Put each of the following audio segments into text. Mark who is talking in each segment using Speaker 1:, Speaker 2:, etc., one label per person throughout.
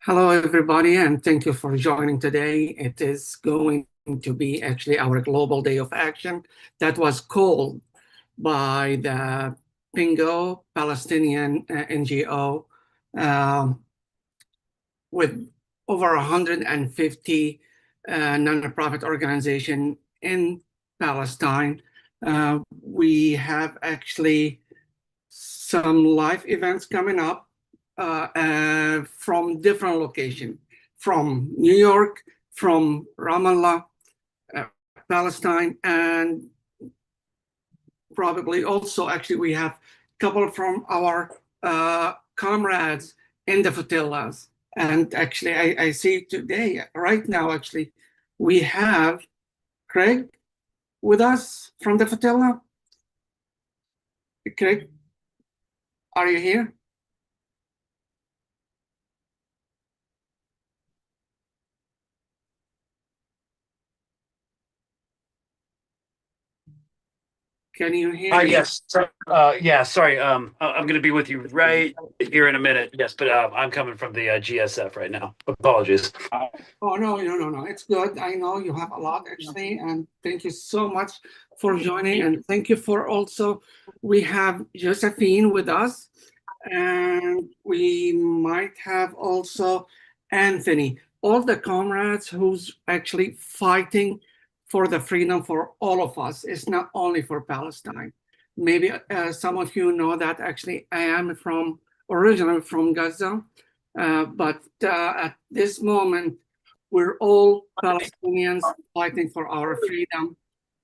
Speaker 1: Hello, everybody, and thank you for joining today. It is going to be actually our Global Day of Action that was called by the Pingo Palestinian NGO with over 150 nonprofit organizations in Palestine. We have actually some live events coming up from different locations, from New York, from Ramallah, Palestine, and probably also actually we have a couple from our comrades in the flotillas. And actually I see today, right now, actually, we have Craig with us from the flotilla. Craig, are you here? Can you hear me?
Speaker 2: Yes. Yeah, sorry. I'm going to be with you right here in a minute. Yes, but I'm coming from the GSF right now. Apologies.
Speaker 1: Oh, no. It's good. I know you have a lot actually, and thank you so much for joining. And thank you for also, we have Josephine with us, and we might have also Anthony, all the comrades who's actually fighting for the freedom for all of us. It's not only for Palestine. Maybe some of you know that actually I am originally from Gaza, but at this moment, we're all Palestinians fighting for our freedom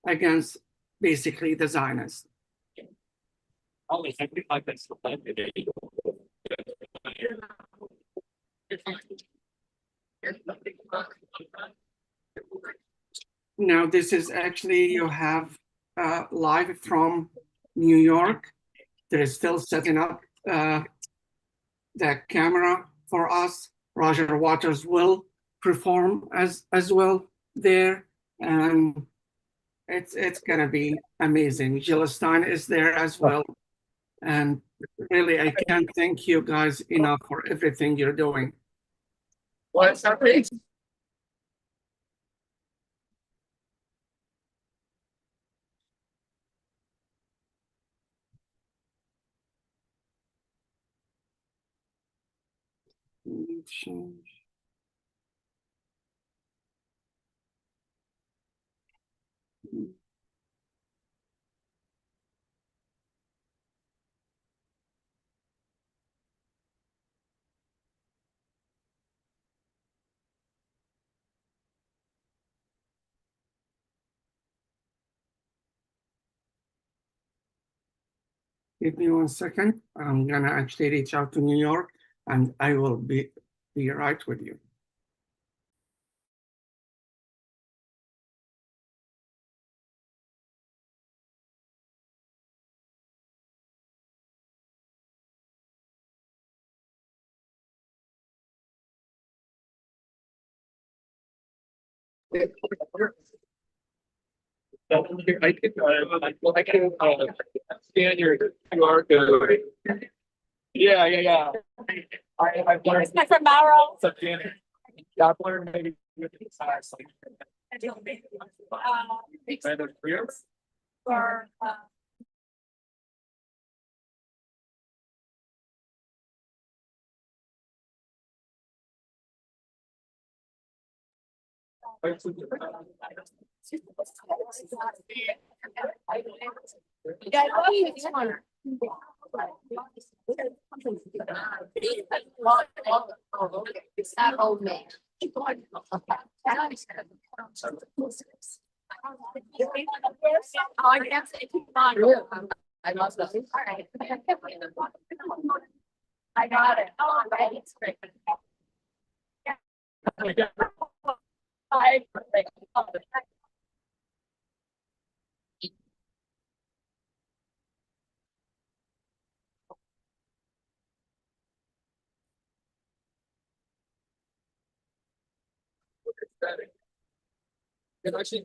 Speaker 1: against basically the Zionists. Now, this is actually, you have live from New York. They're still setting up the camera for us. Roger Waters will perform as well there. And it's gonna be amazing. Jill Stein is there as well. And really, I can't thank you guys enough for everything you're doing.
Speaker 2: What's happening?
Speaker 1: Change. Give me 1 second. I'm gonna actually reach out to New York, and I will be right with you.
Speaker 2: I can scan your QR code. Yeah. I've learned.
Speaker 3: My friend Mauro.
Speaker 2: What's up, Janet? Yeah, I've learned maybe with the size.
Speaker 3: For yeah, I love you. It's that old man. I can't say I lost those. All right. I got it. Oh, right. It's great. I
Speaker 2: Actually,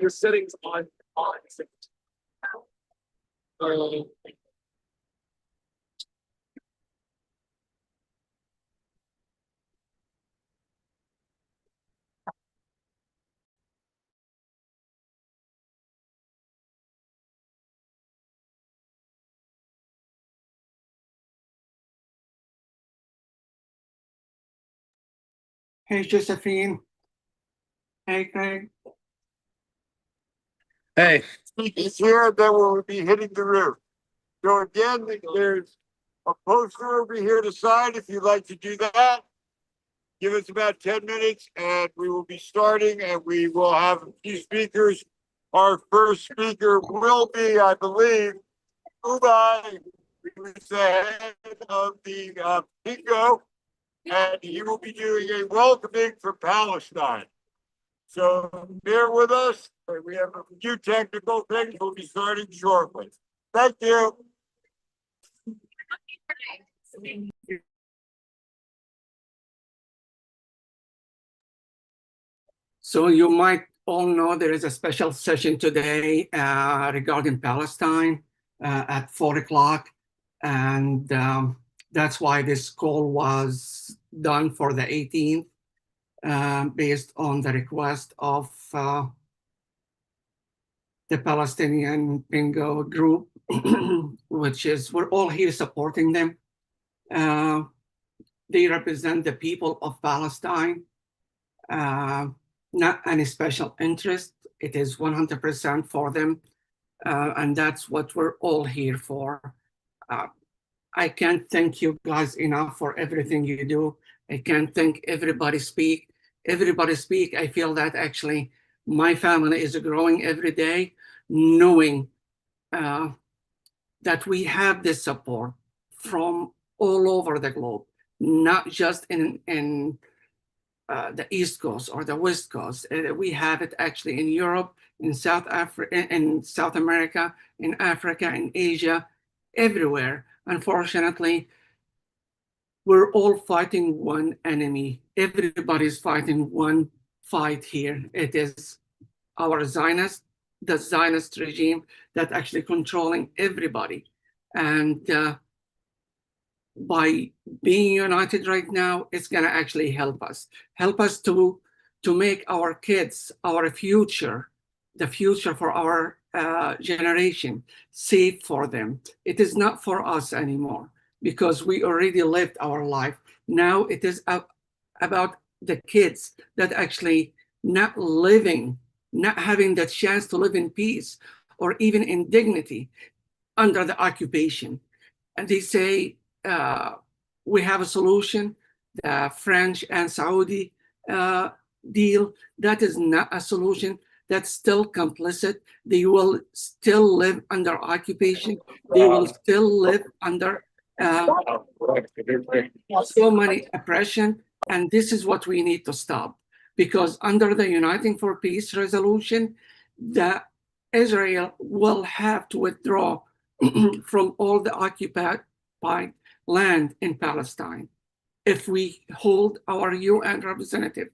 Speaker 2: your settings on.
Speaker 1: Hey, Josephine. Hey, Craig.
Speaker 2: Hey,
Speaker 4: Speakers here, then we'll be hitting the roof. So again, there's a poster over here to sign if you'd like to do that. Give us about 10 minutes and we will be starting and we will have a few speakers. Our first speaker will be, I believe, Ubai, who is the head of the PICO, and he will be doing a welcoming for Palestine. So bear with us. We have a few technical things. We'll be starting shortly. Thank you.
Speaker 1: So you might all know there is a special session today regarding Palestine at 4 o'clock. And that's why this call was done for the 18th, based on the request of the Palestinian Bingo group, which is, we're all here supporting them. They represent the people of Palestine, not any special interest. It is 100% for them. And that's what we're all here for. I can't thank you guys enough for everything you do. I can't thank everybody speak. Everybody speak. I feel that actually my family is growing every day, knowing that we have this support from all over the globe, not just in the East Coast or the West Coast. We have it actually in Europe, in South Africa, in South America, in Africa, in Asia, everywhere. Unfortunately, we're all fighting one enemy. Everybody's fighting one fight here. It is our the Zionist regime that actually controlling everybody. And by being united right now, it's gonna actually help us to make our kids, our future, the future for our generation, safe for them. It is not for us anymore because we already lived our life. Now it is about the kids that actually not living, not having the chance to live in peace or even in dignity under the occupation. And they say, we have a solution, the French and Saudi deal. That is not a solution. That's still complicit. They will still live under occupation. They will still live under so many oppression. And this is what we need to stop. Because under the Uniting for Peace resolution, that Israel will have to withdraw from all the occupied land in Palestine. If we hold our UN representative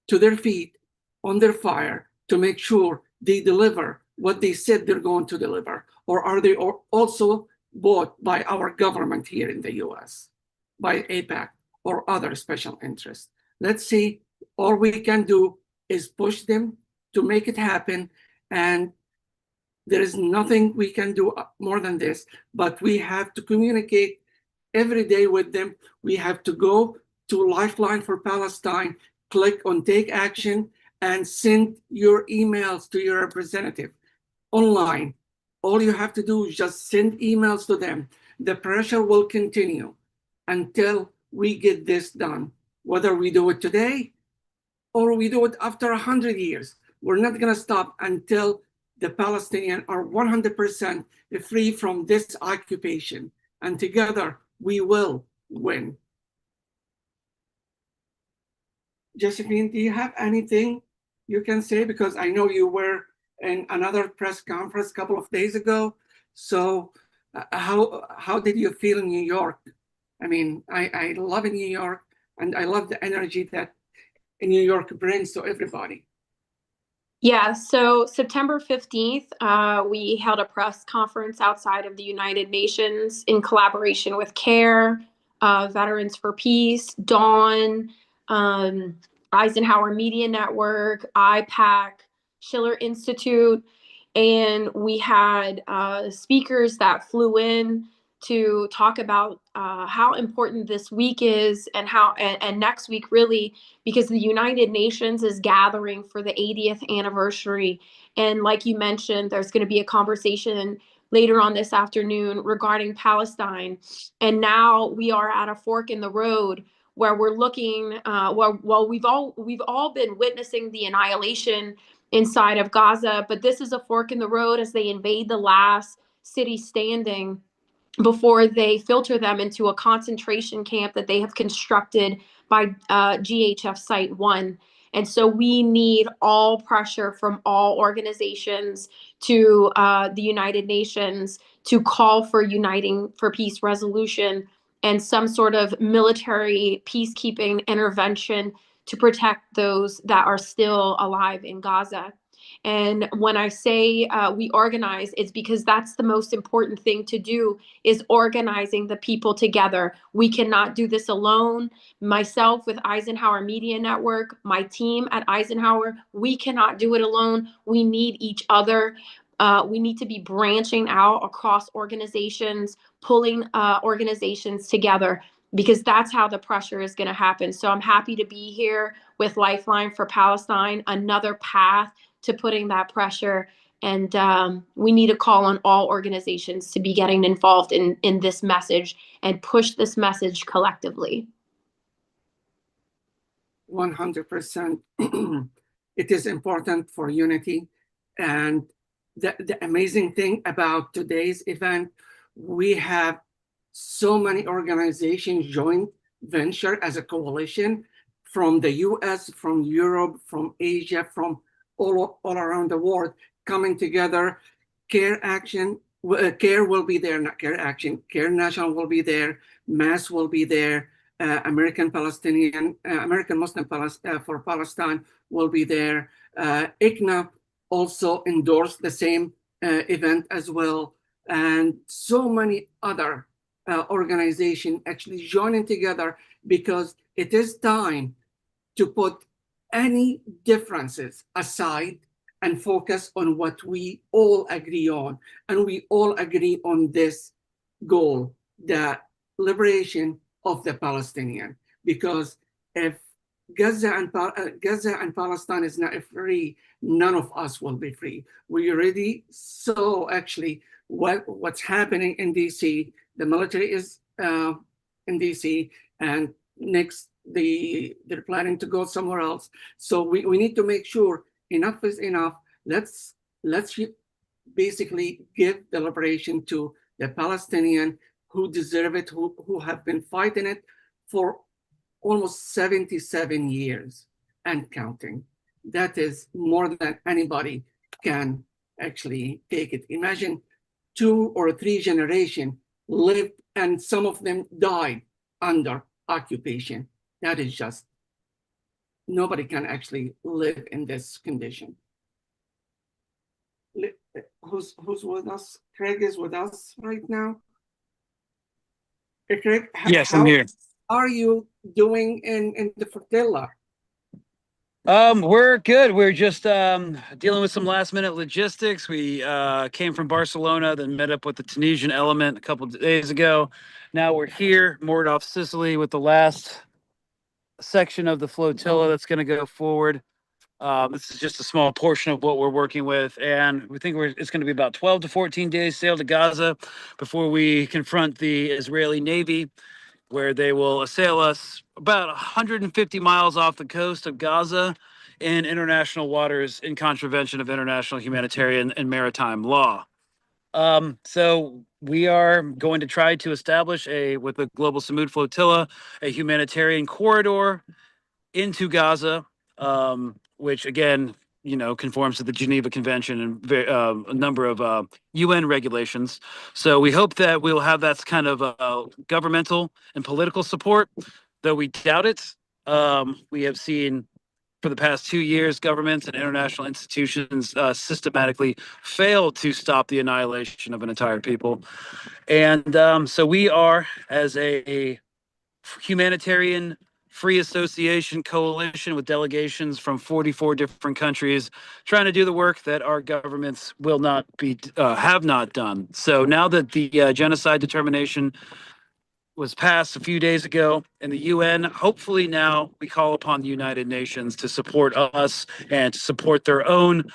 Speaker 1: to their feet, on their fire, to make sure they deliver what they said they're going to deliver, or are they also bought by our government here in the US, by AIPAC or other special interests? Let's see, all we can do is push them to make it happen. And there is nothing we can do more than this, but we have to communicate every day with them. We have to go to Lifeline for Palestine, click on Take Action, and send your emails to your representative online. All you have to do is just send emails to them. The pressure will continue until we get this done, whether we do it today or we do it after 100 years. We're not going to stop until the Palestinians are 100% free from this occupation. And together, we will win. Josephine, do you have anything you can say? Because I know you were in another press conference a couple of days ago. So how did you feel in New York? I mean, I love New York, and I love the energy that New York brings to everybody.
Speaker 5: Yeah, so September 15th, we held a press conference outside of the United Nations in collaboration with CARE, Veterans for Peace, Dawn, Eisenhower Media Network, IPAC, Schiller Institute, and we had speakers that flew in to talk about how important this week is and how and next week really, because the United Nations is gathering for the 80th anniversary. And like you mentioned, there's going to be a conversation later on this afternoon regarding Palestine. And now we are at a fork in the road where we're looking well, we've all been witnessing the annihilation inside of Gaza, but this is a fork in the road as they invade the last city standing before they filter them into a concentration camp that they have constructed by GHF Site 1. And so we need all pressure from all organizations to the United Nations to call for uniting for peace resolution and some sort of military peacekeeping intervention to protect those that are still alive in Gaza. And when I say we organize, it's because that's the most important thing to do, is organizing the people together. We cannot do this alone. Myself with Eisenhower Media Network, my team at Eisenhower, we cannot do it alone. We need each other. We need to be branching out across organizations, pulling organizations together, because that's how the pressure is going to happen. So I'm happy to be here with Lifeline for Palestine, another path to putting that pressure. And we need to call on all organizations to be getting involved in this message and push this message collectively.
Speaker 1: 100%. It is important for unity. And the amazing thing about today's event, we have so many organizations joint venture as a coalition from the US, from Europe, from Asia, from all around the world coming together. Care Action, Care will be there, not Care Action, Care National will be there, MAS will be there, American Muslim for Palestine will be there. ICNA also endorsed the same event as well. And so many other organizations actually joining together, because it is time to put any differences aside and focus on what we all agree on. And we all agree on this goal, the liberation of the Palestinian. Because if Gaza and Palestine is not free, none of us will be free. We already saw actually what's happening in DC. The military is in DC, and next they're planning to go somewhere else. So we need to make sure enough is enough. Let's basically give the liberation to the Palestinian who deserve it, who have been fighting it for almost 77 years and counting. That is more than anybody can actually take it. Imagine 2 or 3 generations lived, and some of them died under occupation. That is just, nobody can actually live in this condition. Who's with us? Craig is with us right now. Craig,
Speaker 2: Yes, I'm here.
Speaker 1: How are you doing in the flotilla?
Speaker 2: We're good. We're just dealing with some last minute logistics. We came from Barcelona, then met up with the Tunisian element a couple of days ago. Now we're here, moored off Sicily, with the last section of the flotilla that's going to go forward. This is just a small portion of what we're working with, and we think it's going to be about 12 to 14 days sail to Gaza before we confront the Israeli Navy, where they will assail us about 150 miles off the coast of Gaza in international waters in contravention of international humanitarian and maritime law. So we are going to try to establish with the Global Sumud Flotilla, a humanitarian corridor into Gaza, which again, conforms to the Geneva Convention and a number of UN regulations. So we hope that we'll have that kind of governmental and political support, though we doubt it. We have seen for the past 2 years, governments and international institutions systematically failed to stop the annihilation of an entire people. And so we are, as a humanitarian free association coalition with delegations from 44 different countries trying to do the work that our governments will not be have not done. So now that the genocide determination was passed a few days ago in the UN, hopefully now we call upon the United Nations to support us and to support their own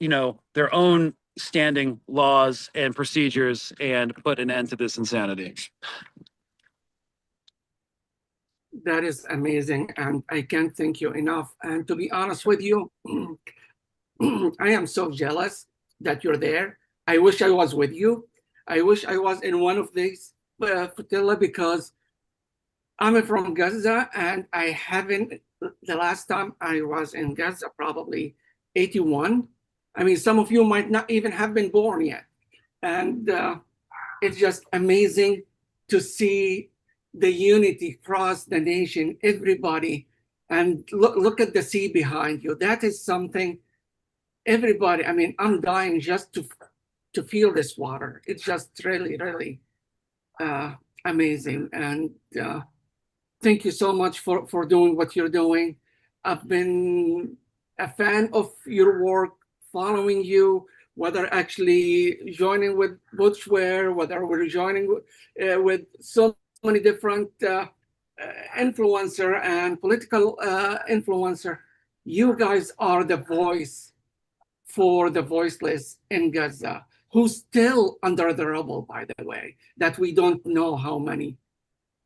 Speaker 2: their own standing laws and procedures and put an end to this insanity.
Speaker 1: That is amazing, and I can't thank you enough. And to be honest with you, I am so jealous that you're there. I wish I was with you. I wish I was in one of these flotilla, because I'm from Gaza, and I haven't. The last time I was in Gaza, probably 81. I mean, some of you might not even have been born yet. And it's just amazing to see the unity across the nation, everybody. And look at the sea behind you. That is something, everybody, I mean, I'm dying just to feel this water. It's just really, really amazing. And thank you so much for doing what you're doing. I've been a fan of your work, following you, whether actually joining with Butchware, whether we're joining with so many different influencer and political influencer. You guys are the voice for the voiceless in Gaza, who's still under the rubble, by the way, that we don't know how many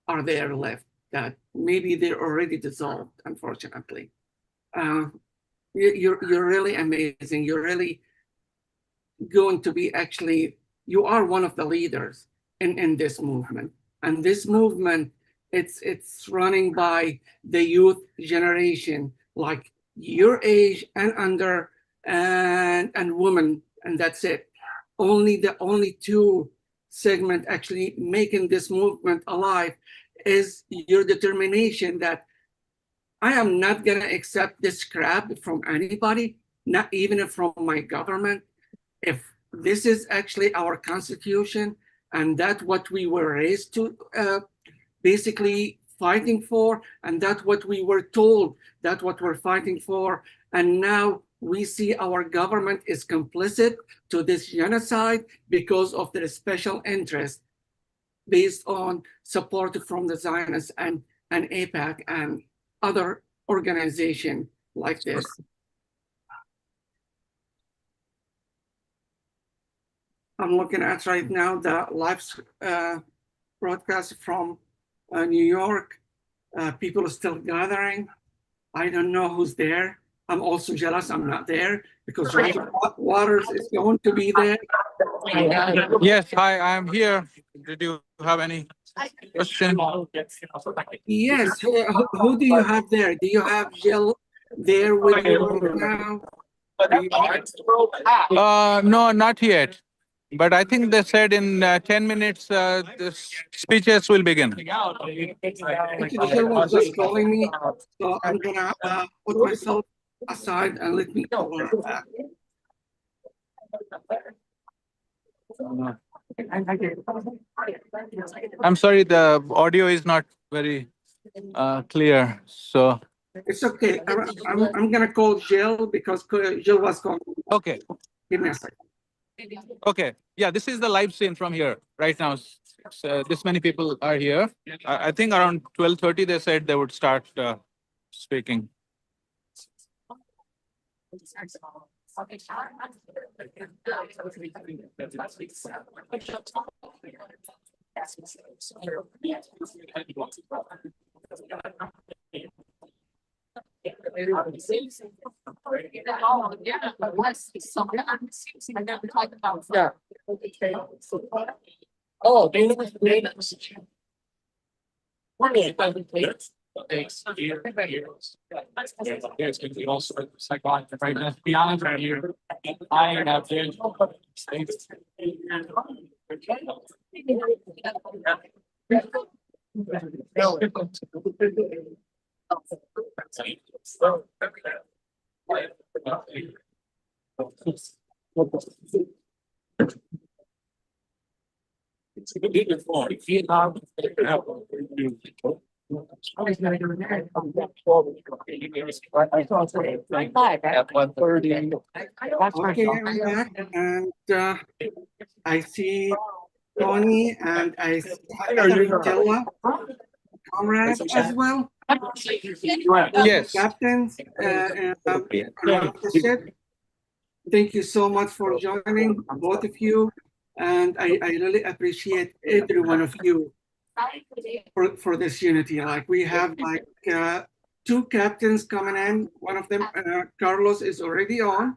Speaker 1: are there left, that maybe they're already dissolved, unfortunately. You're really amazing. You're really going to be, actually, you are one of the leaders in this movement. And this movement, it's running by the youth generation, like your age and under, and women, and that's it. Only two segment actually making this movement alive is your determination that I am not gonna accept this crap from anybody, not even from my government. If this is actually our constitution, and that's what we were raised to basically fighting for, and that's what we were told, that's what we're fighting for. And now we see our government is complicit to this genocide because of their special interest based on support from the Zionists and AIPAC and other organizations like this. I'm looking at right now the live broadcast from New York. People are still gathering. I don't know who's there. I'm also jealous I'm not there, because Roger Waters is going to be there.
Speaker 6: Yes, hi, I'm here. Did you have any question?
Speaker 1: Yes, who do you have there? Do you have Jill there with you right now?
Speaker 6: No, not yet. But I think they said in 10 minutes, the speeches will begin.
Speaker 1: Jill was just calling me, so I'm gonna put myself aside and let me call her back.
Speaker 6: I'm sorry, the audio is not very clear, so.
Speaker 1: It's okay. I'm gonna call Jill, because Jill was calling me.
Speaker 6: Okay,
Speaker 1: Give me a second.
Speaker 6: okay. Yeah, this is the live scene from here right now. So this many people are here. I think around 12:30 they said they would start speaking.
Speaker 3: Oh,
Speaker 7: It's going to be all sorts of psychological right now. To be honest with you, I have been. It's a good for Vietnam. At 1:30.
Speaker 1: Okay, I'm back, and I see Tony and I see Gaza Flotilla comrades as well,
Speaker 6: Yes.
Speaker 1: captains, of the ship. Thank you so much for joining, both of you, and I really appreciate every one of you for this unity. Like we have like two captains coming in. One of them, Carlos, is already on.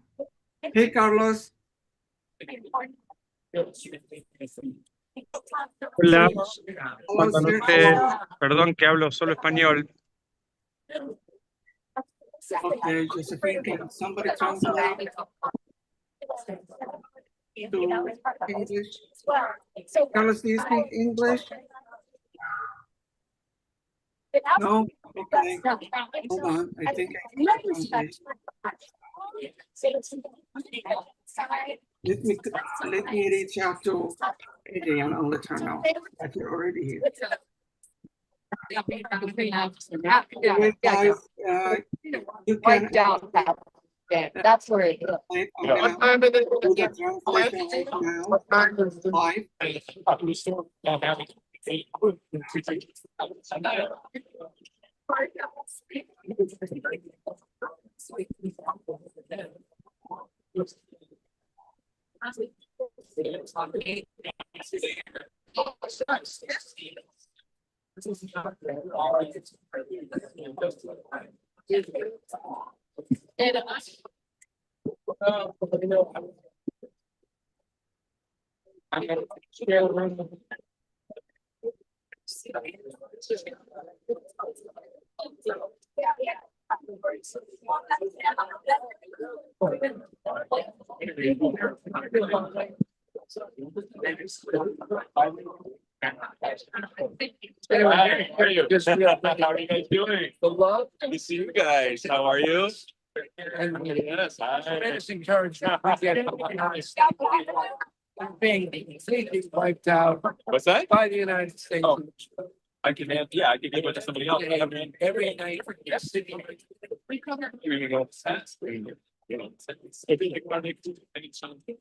Speaker 1: Hey, Carlos.
Speaker 8: Hola,
Speaker 1: Hello,
Speaker 8: buenas
Speaker 1: sir.
Speaker 8: noches. Perdón que hablo solo español.
Speaker 1: Okay, Josephine, can somebody translate to English? Carlos, do you speak English? No? Okay. Hold on. I think I can translate. Let me reach out to Adrian on the channel that you're already here. Wait, guys, you can
Speaker 3: Yeah, that's where it is.
Speaker 1: translate. I'm gonna do the translation right now, live.
Speaker 7: How are you guys doing? Good to see you guys. How are you? Yes,
Speaker 9: Tremendous encouragement. Being completely wiped out
Speaker 7: what's that?
Speaker 9: by the United States.
Speaker 7: Oh. I can have, yeah, I can give it to somebody else.
Speaker 9: Every night.
Speaker 7: You're gonna go fast. You know, if you want to do something.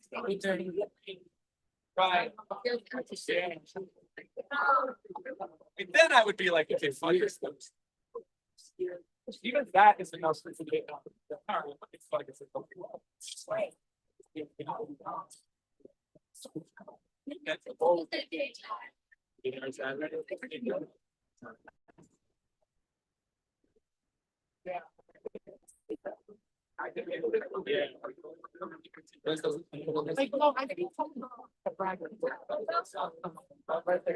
Speaker 7: Right. And then I would be like, okay, fuck this. Even that is the most. It's like it's like. That's a whole. Yeah.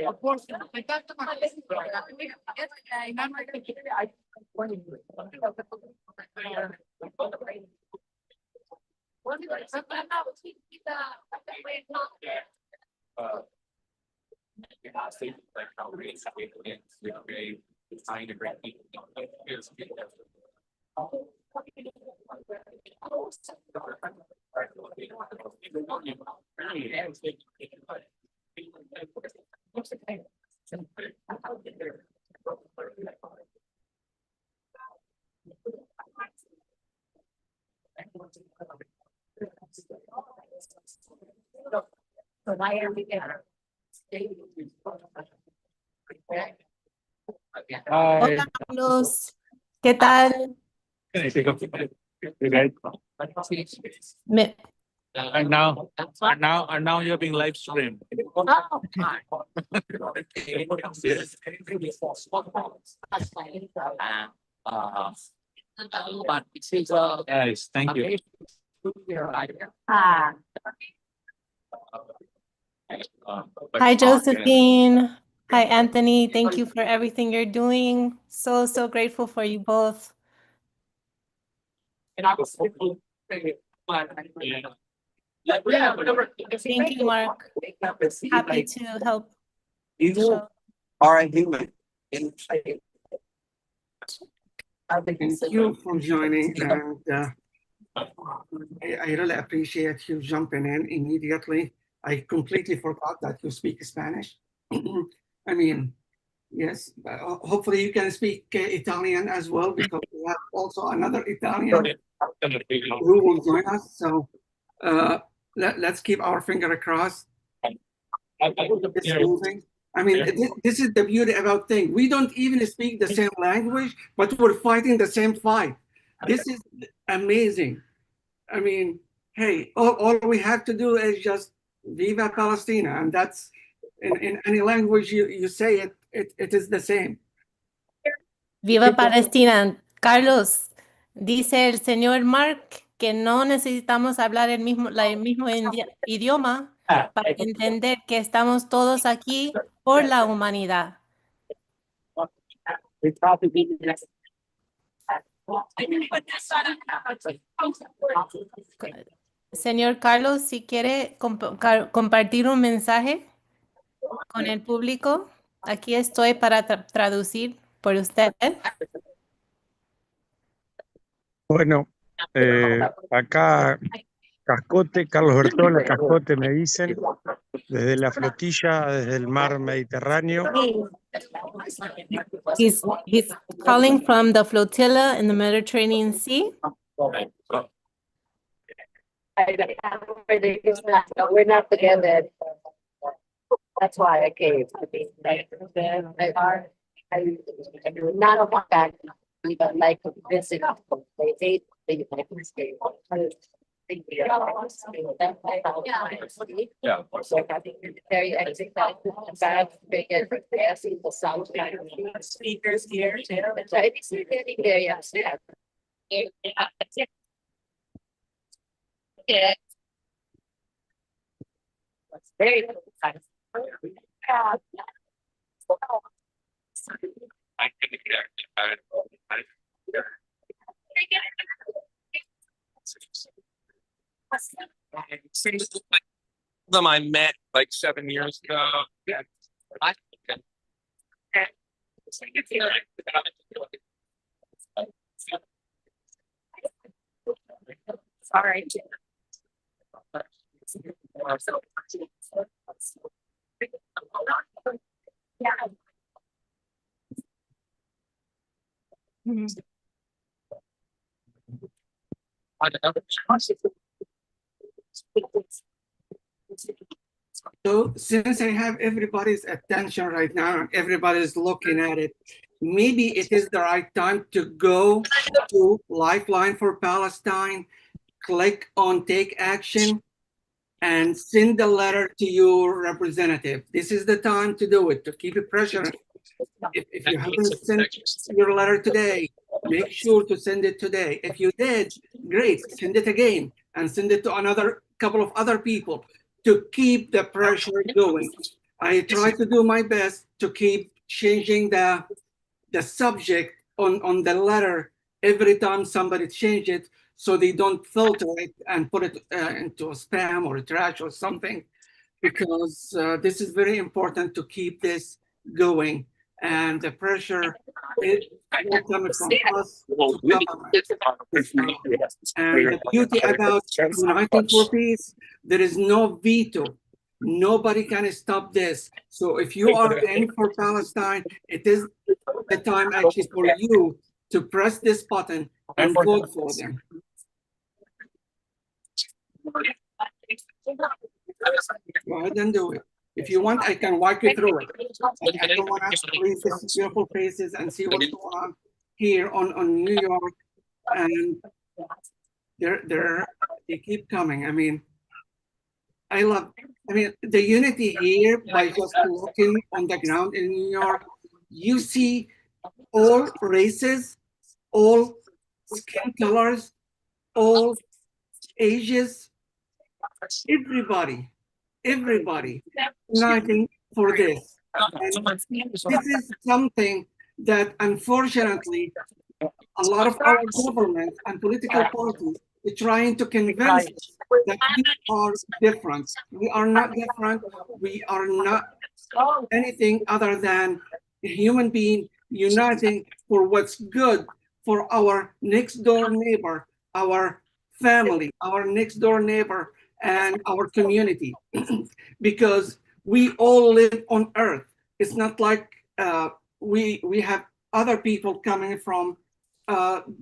Speaker 7: Of course, like that's like how race trying to bring people.
Speaker 10: Hola, Carlos. ¿Qué tal? Me-
Speaker 6: And now you're being live streamed. Yes, thank you.
Speaker 10: Hi, Josephine. Hi, Anthony. Thank you for everything you're doing. So grateful for you both. Thank you, Mark. Happy to help. Show.
Speaker 1: Thank you for joining, and I really appreciate you jumping in immediately. I completely forgot that you speak Spanish. I mean, Yes, hopefully you can speak Italian as well, because we have also another Italian who will join us. So let's keep our finger crossed. It's moving. I mean, this is the beauty about things. We don't even speak the same language, but we're fighting the same fight. This is amazing. I mean, hey, all we have to do is just Viva Palestina, and that's in any language you say it, it is the same.
Speaker 10: Viva Palestina. Carlos, dice el señor Mark que no necesitamos hablar el mismo idioma para entender que estamos todos aquí por la humanidad. Señor Carlos, si quiere compartir un mensaje con el público, aquí estoy para traducir por usted.
Speaker 8: Bueno, acá Cascote, Carlos Bertola, Cascote me dicen, desde la flotilla, desde el mar Mediterráneo.
Speaker 10: He's calling from the flotilla in the Mediterranean Sea.
Speaker 3: We're not together. That's why I came. I do not want that, but like visit. They
Speaker 7: Yeah.
Speaker 3: So I think very excited about bigger the sound speakers here too. It's really very upset. Yeah. It's very exciting.
Speaker 7: I couldn't connect. Them I met like 7 years ago. Yeah.
Speaker 3: Sorry. Yeah.
Speaker 1: So since I have everybody's attention right now, and everybody's looking at it, maybe it is the right time to go to Lifeline for Palestine, click on Take Action, and send a letter to your representative. This is the time to do it, to keep it pressure. If you haven't sent your letter today, make sure to send it today. If you did, great, send it again and send it to another couple of other people to keep the pressure going. I try to do my best to keep changing the subject on the letter every time somebody changes it, so they don't filter it and put it into a spam or a trash or something, because this is very important to keep this going. And the pressure is coming from us to government. And the beauty about Uniting for Peace, there is no veto. Nobody can stop this. So if you are in for Palestine, it is the time actually for you to press this button and vote for them. Go ahead and do it. If you want, I can walk you through it. I don't want to leave these beautiful faces and see what's going on here on New York. And they keep coming. I mean, the unity here by just looking on the ground in New York, you see all races, all skin colors, all ages, everybody uniting for this. And this is something that unfortunately a lot of our government and political parties are trying to convince us that we are different. We are not different. We are not anything other than a human being uniting for what's good for our next door neighbor, our family, our next door neighbor, and our community. Because we all live on Earth. It's not like we have other people coming from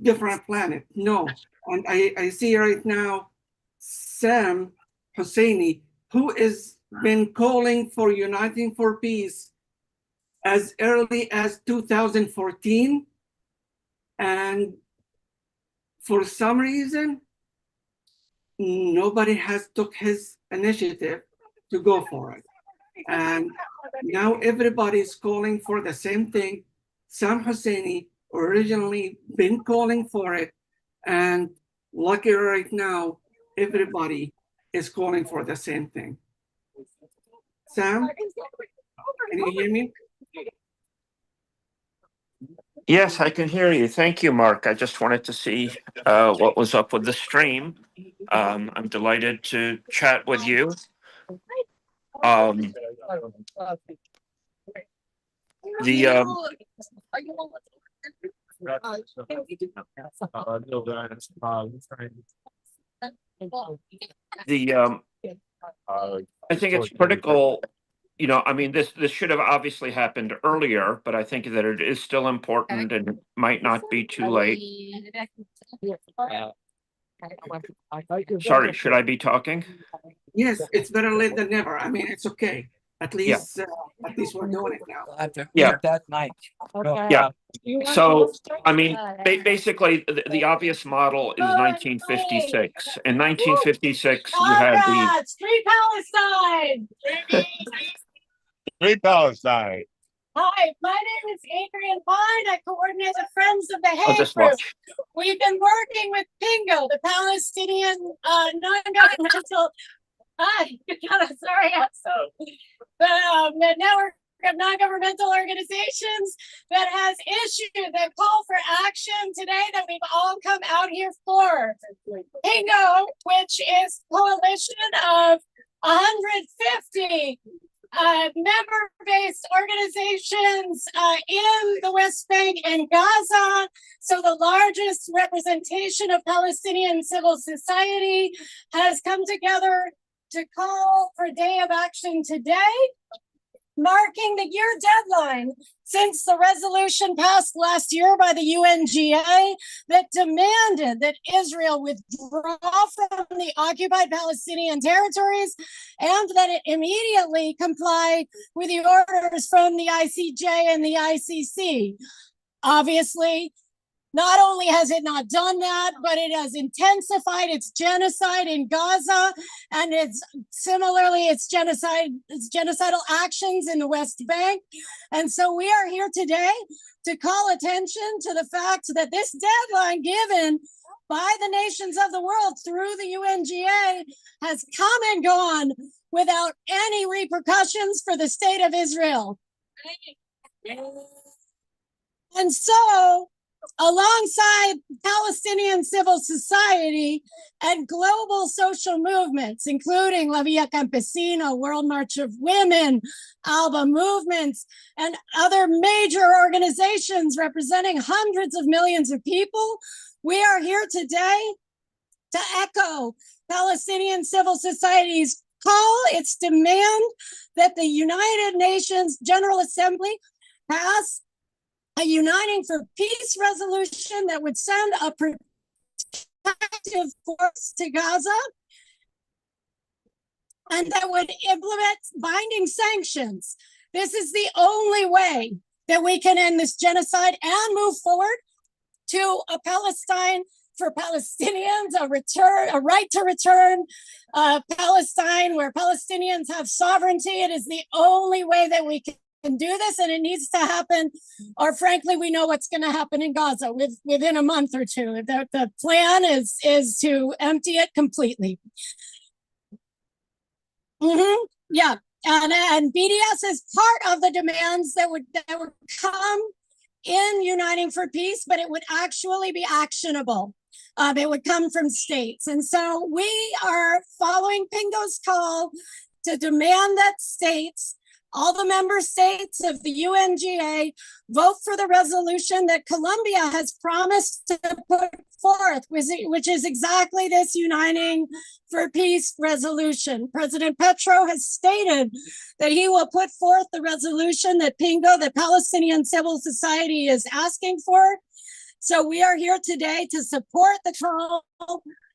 Speaker 1: different planet. No, and I see right now Sam Husseini, who has been calling for uniting for peace as early as 2014, and for some reason nobody has took his initiative to go for it. And now everybody is calling for the same thing. Sam Husseini originally been calling for it, and lucky right now, everybody is calling for the same thing. Sam, can you hear me?
Speaker 11: Yes, I can hear you. Thank you, Mark. I just wanted to see what was up with the stream. I'm delighted to chat with you. I think it's critical. You know, I mean, this should have obviously happened earlier, but I think that it is still important and it might not be too late. Sorry, should I be talking?
Speaker 1: Yes, it's better late than never. I mean, it's okay. At least we're doing it now.
Speaker 11: Yeah.
Speaker 9: That night.
Speaker 11: Yeah. So, I mean, basically, the obvious model is 1956. In 1956, you had the
Speaker 3: Free Palestine!
Speaker 4: Free Palestine.
Speaker 3: Hi, my name is Adrian Pine. I coordinate the Friends of the
Speaker 11: I'll
Speaker 3: Hague
Speaker 11: just
Speaker 3: Group.
Speaker 11: watch.
Speaker 3: We've been working with PINGO, the Palestinian non-governmental. Hi, sorry, I'm so. The network of non-governmental organizations that has issued that call for action today that we've all come out here for. PINGO, which is coalition of 150 member-based organizations in the West Bank and Gaza. So the largest representation of Palestinian civil society has come together to call for a day of action today, marking the year deadline since the resolution passed last year by the UNGA that demanded that Israel withdraw from the occupied Palestinian territories and that it immediately comply with the orders from the ICJ and the ICC. Obviously, not only has it not done that, but it has intensified its genocide in Gaza, and its genocidal actions in the West Bank. And so we are here today to call attention to the fact that this deadline given by the nations of the world through the UNGA has come and gone without any repercussions for the state of Israel. And so, alongside Palestinian civil society and global social movements, including La Via Campesina, World March of Women, ALBA movements, and other major organizations representing hundreds of millions of people, we are here today to echo Palestinian civil society's call, its demand that the United Nations General Assembly pass a Uniting for Peace resolution that would send a protective force to Gaza and that would implement binding sanctions. This is the only way that we can end this genocide and move forward to a Palestine for Palestinians, a right to return Palestine where Palestinians have sovereignty. It is the only way that we can do this, and it needs to happen, or frankly, we know what's going to happen in Gaza within a month or two. The plan is to empty it completely. Yeah, and BDS is part of the demands that would come in Uniting for Peace, but it would actually be actionable. It would come from states, and so we are following PINGO's call to demand that states all the member states of the UNGA vote for the resolution that Colombia has promised to put forth, which is exactly this Uniting for Peace resolution. President Petro has stated that he will put forth the resolution that PINGO, the Palestinian civil society, is asking for. So we are here today to support the call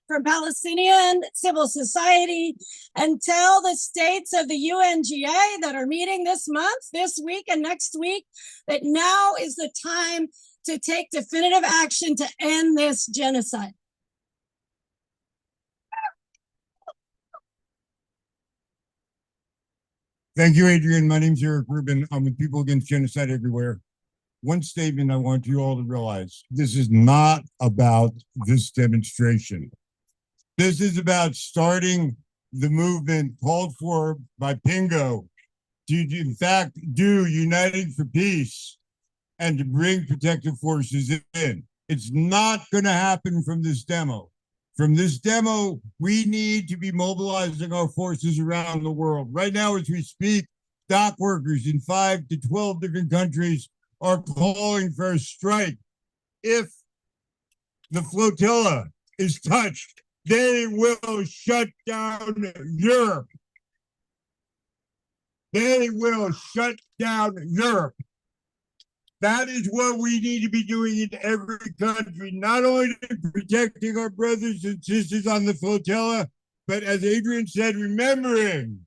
Speaker 3: from Palestinian civil society and tell the states of the UNGA that are meeting this month, this week, and next week, that now is the time to take definitive action to end this genocide.
Speaker 4: Thank you, Adrian. My name's Eric Rubin. I'm with People Against Genocide Everywhere. One statement I want you all to realize: this is not about this demonstration. This is about starting the movement called for by PINGO to, in fact, do Uniting for Peace and to bring protective forces in. It's not going to happen from this demo. From this demo, we need to be mobilizing our forces around the world. Right now, as we speak, dock workers in 5 to 12 different countries are calling for a strike. If the flotilla is touched, they will shut down Europe. They will shut down Europe. That is what we need to be doing in every country, not only protecting our brothers and sisters on the flotilla, but as Adrian said, remembering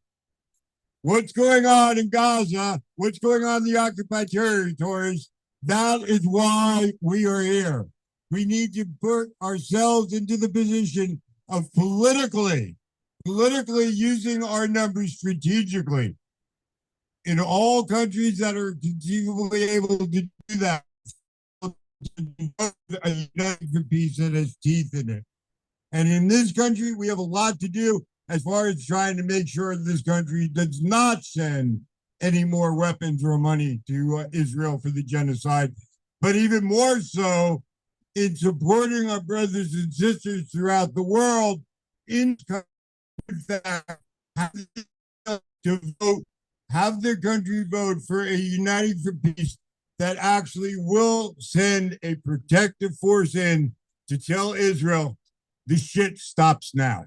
Speaker 4: what's going on in Gaza, what's going on in the occupied territories. That is why we are here. We need to put ourselves into the position of politically using our numbers strategically. In all countries that are conceivably able to do that, a United for Peace that has teeth in it. And in this country, we have a lot to do as far as trying to make sure this country does not send any more weapons or money to Israel for the genocide, but even more so in supporting our brothers and sisters throughout the world in fact to vote, have their country vote for a Uniting for Peace that actually will send a protective force in to tell Israel the shit stops now.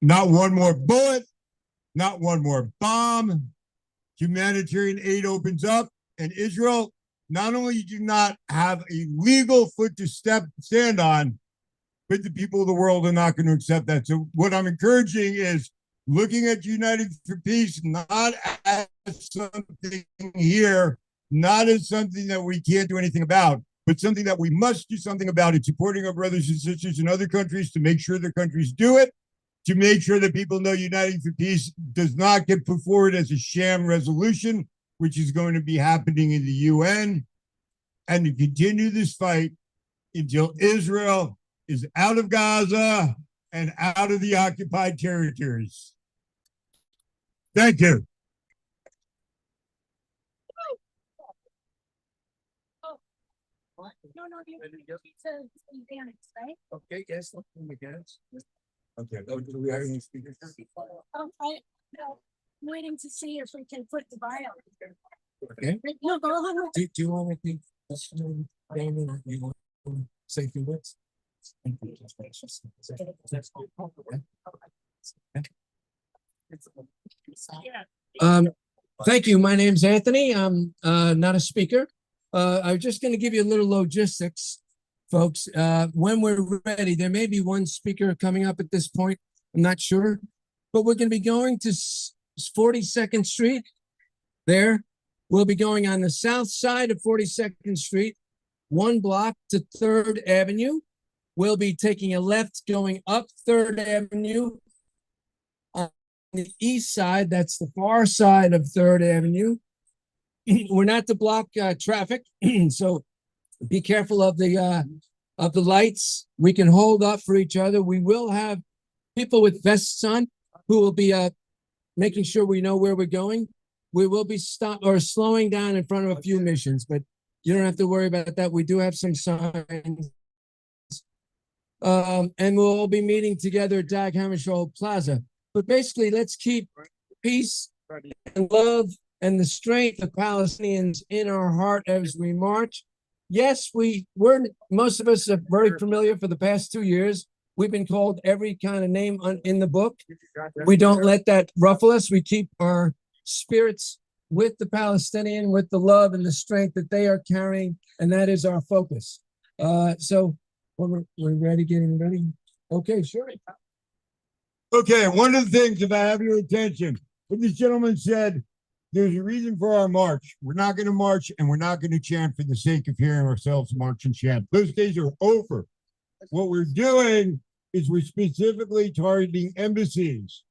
Speaker 4: Not one more bullet, not one more bomb. Humanitarian aid opens up, and Israel not only do not have a legal foot to stand on, but the people of the world are not going to accept that. So what I'm encouraging is looking at Uniting for Peace not as something here, not as something that we can't do anything about, but something that we must do something about. It's supporting our brothers and sisters in other countries to make sure their countries do it, to make sure that people know Uniting for Peace does not get put forward as a sham resolution, which is going to be happening in the UN, and to continue this fight until Israel is out of Gaza and out of the occupied territories. Thank you.
Speaker 3: No, right?
Speaker 9: Okay, yes, yes.
Speaker 4: Okay, do we have any speakers?
Speaker 3: No, I'm waiting to see if we can put the bio.
Speaker 9: Okay.
Speaker 3: No, go on.
Speaker 9: Do you want me to, Damon, you want to say a few words? Thank you. My name's Anthony. I'm not a speaker. I'm just going to give you a little logistics, folks. When we're ready, there may be one speaker coming up at this point. I'm not sure, but we're going to be going to 42nd Street there. We'll be going on the south side of 42nd Street, 1 block to 3rd Avenue. We'll be taking a left going up 3rd Avenue. On the east side, that's the far side of 3rd Avenue. We're not to block traffic, so be careful of the lights. We can hold up for each other. We will have people with vests on who will be making sure we know where we're going. We will be slowing down in front of a few missions, but you don't have to worry about that. We do have some signs. And we'll all be meeting together at Dag Hammarskjöld Plaza. But basically, let's keep peace and love and the strength of Palestinians in our heart as we march. Yes, most of us are very familiar for the past 2 years. We've been called every kind of name in the book. We don't let that ruffle us. We keep our spirits with the Palestinian, with the love and the strength that they are carrying, and that is our focus. So we're ready, getting ready. Okay, sure.
Speaker 4: Okay, one of the things, if I have your attention, what this gentleman said, there's a reason for our march. We're not going to march and we're not going to chant for the sake of hearing ourselves march and chant. Those days are over. What we're doing is we're specifically targeting embassies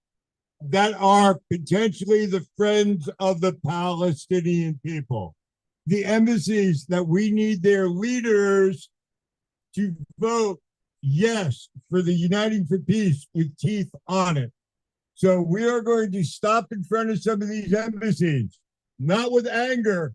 Speaker 4: that are potentially the friends of the Palestinian people. The embassies that we need their leaders to vote yes for the Uniting for Peace with teeth on it. So we are going to stop in front of some of these embassies, not with anger,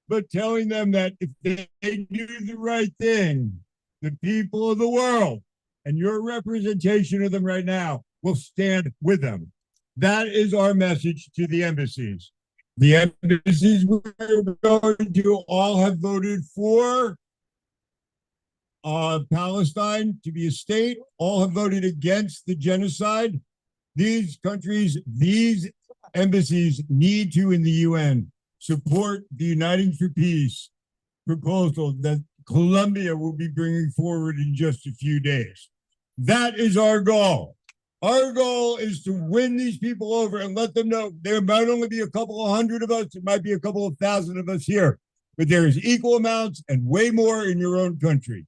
Speaker 4: but telling them that if they do the right thing, the people of the world and your representation of them right now will stand with them. That is our message to the embassies. The embassies we're going to all have voted for Palestine to be a state, all have voted against the genocide. These countries, these embassies need to, in the UN, support the Uniting for Peace proposal that Colombia will be bringing forward in just a few days. That is our goal. Our goal is to win these people over and let them know there might only be a couple of hundred of us, it might be a couple of thousand of us here, but there is equal amounts and way more in your own country.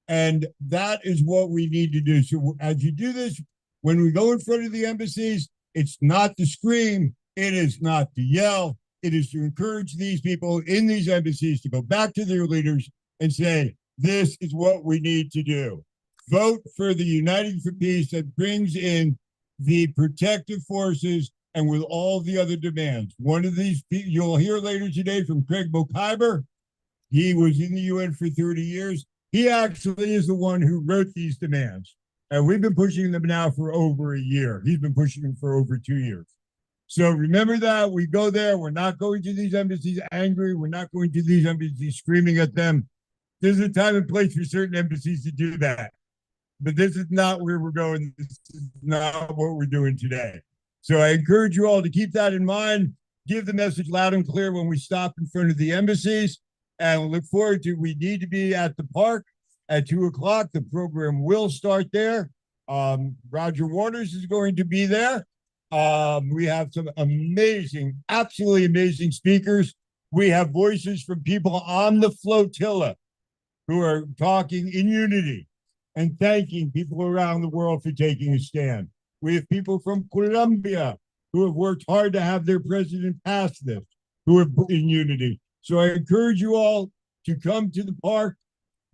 Speaker 4: And that is what we need to do. So as you do this, when we go in front of the embassies, it's not to scream, it is not to yell, it is to encourage these people in these embassies to go back to their leaders and say, this is what we need to do. Vote for the Uniting for Peace that brings in the protective forces and with all the other demands. One of these, you'll hear later today from Craig Bokiber. He was in the UN for 30 years. He actually is the one who wrote these demands. And we've been pushing them now for over a year. He's been pushing them for over 2 years. So remember that. We go there. We're not going to these embassies angry. We're not going to these embassies screaming at them. There's a time and place for certain embassies to do that. But this is not where we're going. This is not what we're doing today. So I encourage you all to keep that in mind. Give the message loud and clear when we stop in front of the embassies. And look forward to, we need to be at the park at 2 o'clock. The program will start there. Roger Waters is going to be there. We have some amazing, absolutely amazing speakers. We have voices from people on the flotilla who are talking in unity and thanking people around the world for taking a stand. We have people from Colombia who have worked hard to have their president pass this, who are in unity. So I encourage you all to come to the park.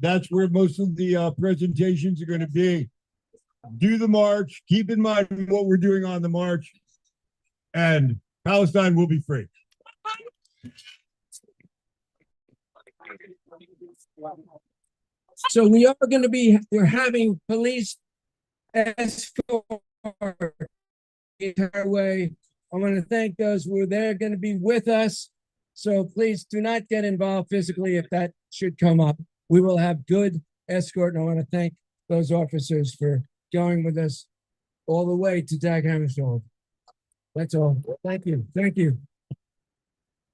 Speaker 4: That's where most of the presentations are going to be. Do the march. Keep in mind what we're doing on the march. And Palestine will be free.
Speaker 9: So we are going to be, we're having police escort the entire way. I want to thank those who are there going to be with us. So please do not get involved physically if that should come up. We will have good escort. And I want to thank those officers for going with us all the way to Dag Hammarskjöld. That's all. Thank you. Thank you.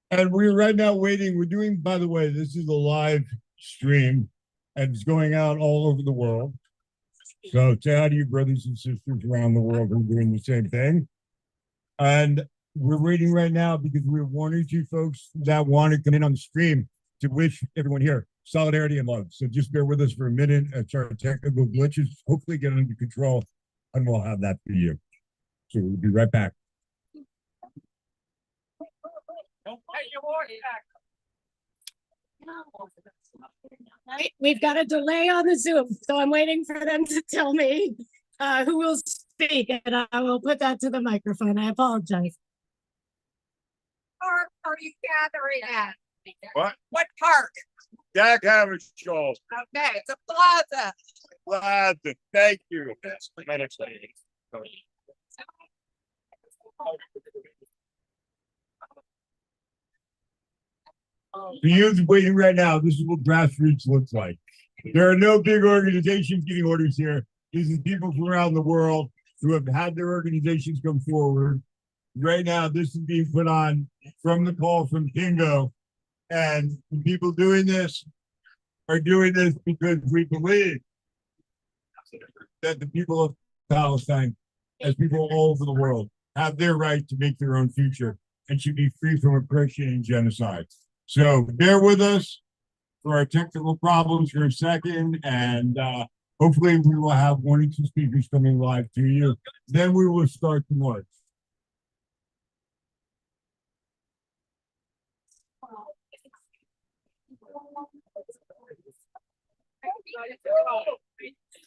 Speaker 4: And we're right now waiting. We're doing, by the way, this is a live stream and it's going out all over the world. So say hi to your brothers and sisters around the world who are doing the same thing. And we're waiting right now because we have 1 or 2 folks that want to come in on the stream to wish everyone here solidarity and love. So just bear with us for a minute. It's our technical glitches. Hopefully get under control and we'll have that for you. So we'll be right back.
Speaker 3: Right, we've got a delay on the Zoom, so I'm waiting for them to tell me who will speak, and I will put that to the microphone. I apologize.
Speaker 12: Park are you gathering at?
Speaker 4: What?
Speaker 12: What park?
Speaker 4: Dag Hammarskjöld.
Speaker 12: Okay, it's a plaza.
Speaker 4: Glad to thank you. For you waiting right now, this is what grassroots looks like. There are no big organizations getting orders here. These are people from around the world who have had their organizations come forward. Right now, this is being put on from the call from Kingo. And the people doing this are doing this because we believe that the people of Palestine, as people all over the world, have their right to make their own future and should be free from oppression and genocide. So bear with us for our technical problems for a second, and hopefully we will have 1 or 2 speakers coming live to you. Then we will start the march.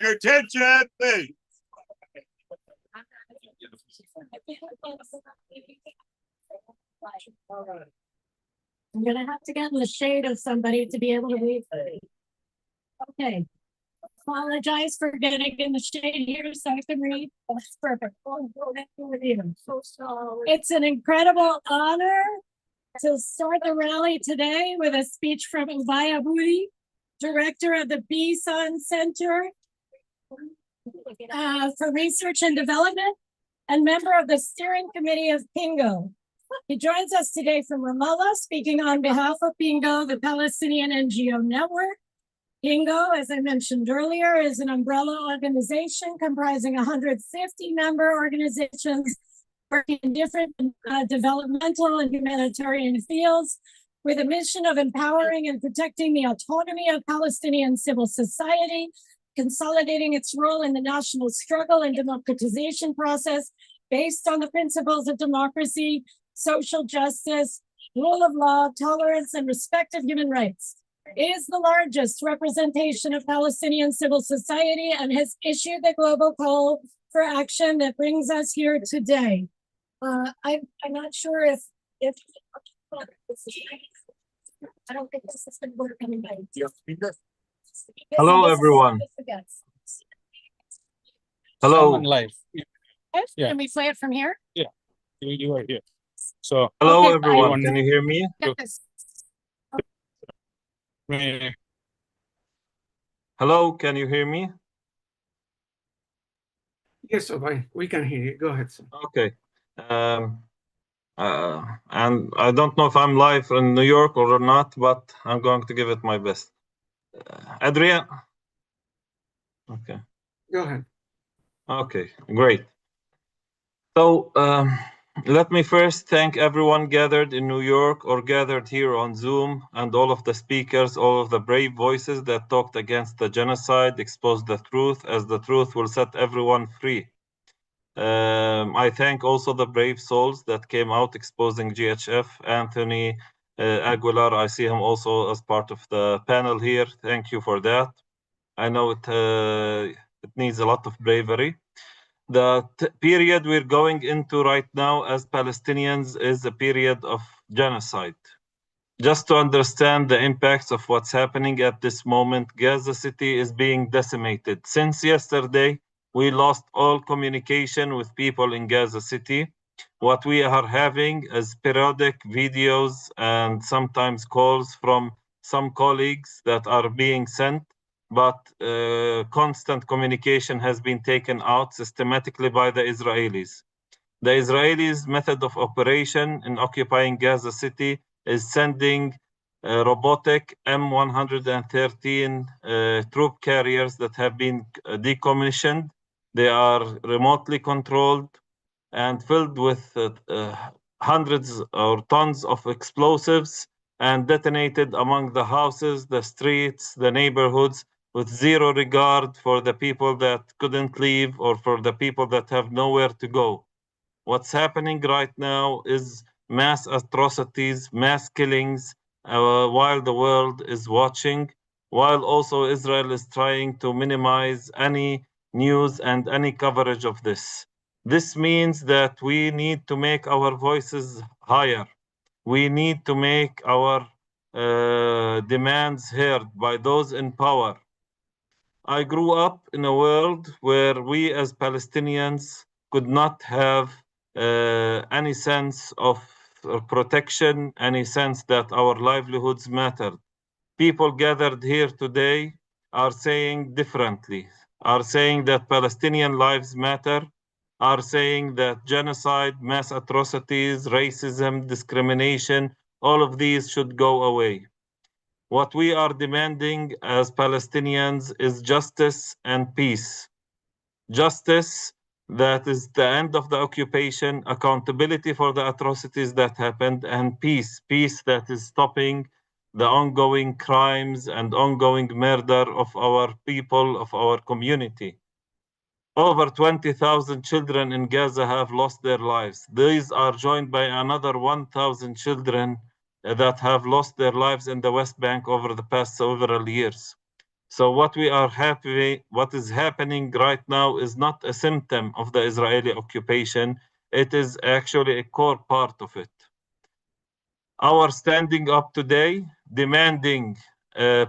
Speaker 4: Your attention, please.
Speaker 3: I'm gonna have to get in the shade of somebody to be able to read. Okay. Apologize for getting in the shade here so I can read. That's perfect. It's an incredible honor to start the rally today with a speech from Ubaya Budi, director of the BSON Center for Research and Development and member of the steering committee of PINGO. He joins us today from Ramallah, speaking on behalf of PINGO, the Palestinian NGO network. PINGO, as I mentioned earlier, is an umbrella organization comprising 150 member organizations working in different developmental and humanitarian fields with a mission of empowering and protecting the autonomy of Palestinian civil society, consolidating its role in the national struggle and democratization process based on the principles of democracy, social justice, rule of law, tolerance, and respect of human rights. It is the largest representation of Palestinian civil society and has issued the global call for action that brings us here today. I'm not sure if I don't think this is working.
Speaker 13: Hello, everyone. Hello.
Speaker 6: Live. Yeah.
Speaker 3: Can we play it from here?
Speaker 6: Yeah, you are here. So
Speaker 13: Hello,
Speaker 3: Okay,
Speaker 13: everyone. Can you hear me? Hello, can you hear me?
Speaker 1: Yes, Ubay, we can hear you. Go ahead, sir.
Speaker 13: Okay. And I don't know if I'm live in New York or not, but I'm going to give it my best. Adrian? Okay.
Speaker 1: Go ahead.
Speaker 13: Okay, great. So let me first thank everyone gathered in New York or gathered here on Zoom and all of the speakers, all of the brave voices that talked against the genocide, exposed the truth, as the truth will set everyone free. I thank also the brave souls that came out exposing GHF, Anthony Aguilar. I see him also as part of the panel here. Thank you for that. I know it needs a lot of bravery. The period we're going into right now as Palestinians is a period of genocide. Just to understand the impacts of what's happening at this moment, Gaza City is being decimated. Since yesterday, we lost all communication with people in Gaza City. What we are having is periodic videos and sometimes calls from some colleagues that are being sent, but constant communication has been taken out systematically by the Israelis. The Israelis' method of operation in occupying Gaza City is sending robotic M113 troop carriers that have been decommissioned. They are remotely controlled and filled with hundreds or tons of explosives and detonated among the houses, the streets, the neighborhoods, with zero regard for the people that couldn't leave or for the people that have nowhere to go. What's happening right now is mass atrocities, mass killings, while the world is watching, while also Israel is trying to minimize any news and any coverage of this. This means that we need to make our voices higher. We need to make our demands heard by those in power. I grew up in a world where we as Palestinians could not have any sense of protection, any sense that our livelihoods mattered. People gathered here today are saying differently, are saying that Palestinian lives matter, are saying that genocide, mass atrocities, racism, discrimination, all of these should go away. What we are demanding as Palestinians is justice and peace. Justice, that is the end of the occupation, accountability for the atrocities that happened, and peace. Peace that is stopping the ongoing crimes and ongoing murder of our people, of our community. Over 20,000 children in Gaza have lost their lives. These are joined by another 1,000 children that have lost their lives in the West Bank over the past several years. So what is happening right now is not a symptom of the Israeli occupation. It is actually a core part of it. Our standing up today, demanding a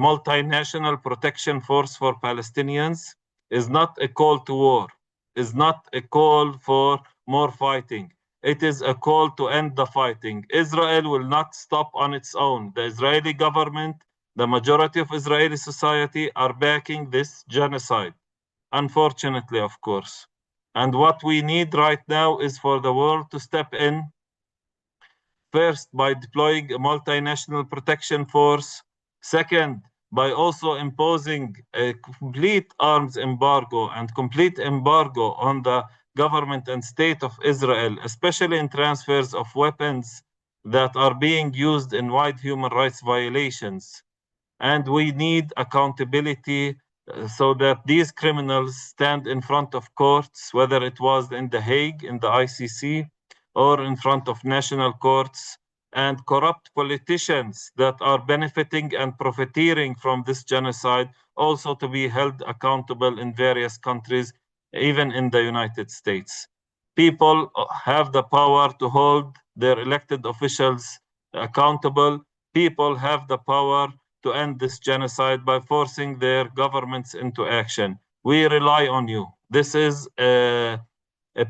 Speaker 13: multinational protection force for Palestinians, is not a call to war, is not a call for more fighting. It is a call to end the fighting. Israel will not stop on its own. The Israeli government, the majority of Israeli society are backing this genocide, unfortunately, of course. And what we need right now is for the world to step in, first, by deploying a multinational protection force. Second, by also imposing a complete arms embargo and complete embargo on the government and state of Israel, especially in transfers of weapons that are being used in wide human rights violations. And we need accountability so that these criminals stand in front of courts, whether it was in The Hague, in the ICC, or in front of national courts, and corrupt politicians that are benefiting and profiteering from this genocide also to be held accountable in various countries, even in the United States. People have the power to hold their elected officials accountable. People have the power to end this genocide by forcing their governments into action. We rely on you. This is a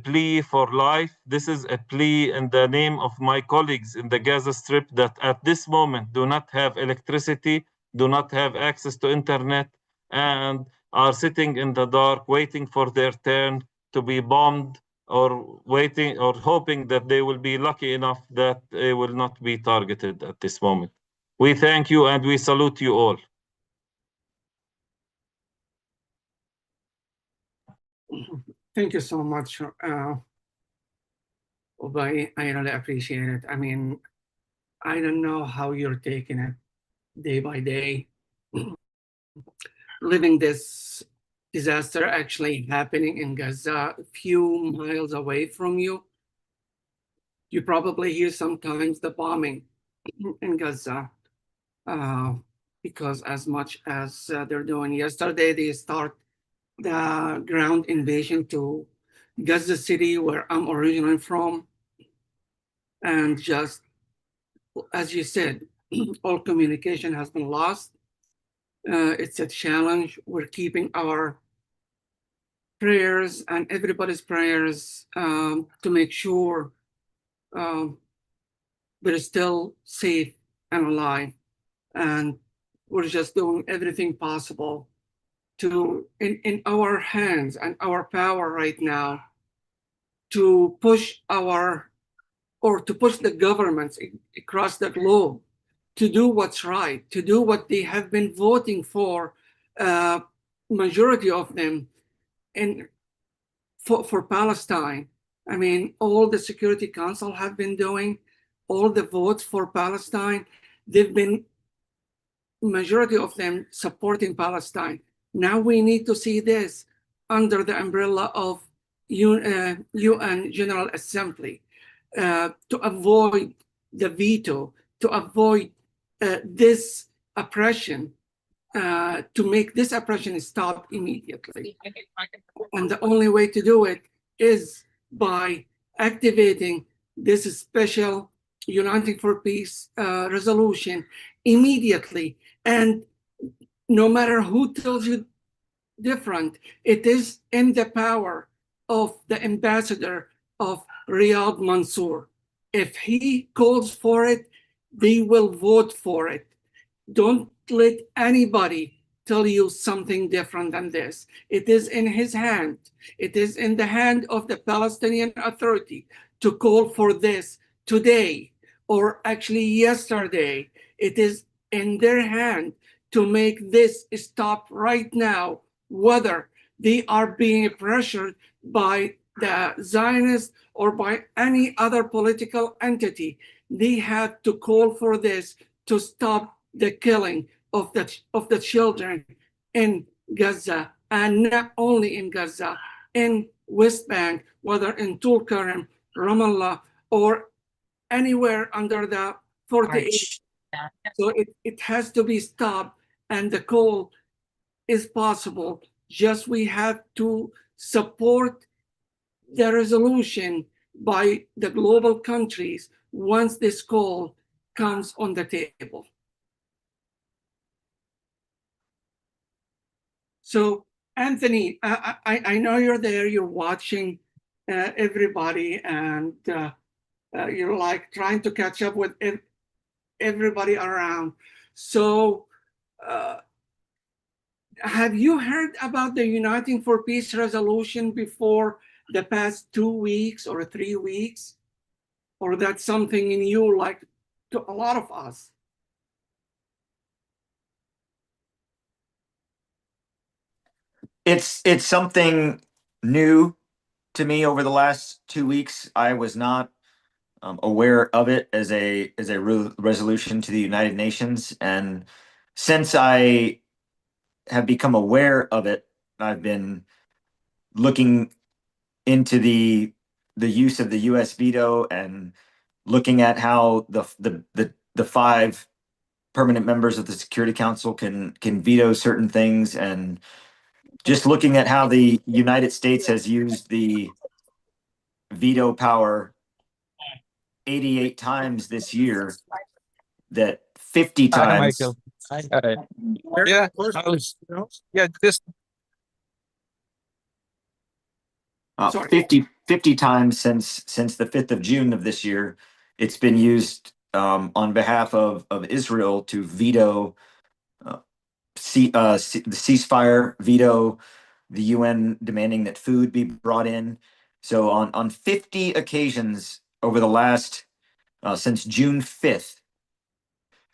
Speaker 13: plea for life. This is a plea in the name of my colleagues in the Gaza Strip that at this moment do not have electricity, do not have access to internet, and are sitting in the dark waiting for their turn to be bombed, or waiting or hoping that they will be lucky enough that they will not be targeted at this moment. We thank you and we salute you all.
Speaker 1: Thank you so much, Ubay. I really appreciate it. I mean, I don't know how you're taking it day by day, living this disaster actually happening in Gaza, a few miles away from you. You probably hear sometimes the bombing in Gaza, because as much as they're doing yesterday, they start the ground invasion to Gaza City, where I'm originally from. And just as you said, all communication has been lost. It's a challenge. We're keeping our prayers and everybody's prayers to make sure we're still safe and alive. And we're just doing everything possible to, in our hands and our power right now, to push the governments across the globe to do what's right, to do what they have been voting for, majority of them, and for Palestine. I mean, all the Security Council have been doing, all the votes for Palestine, they've been, majority of them supporting Palestine. Now we need to see this under the umbrella of UN General Assembly, to avoid the veto, to avoid this oppression, to make this oppression stop immediately. And the only way to do it is by activating this special Uniting for Peace resolution immediately, and no matter who tells you different, it is in the power of the ambassador of Riyadh Mansour. If he calls for it, they will vote for it. Don't let anybody tell you something different than this. It is in his hand. It is in the hand of the Palestinian Authority to call for this today, or actually yesterday. It is in their hand to make this stop right now, whether they are being pressured by the Zionists or by any other political entity. They have to call for this to stop the killing of the children in Gaza, and not only in Gaza, in West Bank, whether in Tulkarem, Ramallah, or anywhere under the 48. So it has to be stopped, and the call is possible. Just we have to support the resolution by the global countries once this call comes on the table. So, Anthony, I know you're there, you're watching everybody, and you're like trying to catch up with everybody around. So, have you heard about the Uniting for Peace resolution before the past 2 weeks or 3 weeks? Or that's something new, like to a lot of us?
Speaker 14: It's something new to me over the last 2 weeks. I was not aware of it as a resolution to the United Nations, and since I have become aware of it, I've been looking into the use of the U.S. veto and looking at how the 5 permanent members of the Security Council can veto certain things, and just looking at how the United States has used the veto power 88 times this year, that 50
Speaker 6: Hi,
Speaker 14: times.
Speaker 6: Michael. Yeah, yeah, just
Speaker 14: 50 times since the 5th of June of this year, it's been used on behalf of Israel to veto the ceasefire, veto the UN demanding that food be brought in. So on 50 occasions over the last since June 5th,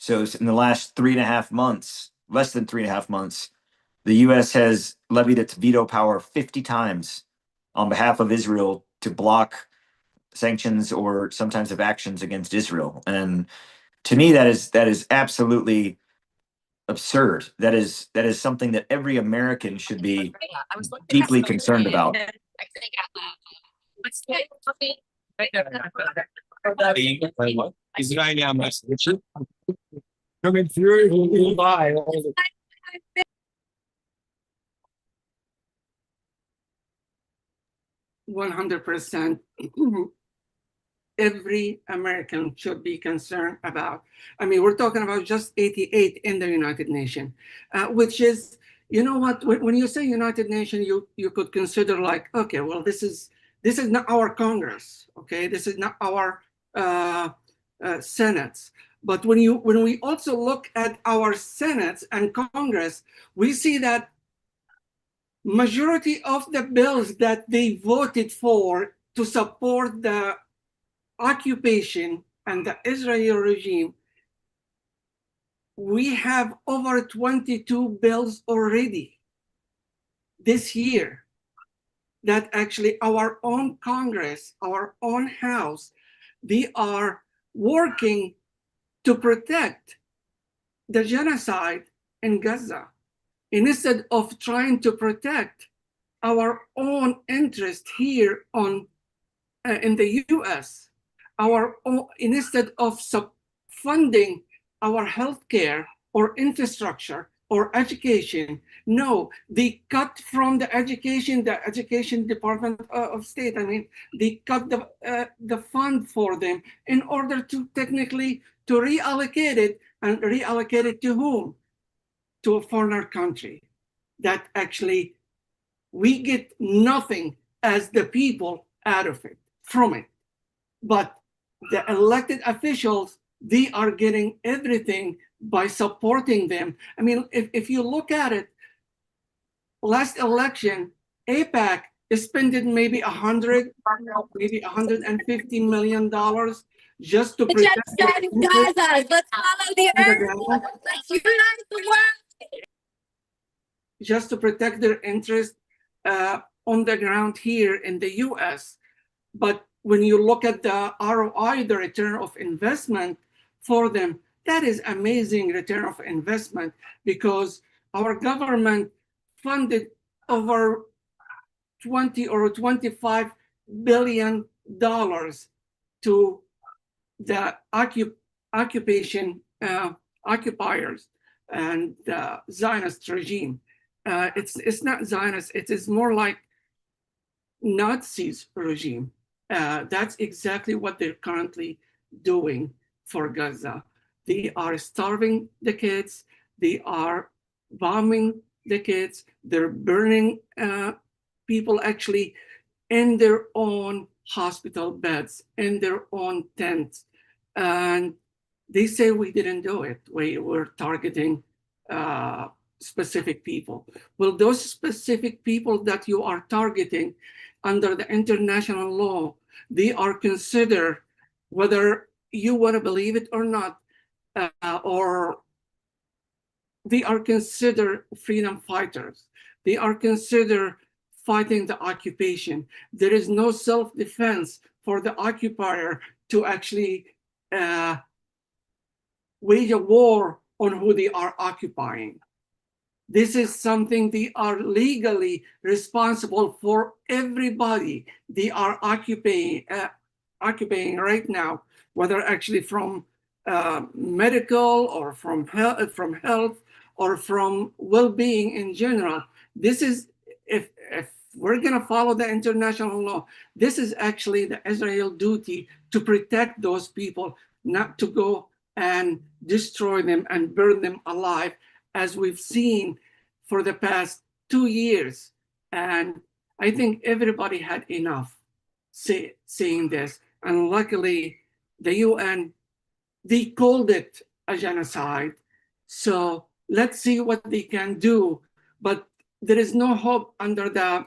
Speaker 14: so in the last 3.5 months, less than 3.5 months, the U.S. has levied its veto power 50 times on behalf of Israel to block sanctions or sometimes of actions against Israel. And to me, that is absolutely absurd. That is something that every American should be deeply concerned about.
Speaker 6: Israeli ambassador coming through by all the
Speaker 1: 100%. Every American should be concerned about. I mean, we're talking about just 88 in the United Nations, which is, you know what, when you say United Nations, you could consider like, okay, well, this is not our Congress, okay? This is not our Senates. But when we also look at our Senates and Congress, we see that majority of the bills that they voted for to support the occupation and the Israeli regime, we have over 22 bills already this year that actually our own Congress, our own House, they are working to protect the genocide in Gaza instead of trying to protect our own interest here in the US. Our own, instead of funding our healthcare or infrastructure or education, no, they cut from the education Department of State. I mean, they cut the fund for them in order to technically to reallocate it, and reallocate it to whom? to a foreign country that actually we get nothing as the people out of it, from it. But the elected officials, they are getting everything by supporting them. I mean, if you look at it, last election, AIPAC is spending maybe maybe $150 million just to protect
Speaker 12: genocide in Gaza. Let's follow the earth. Let's unite the world.
Speaker 1: just to protect their interest on the ground here in the US. But when you look at the ROI, the return of investment for them, that is amazing return of investment, because our government funded over 20 or 25 billion dollars to the occupation occupiers and the Zionist regime. It's not Zionist, it is more like Nazis regime. That's exactly what they're currently doing for Gaza. They are starving the kids, they are bombing the kids, they're burning people actually in their own hospital beds, in their own tents. And they say we didn't do it. We were targeting specific people. Well, those specific people that you are targeting under the international law, they are considered, whether you want to believe it or not, or they are considered freedom fighters. They are considered fighting the occupation. There is no self-defense for the occupier to actually wage a war on who they are occupying. This is something they are legally responsible for. Everybody they are occupying right now, whether actually from medical or from health or from well-being in general. This is, if we're going to follow the international law, this is actually the Israel duty to protect those people, not to go and destroy them and burn them alive, as we've seen for the past 2 years. And I think everybody had enough saying this. And luckily, the UN, they called it a genocide. So let's see what they can do. But there is no hope under the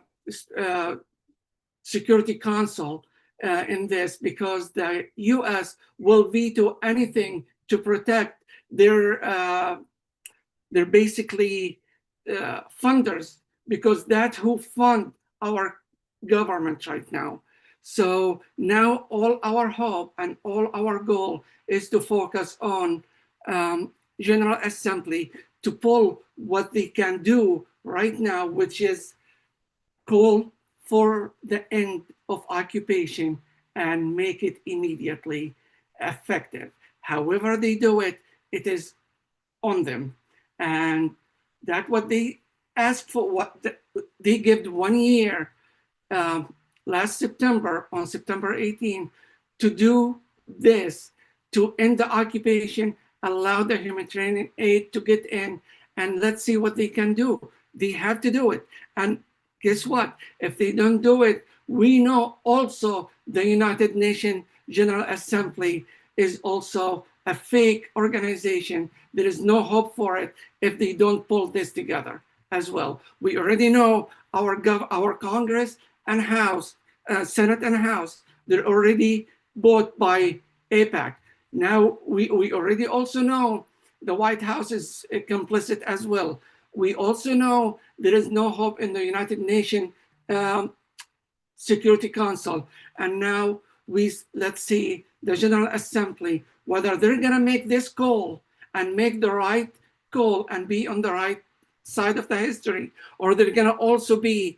Speaker 1: Security Council in this, because the US will veto anything to protect their basically funders, because that's who fund our government right now. So now all our hope and all our goal is to focus on General Assembly to pull what they can do right now, which is call for the end of occupation and make it immediately effective. However they do it, it is on them. And that's what they asked for. What they gave 1 year last September, on September 18, to do this, to end the occupation, allow the humanitarian aid to get in, and let's see what they can do. They have to do it. And guess what? If they don't do it, we know also the United Nations General Assembly is also a fake organization. There is no hope for it if they don't pull this together as well. We already know our Congress and House, Senate and House, they're already bought by AIPAC. Now we already also know the White House is complicit as well. We also know there is no hope in the United Nations Security Council. And now let's see the General Assembly, whether they're gonna make this call and make the right call and be on the right side of the history, or they're gonna also be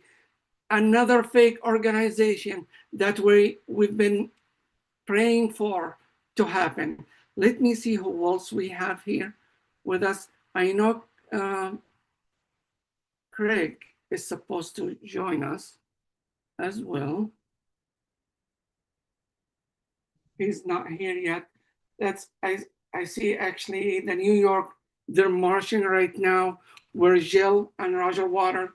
Speaker 1: another fake organization that we've been praying for to happen. Let me see who else we have here with us. I know Craig is supposed to join us as well. He's not here yet. I see actually the New York They're marching right now where Jill and Roger Water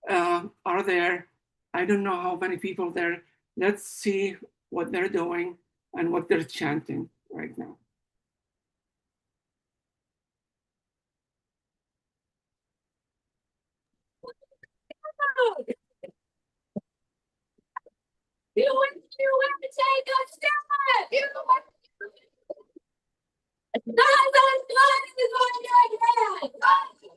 Speaker 1: are there. I don't know how many people there. Let's see what they're doing and what they're chanting right now.
Speaker 12: You want to take a step. Gaza's blood is on your head.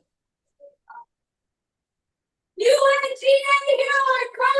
Speaker 12: UNGA, hear our cry.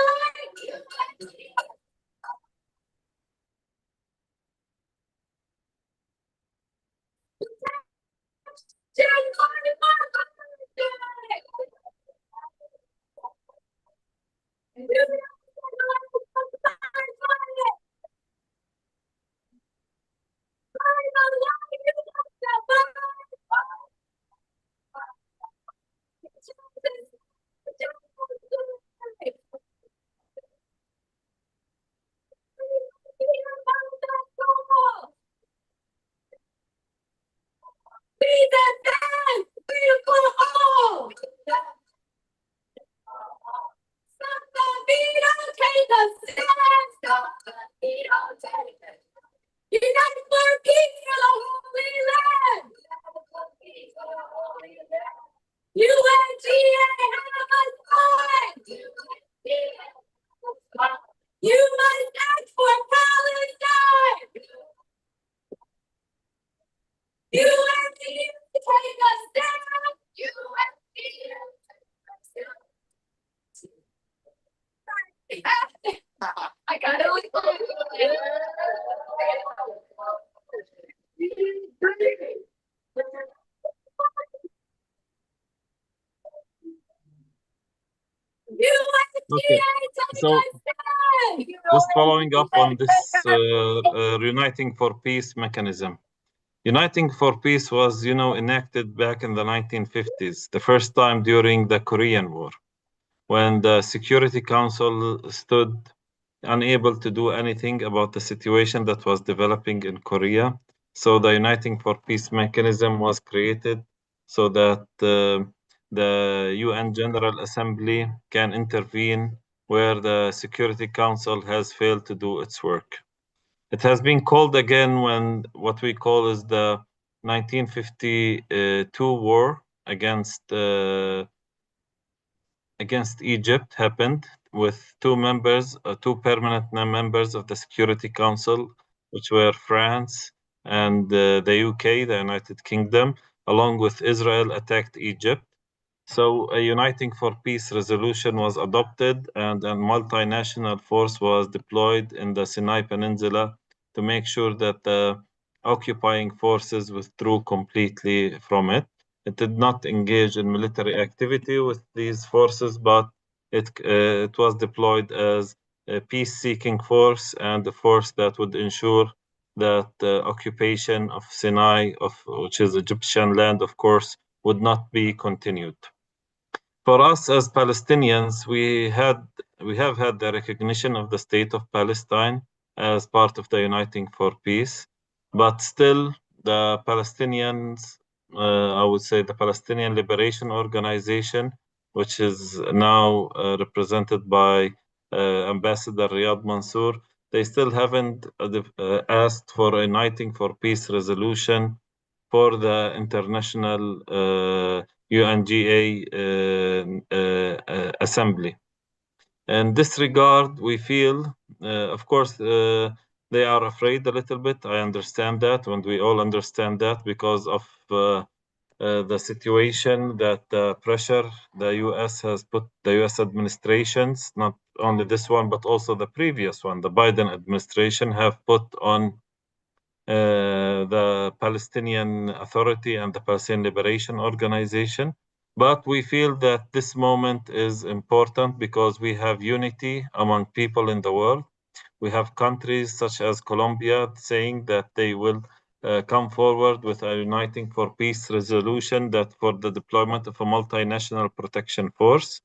Speaker 12: Be the best, beautiful home. Stop the veto, take a stand. Stop the veto, take it. United for peace for the Holy Land. UNGA have a fight. You must act for Palestine. UNGA take a stand. UNGA I got it.
Speaker 13: Okay, so just following up on this Uniting for Peace mechanism. Uniting for Peace was, enacted back in the 1950s, the first time during the Korean War, when the Security Council stood unable to do anything about the situation that was developing in Korea. So the Uniting for Peace mechanism was created so that the UN General Assembly can intervene where the Security Council has failed to do its work. It has been called again when what we call is the 1952 war against Egypt happened with two permanent members of the Security Council, which were France and the UK, the United Kingdom, along with Israel, attacked Egypt. So a Uniting for Peace resolution was adopted and a multinational force was deployed in the Sinai Peninsula to make sure that the occupying forces withdrew completely from it. It did not engage in military activity with these forces, but it was deployed as a peace-seeking force and a force that would ensure that the occupation of Sinai, which is Egyptian land, of course, would not be continued. For us as Palestinians, we have had the recognition of the state of Palestine as part of the Uniting for Peace, but still the Palestinians, I would say the Palestinian Liberation Organization, which is now represented by Ambassador Riyad Mansour, they still haven't asked for a Uniting for Peace resolution for the international UNGA assembly. In this regard, we feel, of course, they are afraid a little bit. I understand that, and we all understand that because of the situation that pressure the US has put, the US administrations, not only this one, but also the previous one, the Biden administration, have put on the Palestinian Authority and the Palestinian Liberation Organization. But we feel that this moment is important because we have unity among people in the world. We have countries such as Colombia saying that they will come forward with a Uniting for Peace resolution that for the deployment of a multinational protection force.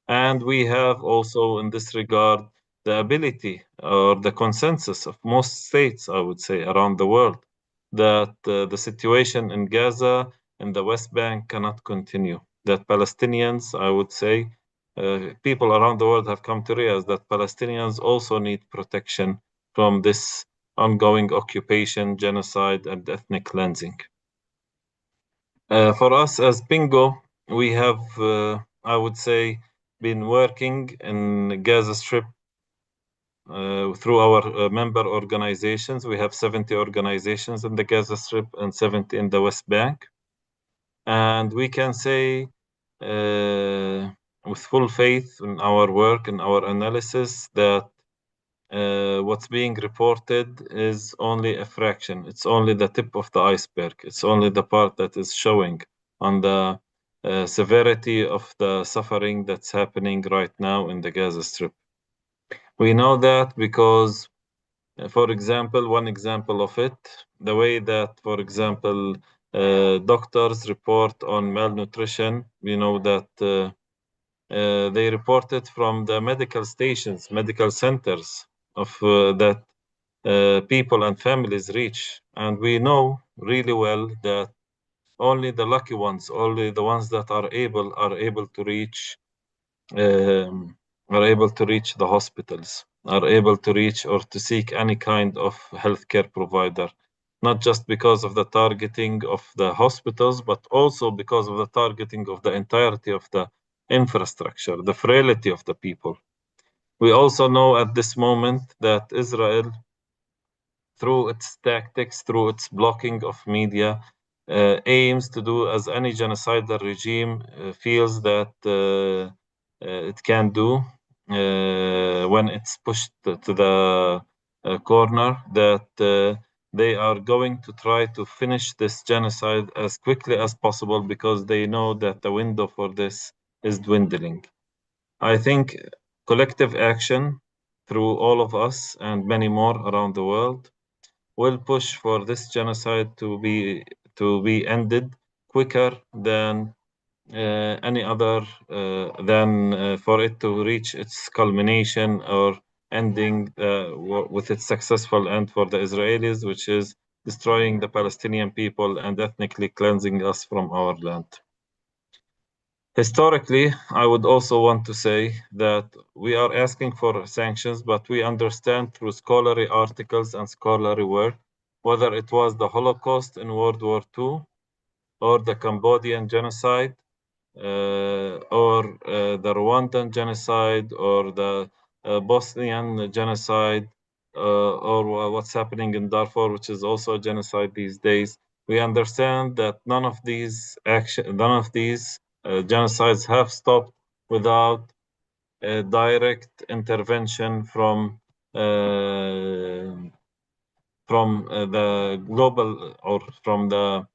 Speaker 13: And we have also in this regard the ability or the consensus of most states, I would say, around the world, that the situation in Gaza in the West Bank cannot continue. That Palestinians, I would say, people around the world have come to realize that Palestinians also need protection from this ongoing occupation, genocide, and ethnic cleansing. For us as Bingo, we have, I would say, been working in Gaza Strip through our member organizations. We have 70 organizations in the Gaza Strip and 70 in the West Bank. And we can say with full faith in our work and our analysis that what's being reported is only a fraction. It's only the tip of the iceberg. It's only the part that is showing on the severity of the suffering that's happening right now in the Gaza Strip. We know that because, for example, one example of it, the way that, for example, doctors report on malnutrition, we know that they report it from the medical stations, medical centers of that people and families reach. And we know really well that only the lucky ones, only the ones that are able to reach the hospitals, are able to reach or to seek any kind of healthcare provider, not just because of the targeting of the hospitals, but also because of the targeting of the entirety of the infrastructure, the frailty of the people. We also know at this moment that Israel, through its tactics, through its blocking of media, aims to do as any genocidal regime feels that it can do when it's pushed to the corner, that they are going to try to finish this genocide as quickly as possible because they know that the window for this is dwindling. I think collective action through all of us and many more around the world will push for this genocide to be ended quicker than any other than for it to reach its culmination or ending with its successful end for the Israelis, which is destroying the Palestinian people and ethnically cleansing us from our land. Historically, I would also want to say that we are asking for sanctions, but we understand through scholarly articles and scholarly work, whether it was the Holocaust in World War II, or the Cambodian genocide, or the Rwandan genocide, or the Bosnian genocide, or what's happening in Darfur, which is also a genocide these days. We understand that none of these genocides have stopped without a direct intervention from the global or from the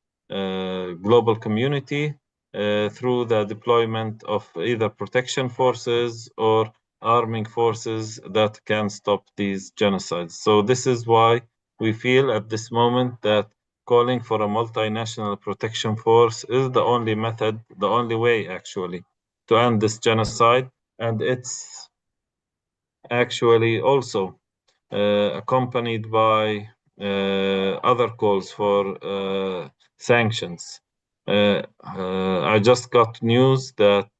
Speaker 13: global community through the deployment of either protection forces or arming forces that can stop these genocides. So this is why we feel at this moment that calling for a multinational protection force is the only method, the only way actually, to end this genocide. And it's actually also accompanied by other calls for sanctions. I just got news that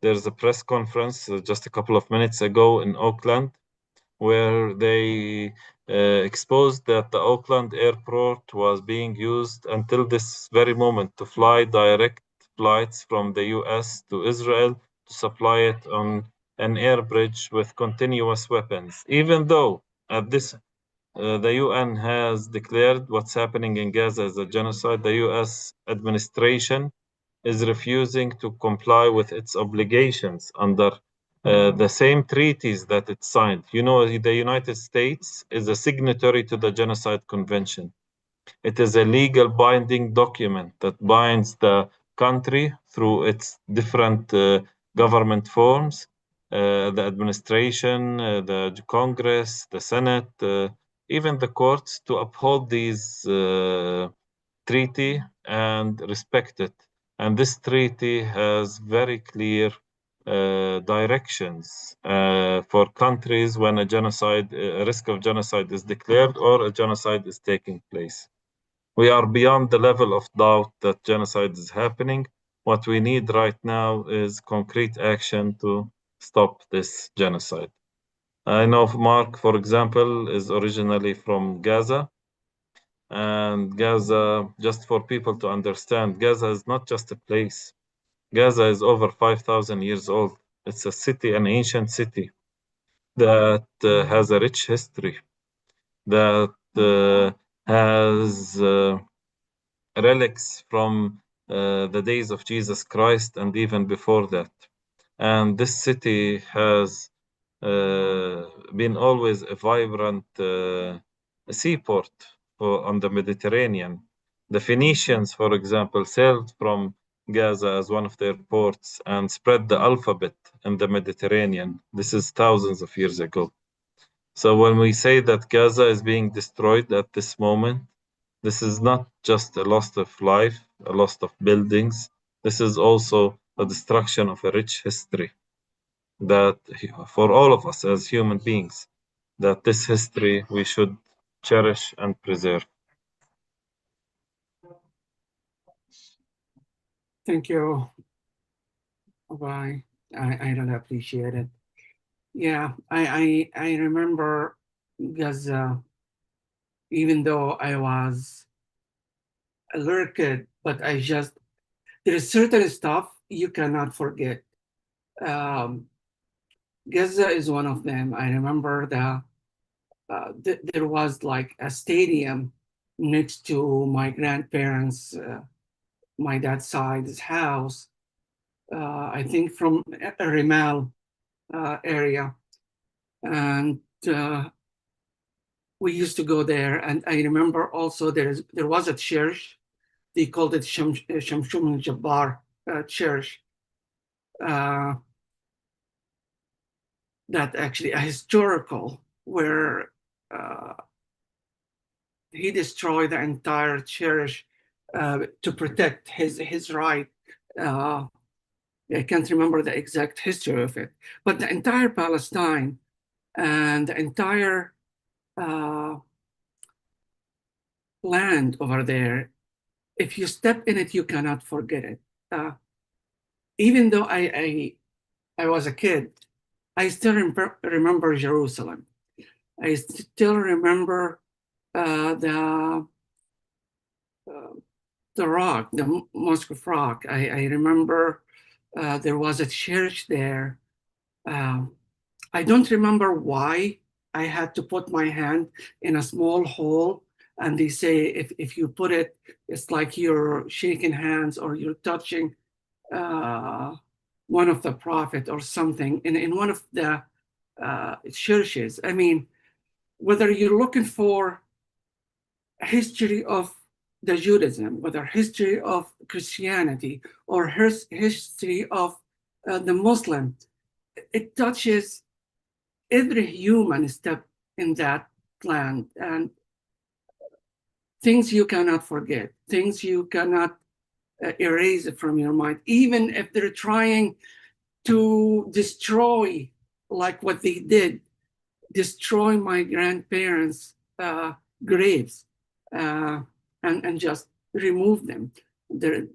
Speaker 13: there's a press conference just a couple of minutes ago in Auckland where they exposed that the Auckland airport was being used until this very moment to fly direct flights from the US to Israel to supply it on an air bridge with continuous weapons, even though at this the UN has declared what's happening in Gaza as a genocide. The US administration is refusing to comply with its obligations under the same treaties that it signed. You know, the United States is a signatory to the Genocide Convention. It is a legal binding document that binds the country through its different government forms, the administration, the Congress, the Senate, even the courts, to uphold these treaty and respect it. And this treaty has very clear directions for countries when a risk of genocide is declared or a genocide is taking place. We are beyond the level of doubt that genocide is happening. What we need right now is concrete action to stop this genocide. I know Mark, for example, is originally from Gaza. And Gaza, just for people to understand, Gaza is not just a place. Gaza is over 5,000 years old. It's a city, an ancient city that has a rich history, that has relics from the days of Jesus Christ and even before that. And this city has been always a vibrant seaport on the Mediterranean. The Phoenicians, for example, sailed from Gaza as one of their ports and spread the alphabet in the Mediterranean. This is thousands of years ago. So when we say that Gaza is being destroyed at this moment, this is not just a loss of life, a loss of buildings. This is also a destruction of a rich history that for all of us as human beings, that this history we should cherish and preserve.
Speaker 1: Thank you. Bye. I really appreciate it. Yeah, I remember Gaza, even though I was a little kid, but there's certain stuff you cannot forget. Gaza is one of them. I remember there was like a stadium next to my grandparents' my dad's side's house, I think from Rimal area. And we used to go there. And I remember also there was a church. They called it Shamshum al-Jabbar Church. That actually a historical where he destroyed the entire church to protect his right. I can't remember the exact history of it, but the entire Palestine and the entire land over there, if you step in it, you cannot forget it. Even though I was a kid, I still remember Jerusalem. I still remember the rock, the Mosque of Rock. I remember there was a church there. I don't remember why I had to put my hand in a small hole, and they say if you put it, it's like you're shaking hands or you're touching one of the prophet or something in one of the churches. I mean, whether you're looking for a history of the Judaism, whether history of Christianity or history of the Muslim, it touches every human step in that land, and things you cannot forget, things you cannot erase it from your mind, even if they're trying to destroy, like what they did, destroy my grandparents' graves and just remove them. They're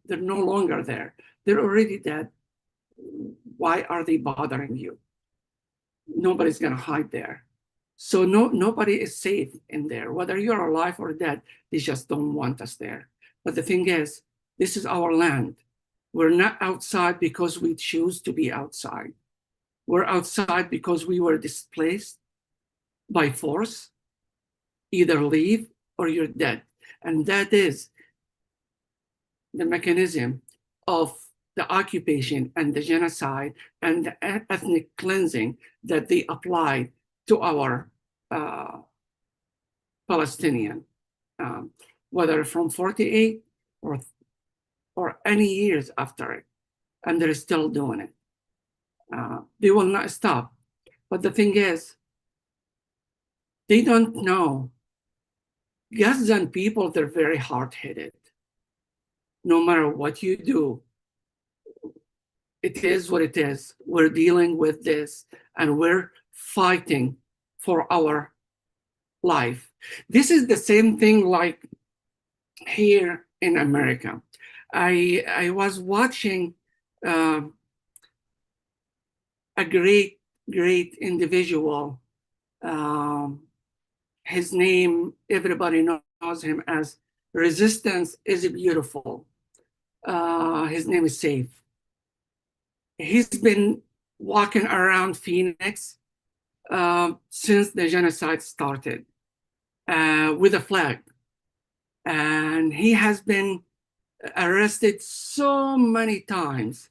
Speaker 1: no longer there. They're already dead. Why are they bothering you? Nobody's gonna hide there. So nobody is safe in there. Whether you're alive or dead, they just don't want us there. But the thing is, this is our land. We're not outside because we choose to be outside. We're outside because we were displaced by force. Either leave or you're dead. And that is the mechanism of the occupation and the genocide and the ethnic cleansing that they applied to our Palestinian, whether from 48 or any years after it, and they're still doing it. They will not stop. But the thing is, they don't know. Gazan people, they're very hard-headed. No matter what you do, it is what it is. We're dealing with this, and we're fighting for our life. This is the same thing like here in America. I was watching a great individual. His name, everybody knows him as Resistance is Beautiful. His name is Safe. He's been walking around Phoenix since the genocide started with a flag. And he has been arrested so many times.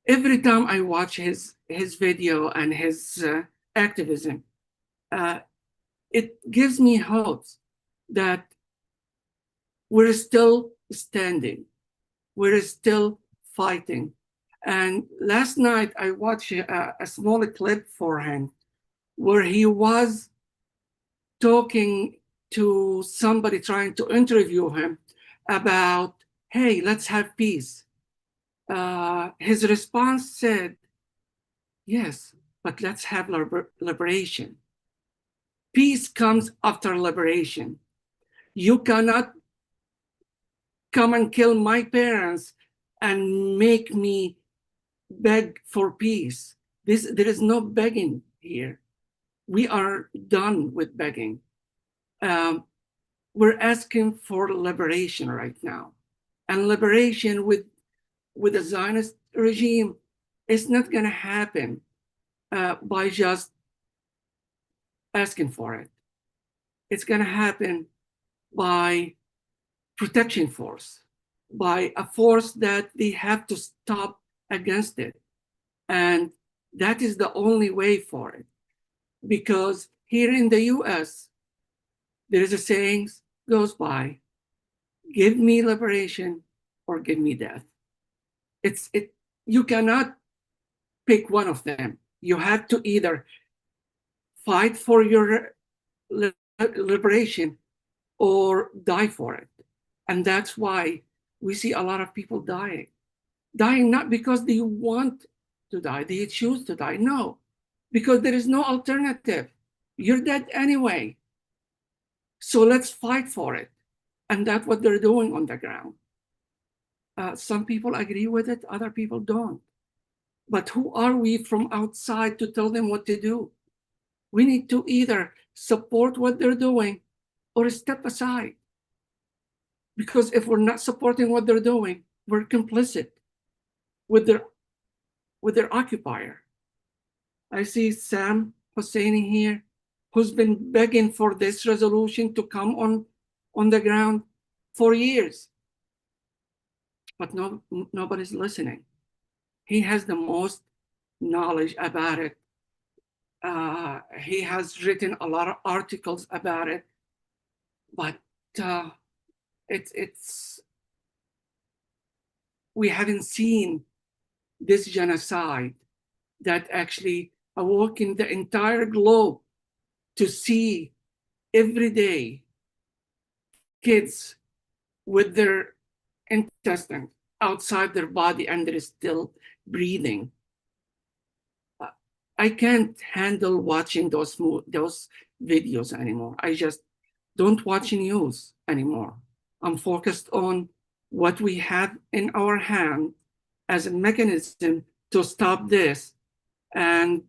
Speaker 1: Every time I watch his video and his activism, it gives me hopes that we're still standing, we're still fighting. And last night I watched a small clip for him where he was talking to somebody trying to interview him about, hey, let's have peace. His response said, yes, but let's have liberation. Peace comes after liberation. You cannot come and kill my parents and make me beg for peace. There is no begging here. We are done with begging. We're asking for liberation right now. And liberation with the Zionist regime is not going to happen by just asking for it. It's going to happen by protection force, by a force that they have to stop against it. And that is the only way for it. Because here in the US, there is a saying goes by, give me liberation or give me death. You cannot pick one of them. You have to either fight for your liberation or die for it. And that's why we see a lot of people dying not because they want to die, they choose to die. No, because there is no alternative. You're dead anyway. So let's fight for it. And that's what they're doing on the ground. Some people agree with it, other people don't. But who are we from outside to tell them what to do? We need to either support what they're doing or step aside. Because if we're not supporting what they're doing, we're complicit with their occupier. I see Sam Hosseini here, who's been begging for this resolution to come on the ground for years. But nobody's listening. He has the most knowledge about it. He has written a lot of articles about it, but we haven't seen this genocide that actually awoken the entire globe to see every day kids with their intestines outside their body and they're still breathing. I can't handle watching those videos anymore. I just don't watch news anymore. I'm focused on what we have in our hand as a mechanism to stop this, and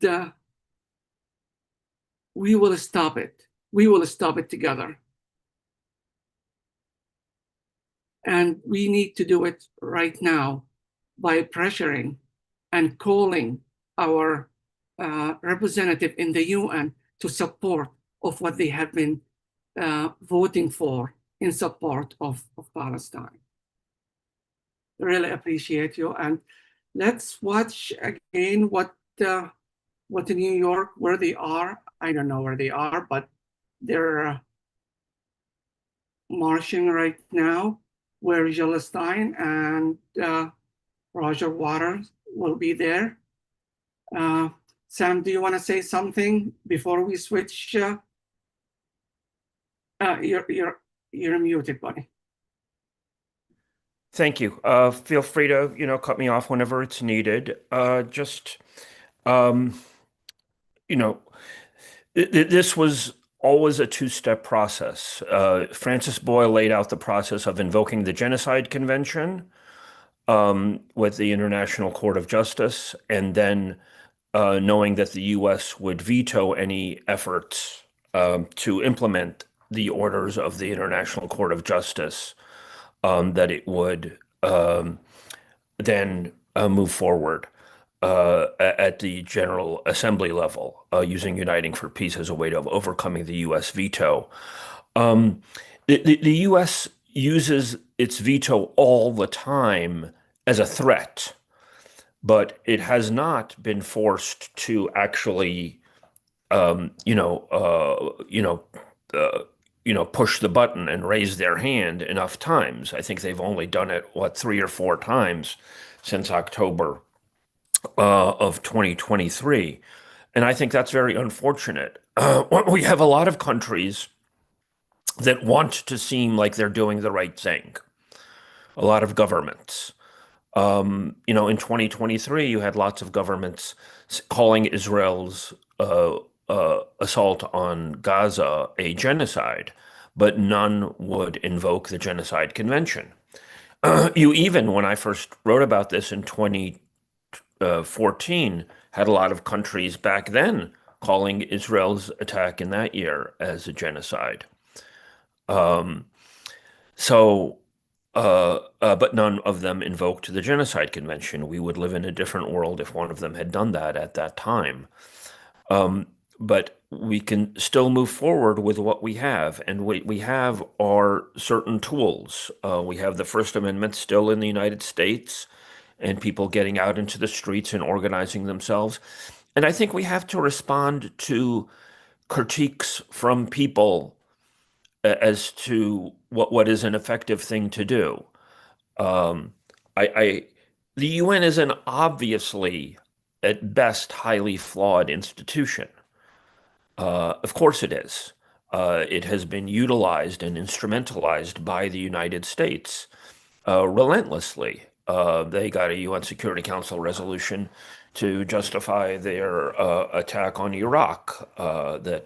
Speaker 1: we will stop it. We will stop it together. And we need to do it right now by pressuring and calling our representative in the UN to support of what they have been voting for in support of Palestine. Really appreciate you. And let's watch again what in New York, where they are. I don't know where they are, but they're marching right now, where Jill Stein and Roger Waters will be there. Sam, do you want to say something before we switch? You're muted, buddy.
Speaker 11: Thank you. Feel free to, cut me off whenever it's needed. This was always a two-step process. Francis Boyle laid out the process of invoking the Genocide Convention with the International Court of Justice, and then knowing that the U.S. would veto any efforts to implement the orders of the International Court of Justice, that it would then move forward at the General Assembly level, using Uniting for Peace as a way of overcoming the U.S. veto. The U.S. uses its veto all the time as a threat, but it has not been forced to actually, push the button and raise their hand enough times. I think they've only done it, 3 or 4 times since October of 2023. And I think that's very unfortunate. We have a lot of countries that want to seem like they're doing the right thing. A lot of governments. In 2023, you had lots of governments calling Israel's assault on Gaza a genocide, but none would invoke the Genocide Convention. You even, when I first wrote about this in 2014, had a lot of countries back then calling Israel's attack in that year as a genocide. But none of them invoked the Genocide Convention. We would live in a different world if one of them had done that at that time. But we can still move forward with what we have, and what we have are certain tools. We have the First Amendment still in the United States, and people getting out into the streets and organizing themselves. And I think we have to respond to critiques from people as to what is an effective thing to do. The UN is an obviously, at best, highly flawed institution. Of course it is. It has been utilized and instrumentalized by the United States relentlessly. They got a UN Security Council resolution to justify their attack on Iraq that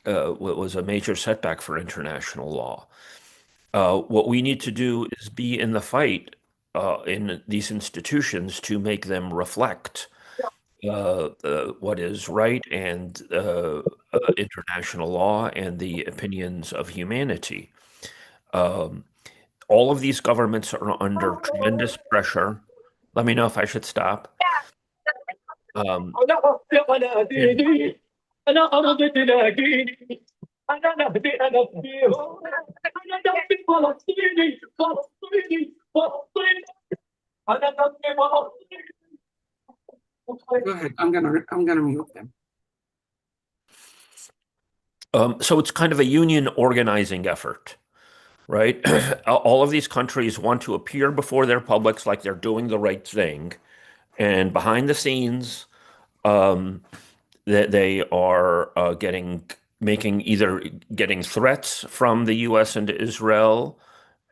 Speaker 11: was a major setback for international law. What we need to do is be in the fight in these institutions to make them reflect what is right and international law and the opinions of humanity. All of these governments are under tremendous pressure. Let me know if I should stop.
Speaker 1: Go ahead. I'm gonna mute them.
Speaker 11: So it's kind of a union organizing effort, right? All of these countries want to appear before their publics like they're doing the right thing, and behind the scenes, that they are getting threats from the U.S. and Israel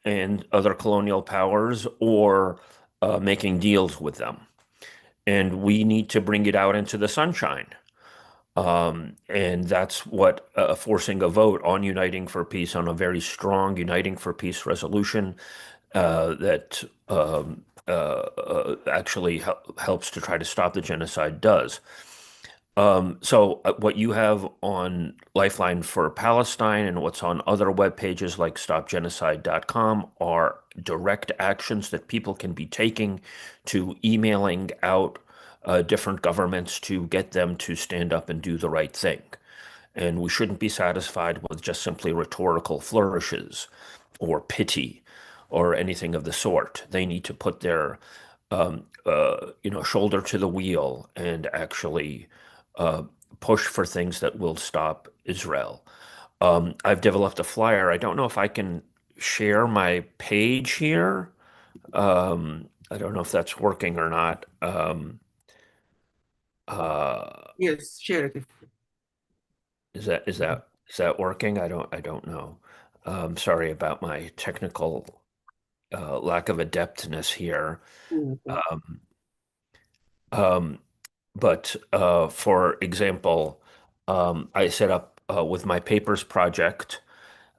Speaker 11: and other colonial powers, or making deals with them. And we need to bring it out into the sunshine. And that's what forcing a vote on Uniting for Peace, on a very strong Uniting for Peace resolution that actually helps to try to stop the genocide does. So what you have on Lifeline for Palestine and what's on other web pages like stopgenocide.com are direct actions that people can be taking to emailing out different governments to get them to stand up and do the right thing. And we shouldn't be satisfied with just simply rhetorical flourishes or pity or anything of the sort. They need to put their shoulder to the wheel and actually push for things that will stop Israel. I've developed a flyer. I don't know if I can share my page here. I don't know if that's working or not.
Speaker 1: Yes, share it.
Speaker 11: Is that working? I don't know. Sorry about my technical lack of adeptness here. But for example, I set up with my papers project,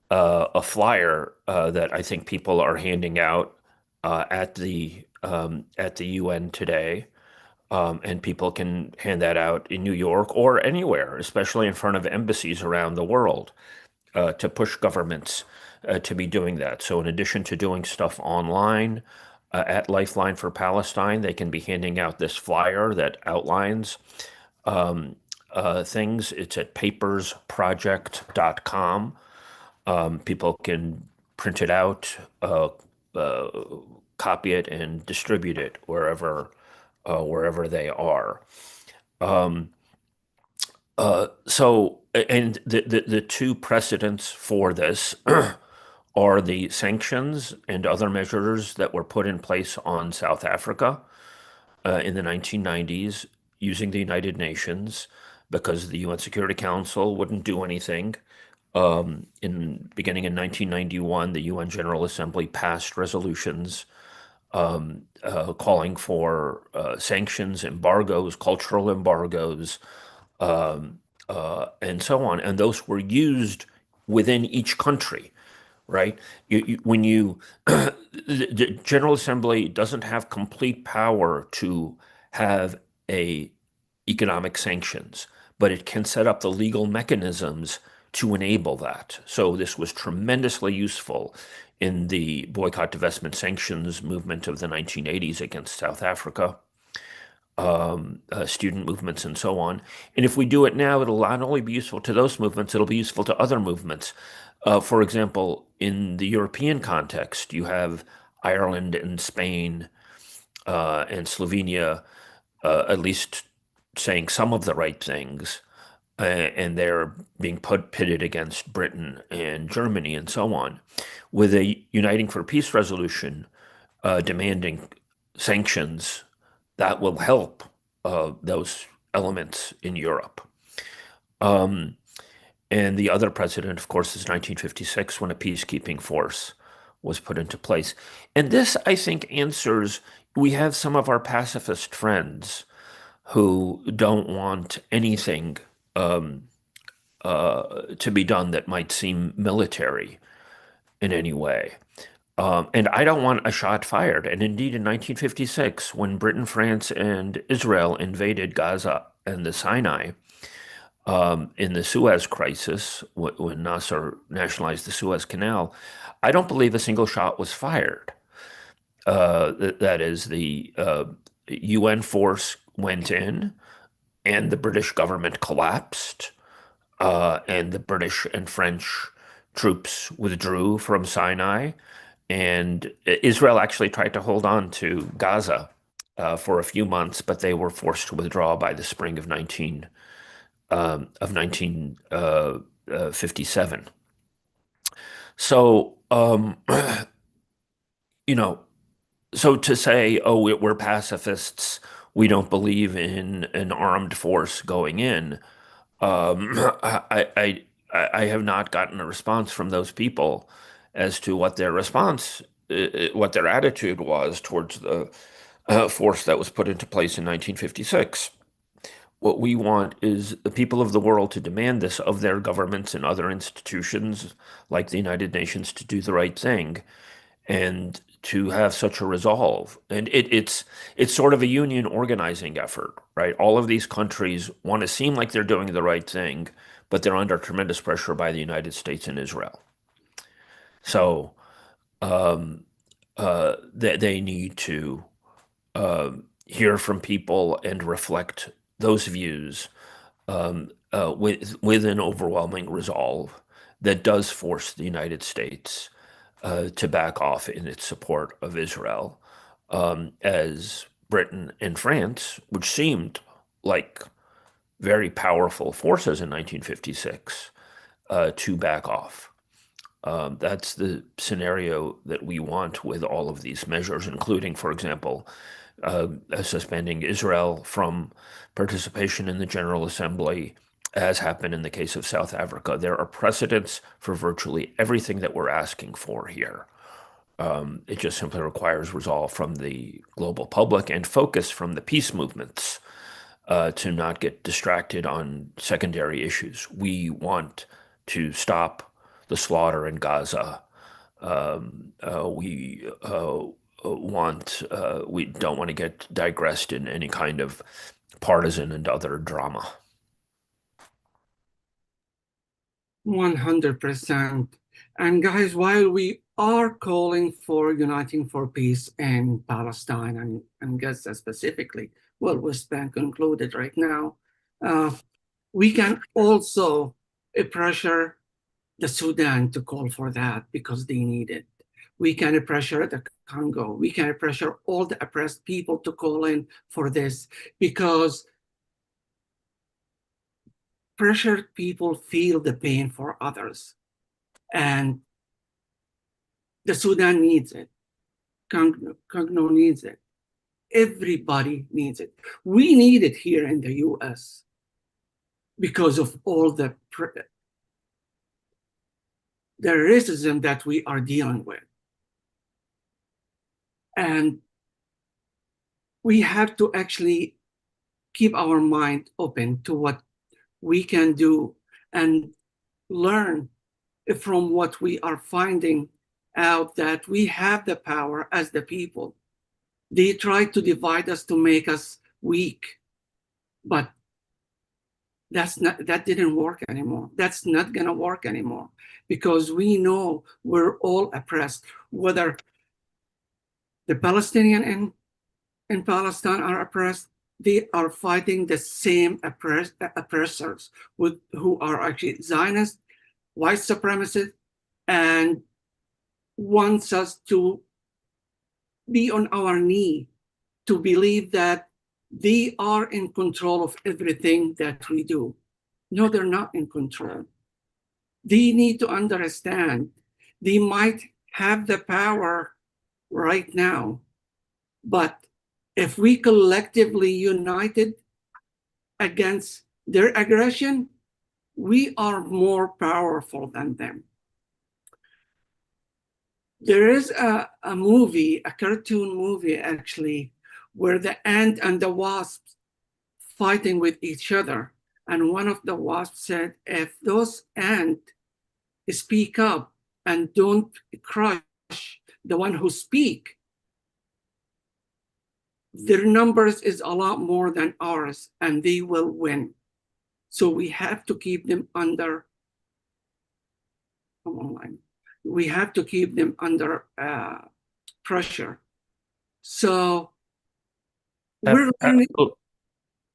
Speaker 11: a flyer that I think people are handing out at the UN today. And people can hand that out in New York or anywhere, especially in front of embassies around the world, to push governments to be doing that. So in addition to doing stuff online at Lifeline for Palestine, they can be handing out this flyer that outlines things. It's at papersproject.com. People can print it out, copy it, and distribute it wherever they are. And the two precedents for this are the sanctions and other measures that were put in place on South Africa in the 1990s using the United Nations because the UN Security Council wouldn't do anything. Beginning in 1991, the UN General Assembly passed resolutions calling for sanctions, embargoes, cultural embargoes, and so on. And those were used within each country, right? The General Assembly doesn't have complete power to have economic sanctions, but it can set up the legal mechanisms to enable that. So this was tremendously useful in the boycott, divestment, sanctions movement of the 1980s against South Africa, student movements and so on. And if we do it now, it'll not only be useful to those movements, it'll be useful to other movements. For example, in the European context, you have Ireland and Spain and Slovenia at least saying some of the right things, and they're being pitted against Britain and Germany and so on, with a Uniting for Peace resolution demanding sanctions that will help those elements in Europe. And the other precedent, of course, is 1956 when a peacekeeping force was put into place. And this, I think, answers, we have some of our pacifist friends who don't want anything to be done that might seem military in any way. And I don't want a shot fired. And indeed, in 1956, when Britain, France, and Israel invaded Gaza and the Sinai in the Suez crisis, when Nasser nationalized the Suez Canal, I don't believe a single shot was fired. That is, the UN force went in, and the British government collapsed, and the British and French troops withdrew from Sinai. And Israel actually tried to hold on to Gaza for a few months, but they were forced to withdraw by the spring of 1957. So, so to say, oh, we're pacifists, we don't believe in an armed force going in, I have not gotten a response from those people as to what their response, what their attitude was towards the force that was put into place in 1956. What we want is the people of the world to demand this of their governments and other institutions like the United Nations to do the right thing and to have such a resolve. And it's sort of a union organizing effort, right? All of these countries want to seem like they're doing the right thing, but they're under tremendous pressure by the United States and Israel. So they need to hear from people and reflect those views with an overwhelming resolve that does force the United States to back off in its support of Israel, as Britain and France, which seemed like very powerful forces in 1956, to back off. That's the scenario that we want with all of these measures, including, for example, suspending Israel from participation in the General Assembly, as happened in the case of South Africa. There are precedents for virtually everything that we're asking for here. It just simply requires resolve from the global public and focus from the peace movements to not get distracted on secondary issues. We want to stop the slaughter in Gaza. We don't want to get digressed in any kind of partisan and other drama.
Speaker 1: 100%. And guys, while we are calling for uniting for peace in Palestine and Gaza specifically, well, West Bank included right now, we can also pressure the Sudan to call for that because they need it. We can pressure the Congo. We can pressure all the oppressed people to call in for this because pressured people feel the pain for others. And the Sudan needs it. Congo needs it. Everybody needs it. We need it here in the US because of all the racism that we are dealing with. And we have to actually keep our mind open to what we can do and learn from what we are finding out that we have the power as the people. They try to divide us to make us weak, but that didn't work anymore. That's not gonna work anymore because we know we're all oppressed, whether the Palestinian in Palestine are oppressed, they are fighting the same oppressors who are actually Zionist, white supremacists, and wants us to be on our knee to believe that they are in control of everything that we do. No, they're not in control. They need to understand they might have the power right now, but if we collectively united against their aggression, we are more powerful than them. There is a movie, a cartoon movie actually, where the ant and the wasp fighting with each other. And one of the wasps said, if those ants speak up and don't crush the one who speak, their numbers is a lot more than ours and they will win. So we have to keep them under, we have to keep them under pressure. So we're learning.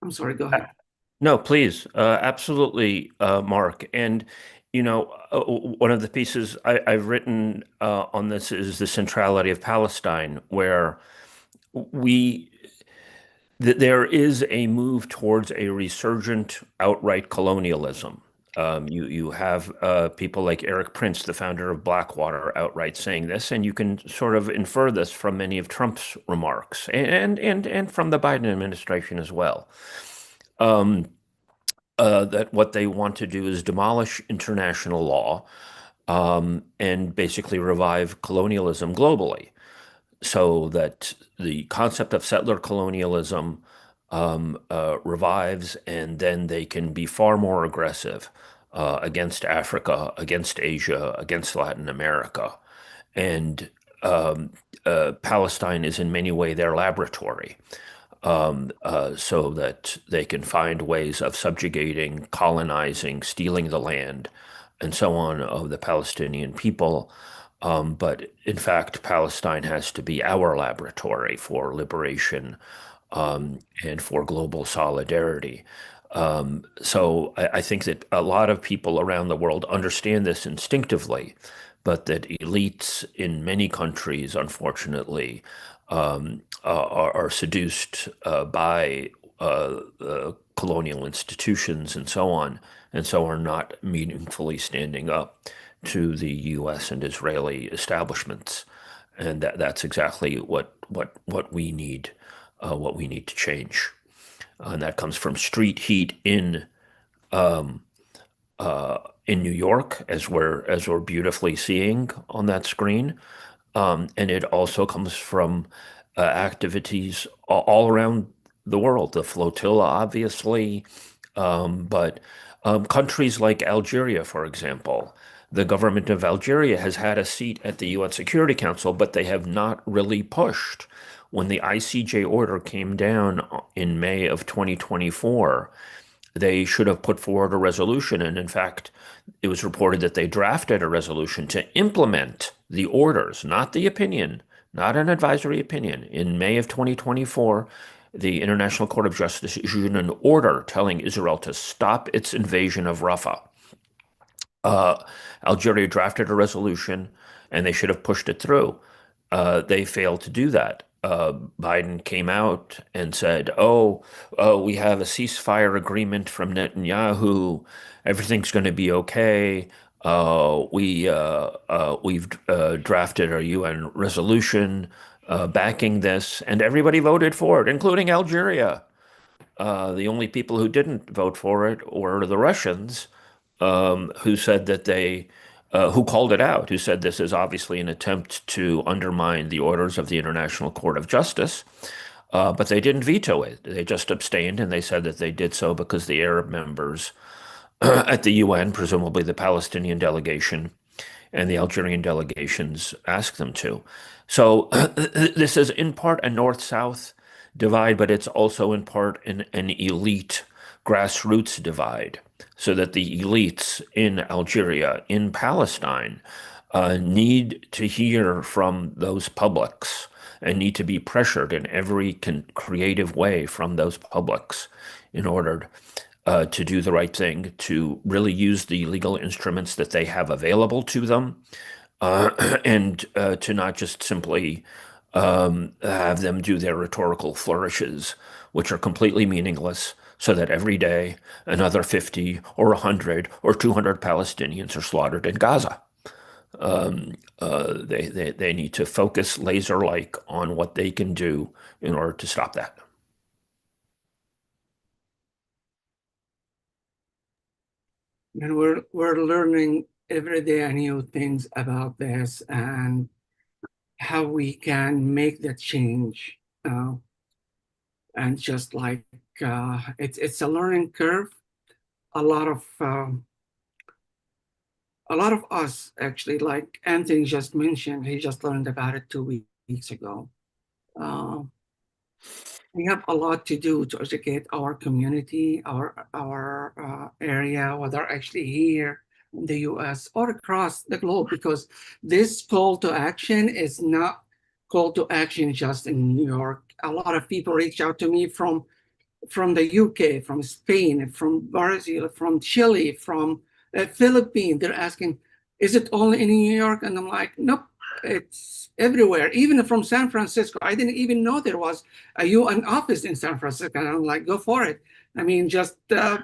Speaker 1: I'm sorry, go ahead.
Speaker 11: No, please. Absolutely, Mark. And, you know, one of the pieces I've written on this is the centrality of Palestine, where there is a move towards a resurgent outright colonialism. You have people like Eric Prince, the founder of Blackwater, outright saying this, and you can sort of infer this from many of Trump's remarks and from the Biden administration as well. That what they want to do is demolish international law and basically revive colonialism globally, so that the concept of settler colonialism revives, and then they can be far more aggressive against Africa, against Asia, against Latin America. And Palestine is in many ways their laboratory, so that they can find ways of subjugating, colonizing, stealing the land, and so on of the Palestinian people. But in fact, Palestine has to be our laboratory for liberation and for global solidarity. So I think that a lot of people around the world understand this instinctively, but that elites in many countries, unfortunately, are seduced by colonial institutions and so on, and so are not meaningfully standing up to the U.S. and Israeli establishments. And that's exactly what we need, what we need to change. And that comes from street heat in New York, as we're beautifully seeing on that screen, and it also comes from activities all around the world. The flotilla, obviously, but countries like Algeria, for example, the government of Algeria has had a seat at the UN Security Council, but they have not really pushed. When the ICJ order came down in May of 2024, they should have put forward a resolution. And in fact, it was reported that they drafted a resolution to implement the orders, not the opinion, not an advisory opinion. In May of 2024, the International Court of Justice issued an order telling Israel to stop its invasion of Rafah. Algeria drafted a resolution, and they should have pushed it through. They failed to do that. Biden came out and said, we have a ceasefire agreement from Netanyahu. Everything's going to be okay. We've drafted a UN resolution backing this, and everybody voted for it, including Algeria. The only people who didn't vote for it were the Russians, who said that who called it out, who said this is obviously an attempt to undermine the orders of the International Court of Justice. But they didn't veto it. They just abstained, and they said that they did so because the Arab members at the UN, presumably the Palestinian delegation and the Algerian delegations, asked them to. So this is in part a North-South divide, but it's also in part an elite grassroots divide, so that the elites in Algeria, in Palestine, need to hear from those publics and need to be pressured in every creative way from those publics in order to do the right thing, to really use the legal instruments that they have available to them, and to not just simply have them do their rhetorical flourishes, which are completely meaningless, so that every day another 50 or 100 or 200 Palestinians are slaughtered in Gaza. They need to focus laser-like on what they can do in order to stop that.
Speaker 1: And we're learning every day new things about this and how we can make the change. And just like it's a learning curve. A lot of us actually, like Anthony just mentioned, he just learned about it 2 weeks ago. We have a lot to do to educate our community, our area, whether actually here in the US or across the globe, because this call to action is not call to action just in New York. A lot of people reach out to me from the UK, from Spain, from Brazil, from Chile, from Philippines. They're asking, is it only in New York? And I'm like, nope, it's everywhere. Even from San Francisco. I didn't even know there was a UN office in San Francisco. And I'm like, go for it. I mean, just
Speaker 11: yeah,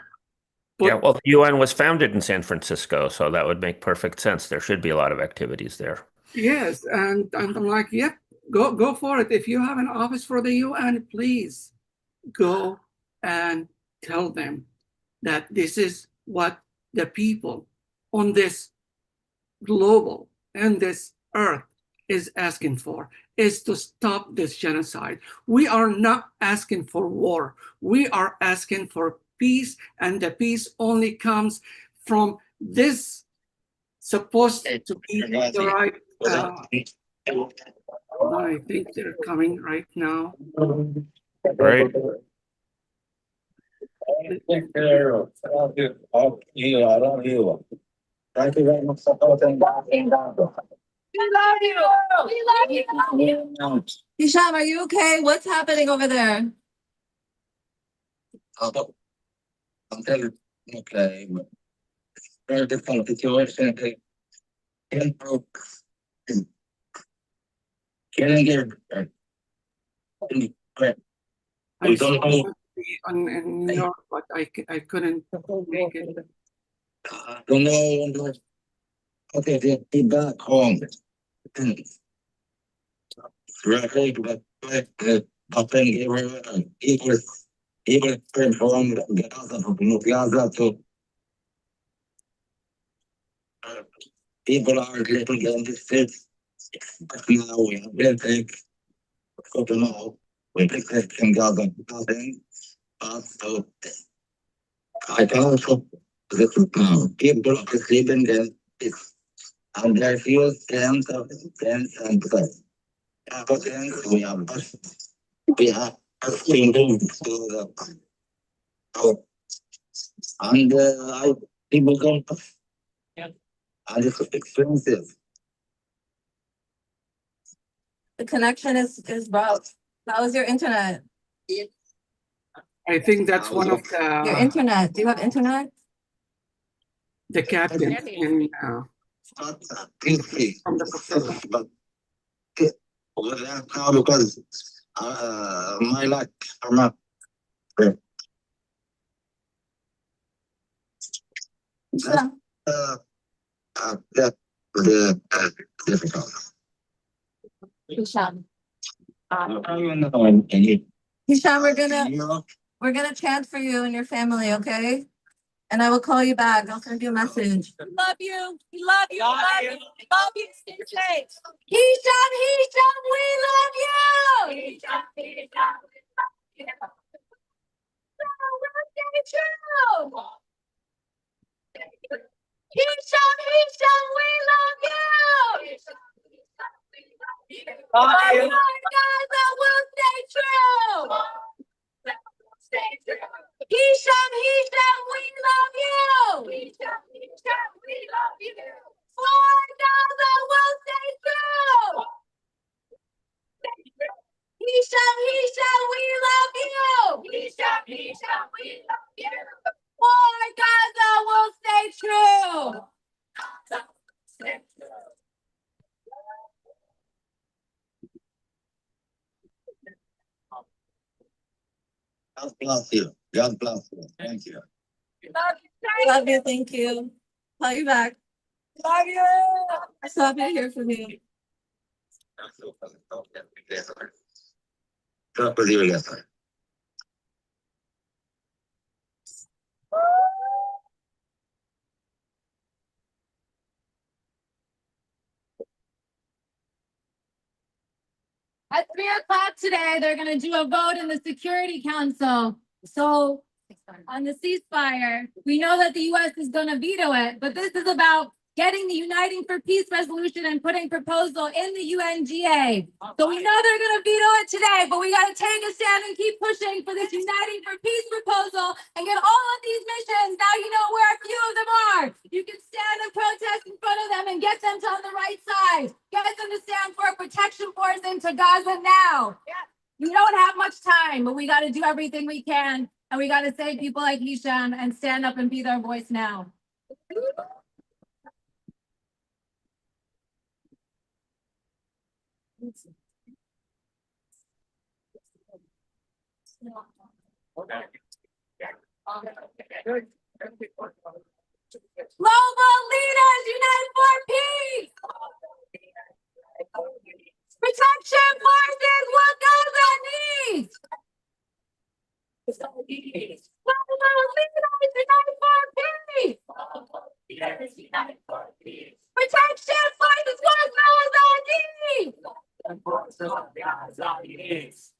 Speaker 11: well, the UN was founded in San Francisco, so that would make perfect sense. There should be a lot of activities there.
Speaker 1: Yes, and I'm like, yep, go for it. If you have an office for the UN, please go and tell them that this is what the people on this global and this earth is asking for, is to stop this genocide. We are not asking for war. We are asking for peace, and the peace only comes from this supposed to be the right. I think they're coming right now.
Speaker 11: Right.
Speaker 12: Thank you very much for supporting that. We love you. We love you.
Speaker 15: Hisham, are you okay? What's happening over there?
Speaker 12: I'm telling you, okay. Very difficult situation. Can't get
Speaker 1: I don't know in New York, but I couldn't make it.
Speaker 12: Don't know. Okay, they'll be back home. Right, but people from Gaza to people are little in the streets. But now we have been take to know
Speaker 16: we can Gaza building. So I can also people are sleeping there. And there are few tents and tents we have been to the and I people come and it's expensive.
Speaker 15: The connection is rough. How is your internet?
Speaker 1: I think that's one of
Speaker 15: Your internet. Do you have internet?
Speaker 1: the captain in from the flotilla.
Speaker 16: But now because my luck are not that the difficult.
Speaker 15: Hisham.
Speaker 16: Hisham,
Speaker 15: Hisham, we're gonna chant for you and your family, okay? And I will call you back. I'll send you a message.
Speaker 12: Love you. We love you. Love you. Love you. Stay safe. Hisham, we love you. Hisham, we love you. Stay true. Hisham, we love you. Our Gaza will stay true. Stay true. Hisham, we love you. Hisham, we love you. For Gaza will stay true. Hisham, we love you. Hisham, we love you. For Gaza will stay true. Gaza will stay true.
Speaker 16: God bless you. God bless you. Thank you.
Speaker 15: Love you. Thank you. Call you back.
Speaker 12: Love you.
Speaker 15: I'm so happy to hear from you.
Speaker 16: Talk with you again.
Speaker 12: At 3:00 today, they're going to do a vote in the Security Council. So on the ceasefire, we know that the U.S. is going to veto it, but this is about getting the Uniting for Peace resolution and putting proposal in the UNGA. So we know they're going to veto it today, but we got to take a stand and keep pushing for this Uniting for Peace proposal and get all of these missions. Now you know where a few of them are. You can stand and protest in front of them and get them to on the right side. Get them to stand for a protection force into Gaza now. We don't have much time, but we got to do everything we can. And we got to save people like Hisham and stand up and be their voice now. Global leaders unite for peace. Protection forces what Gaza needs. Global leaders unite for peace. Protection forces what Gaza needs.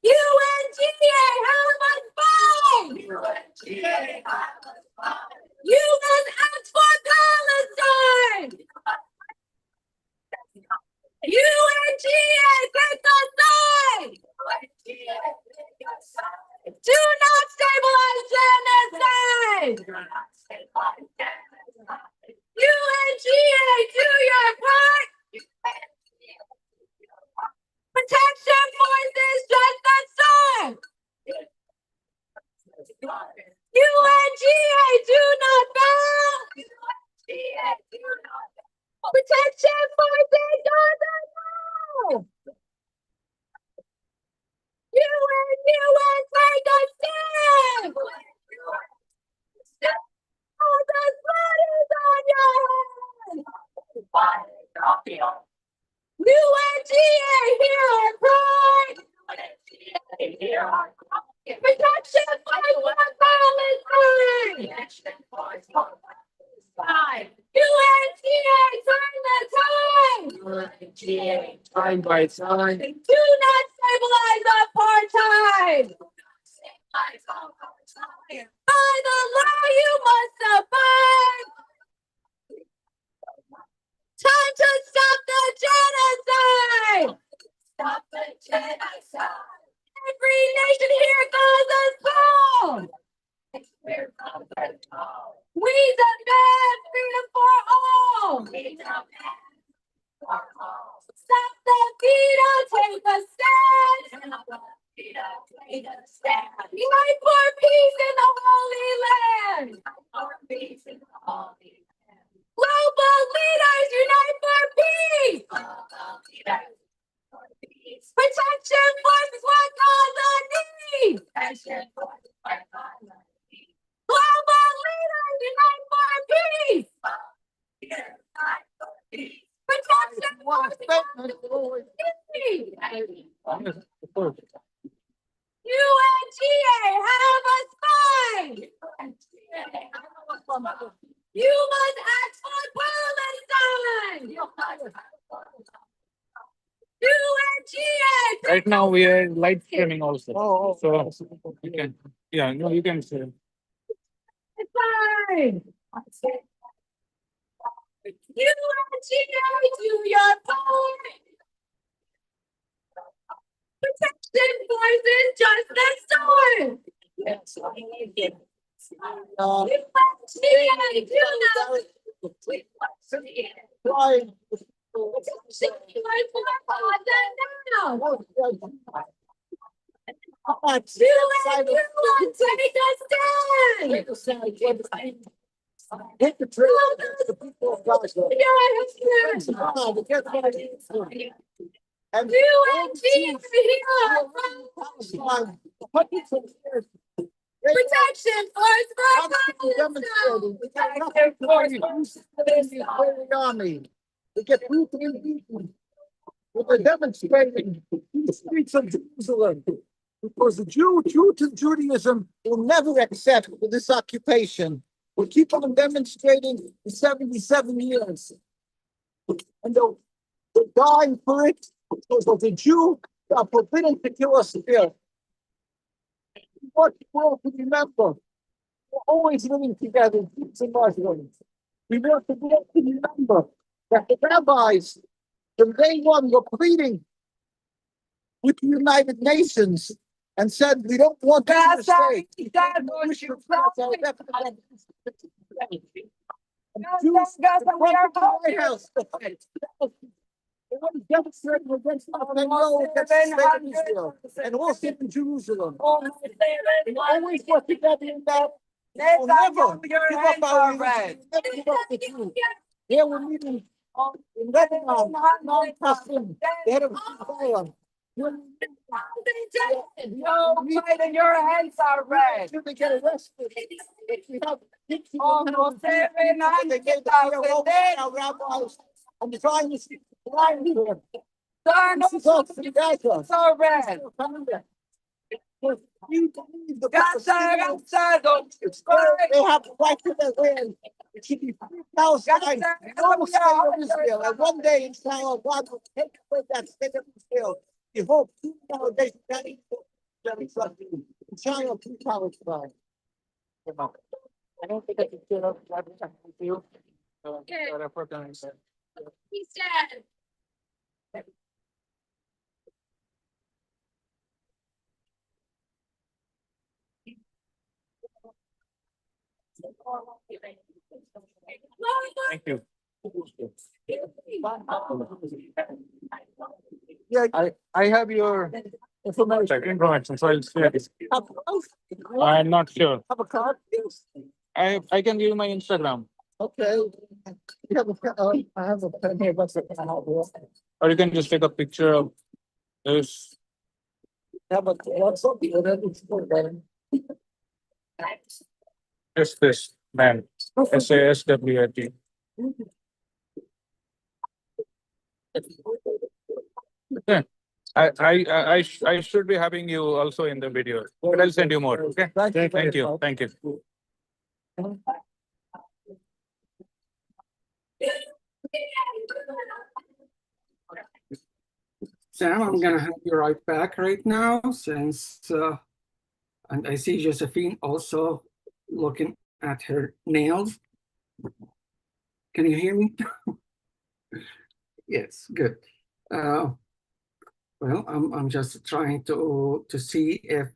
Speaker 12: UNGA, help us fight. UN act for Palestine. UNGA, take a side. Do not stabilize genocide. UNGA, do your part. Protection forces just the same. UNGA, do not bow. Protection forces don't bow. UN, take a stand. All the blood is on your hands. UNGA, hear our cry. Protection for Palestine. UNGA, turn the tide. Time by time. Do not stabilize apartheid. By the law, you must abide. Time to stop the genocide. Stop the genocide. Every nation here goes as home. We demand freedom for all. Stop the veto, take a stand. Unite for peace in the Holy Land. Global leaders, unite for peace. Protection Force is what Gaza needs. Global leaders, unite for peace. Protection Force is what Gaza needs. UNGA, have a spine. You must act for Palestine. UNGA.
Speaker 6: Right now we are live streaming also. So you can, yeah, no, you can say.
Speaker 12: Fine. UNGA, do your part. Protection Forces just next door. UNGA, do not.
Speaker 4: Hit the trail. The people of Gaza. And
Speaker 12: Protection Force
Speaker 4: demonstrating. We got nothing to the army. We get beaten and beaten. We're demonstrating in the streets of Jerusalem. Because the truth in Judaism will never accept this occupation. We'll keep on demonstrating for 77 years. And they're dying for it because of the Jew are forbidden to kill us here. What the world to remember? We're always living together, Jews and Muslims. We want the world to remember that the rabbis, from day one, were pleading with the United Nations and said, we don't want to stay. White House. They want to demonstrate against us and know against the state of Israel and also in Jerusalem. We always work together in that. We'll never give up our religion. We'll never give up the truth. Here we're meeting in Lebanon, non-Muslim, the head of Hezbollah.
Speaker 12: No, fighting, your hands are red.
Speaker 4: They get arrested. We have
Speaker 12: Almost 700,000
Speaker 4: rabbis. I'm trying to see why here.
Speaker 12: There are no
Speaker 4: Gaza.
Speaker 12: so red.
Speaker 4: You believe the
Speaker 12: Gaza, don't you
Speaker 4: they have the right to their land. It should be free Palestine, no state of Israel. And one day, inshallah, God will take away that state of Israel. We hope nowadays that inshallah, free Palestine. I don't think I can get up with you.
Speaker 12: He's dead.
Speaker 6: Thank you.
Speaker 4: Yeah,
Speaker 6: I have your information, so I'll share it. I'm not sure.
Speaker 4: Have a card?
Speaker 6: I can give you my Instagram.
Speaker 4: Okay. You have a pen? I have a pen here. What's it?
Speaker 6: Or you can just take a picture of this.
Speaker 4: Have a what's up?
Speaker 6: Just this man. SASWAT. Okay. I should be having you also in the video, but I'll send you more. Okay. Thank you. Thank you.
Speaker 1: Sam, I'm gonna have you right back right now since, and I see Josephine also looking at her nails. Can you hear me? Yes, good. Well, I'm just trying to see if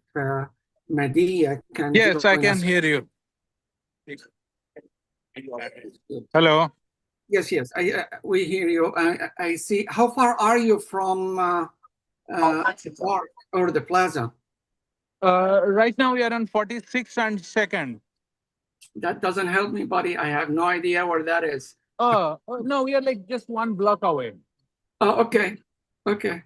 Speaker 1: Medea can
Speaker 6: Yes, I
Speaker 1: join
Speaker 6: can
Speaker 1: us.
Speaker 6: hear you. Hello.
Speaker 1: Yes, we hear you. I see. How far are you from the park or the plaza?
Speaker 6: Right now we are on 46th and 2nd.
Speaker 1: That doesn't help me, buddy. I have no idea where that is.
Speaker 6: No, we are like just one block away.
Speaker 1: Oh, okay. Okay.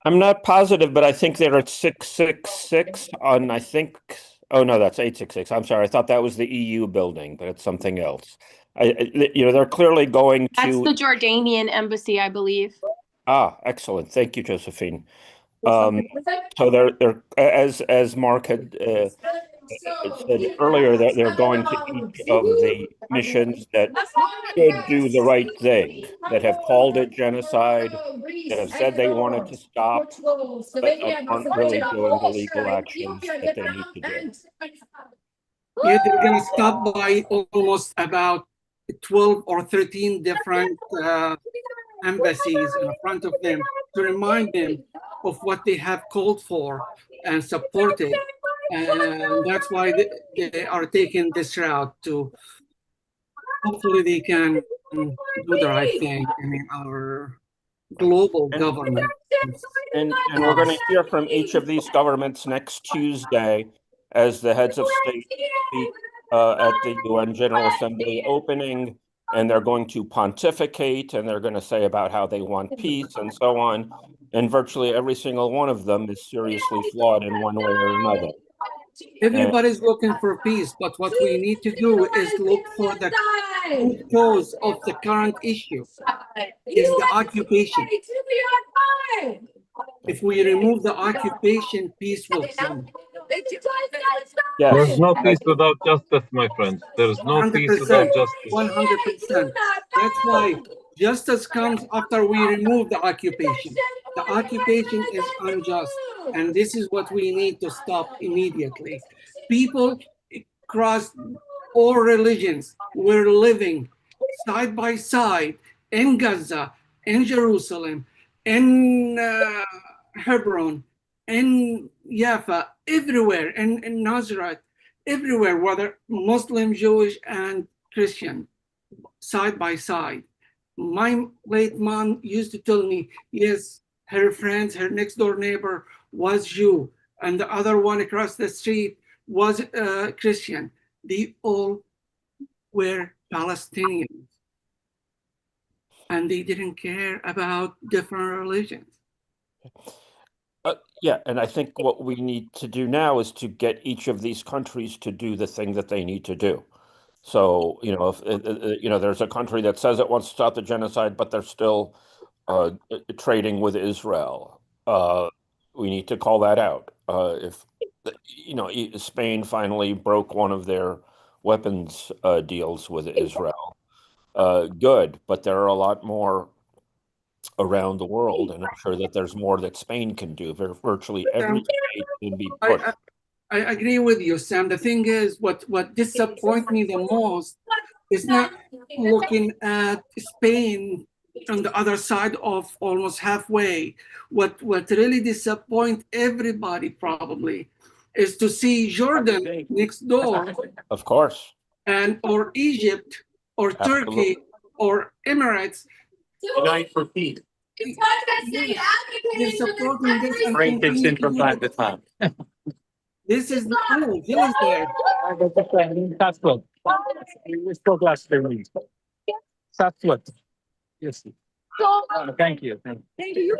Speaker 11: I'm not positive, but I think they're at 666 on, I think, oh no, that's 866. I'm sorry. I thought that was the EU building, but it's something else. They're clearly going
Speaker 5: That's
Speaker 11: to.
Speaker 5: the Jordanian embassy, I believe.
Speaker 11: Excellent. Thank you, Josephine. So they're as Mark had said earlier, that they're going to each of the missions that should do the right thing, that have called it genocide, that have said they want it to stop, but aren't really doing the legal actions that they need to do.
Speaker 1: Yeah, they're gonna stop by almost about 12 or 13 different embassies in front of them to remind them of what they have called for and supported. And that's why they are taking this route to hopefully they can do the right thing. I mean, our global government.
Speaker 11: And we're going to hear from each of these governments next Tuesday as the heads of state speak at the UN General Assembly opening, and they're going to pontificate, and they're going to say about how they want peace and so on. And virtually every single one of them is seriously flawed in one way or another.
Speaker 1: Everybody's looking for peace, but what we need to do is look for the root cause of the current issue, is the occupation. If we remove the occupation, peace will come.
Speaker 13: There's no peace without justice, my friends. There's no peace without
Speaker 1: 100%,
Speaker 13: justice.
Speaker 1: 100%. That's why justice comes after we remove the occupation. The occupation is unjust, and this is what we need to stop immediately. People across all religions were living side by side in Gaza, in Jerusalem, in Hebron, in Jaffa, everywhere, in Nazareth, everywhere, whether Muslim, Jewish, and Christian, side by side. My late mom used to tell me, yes, her friends, her next door neighbor was Jew, and the other one across the street was Christian. They all were Palestinians, and they didn't care about different religions.
Speaker 11: Yeah, and I think what we need to do now is to get each of these countries to do the thing that they need to do. So, if there's a country that says it wants to stop the genocide, but they're still trading with Israel, we need to call that out. If Spain finally broke one of their weapons deals with Israel, good, but there are a lot more around the world, and I'm sure that there's more that Spain can do. Virtually every state can be pushed.
Speaker 1: I agree with you, Sam. The thing is, what disappoints me the most is not looking at Spain on the other side of almost halfway. What really disappoint everybody probably is to see Jordan next door,
Speaker 11: Of course.
Speaker 1: and or Egypt or Turkey or Emirates.
Speaker 7: Unite for peace.
Speaker 1: They're supporting this and
Speaker 7: Frank gets in from time to time.
Speaker 1: This is oh, Jill is there.
Speaker 7: That's good. We spoke last week. That's good. Yes. Thank you.
Speaker 12: Thank you.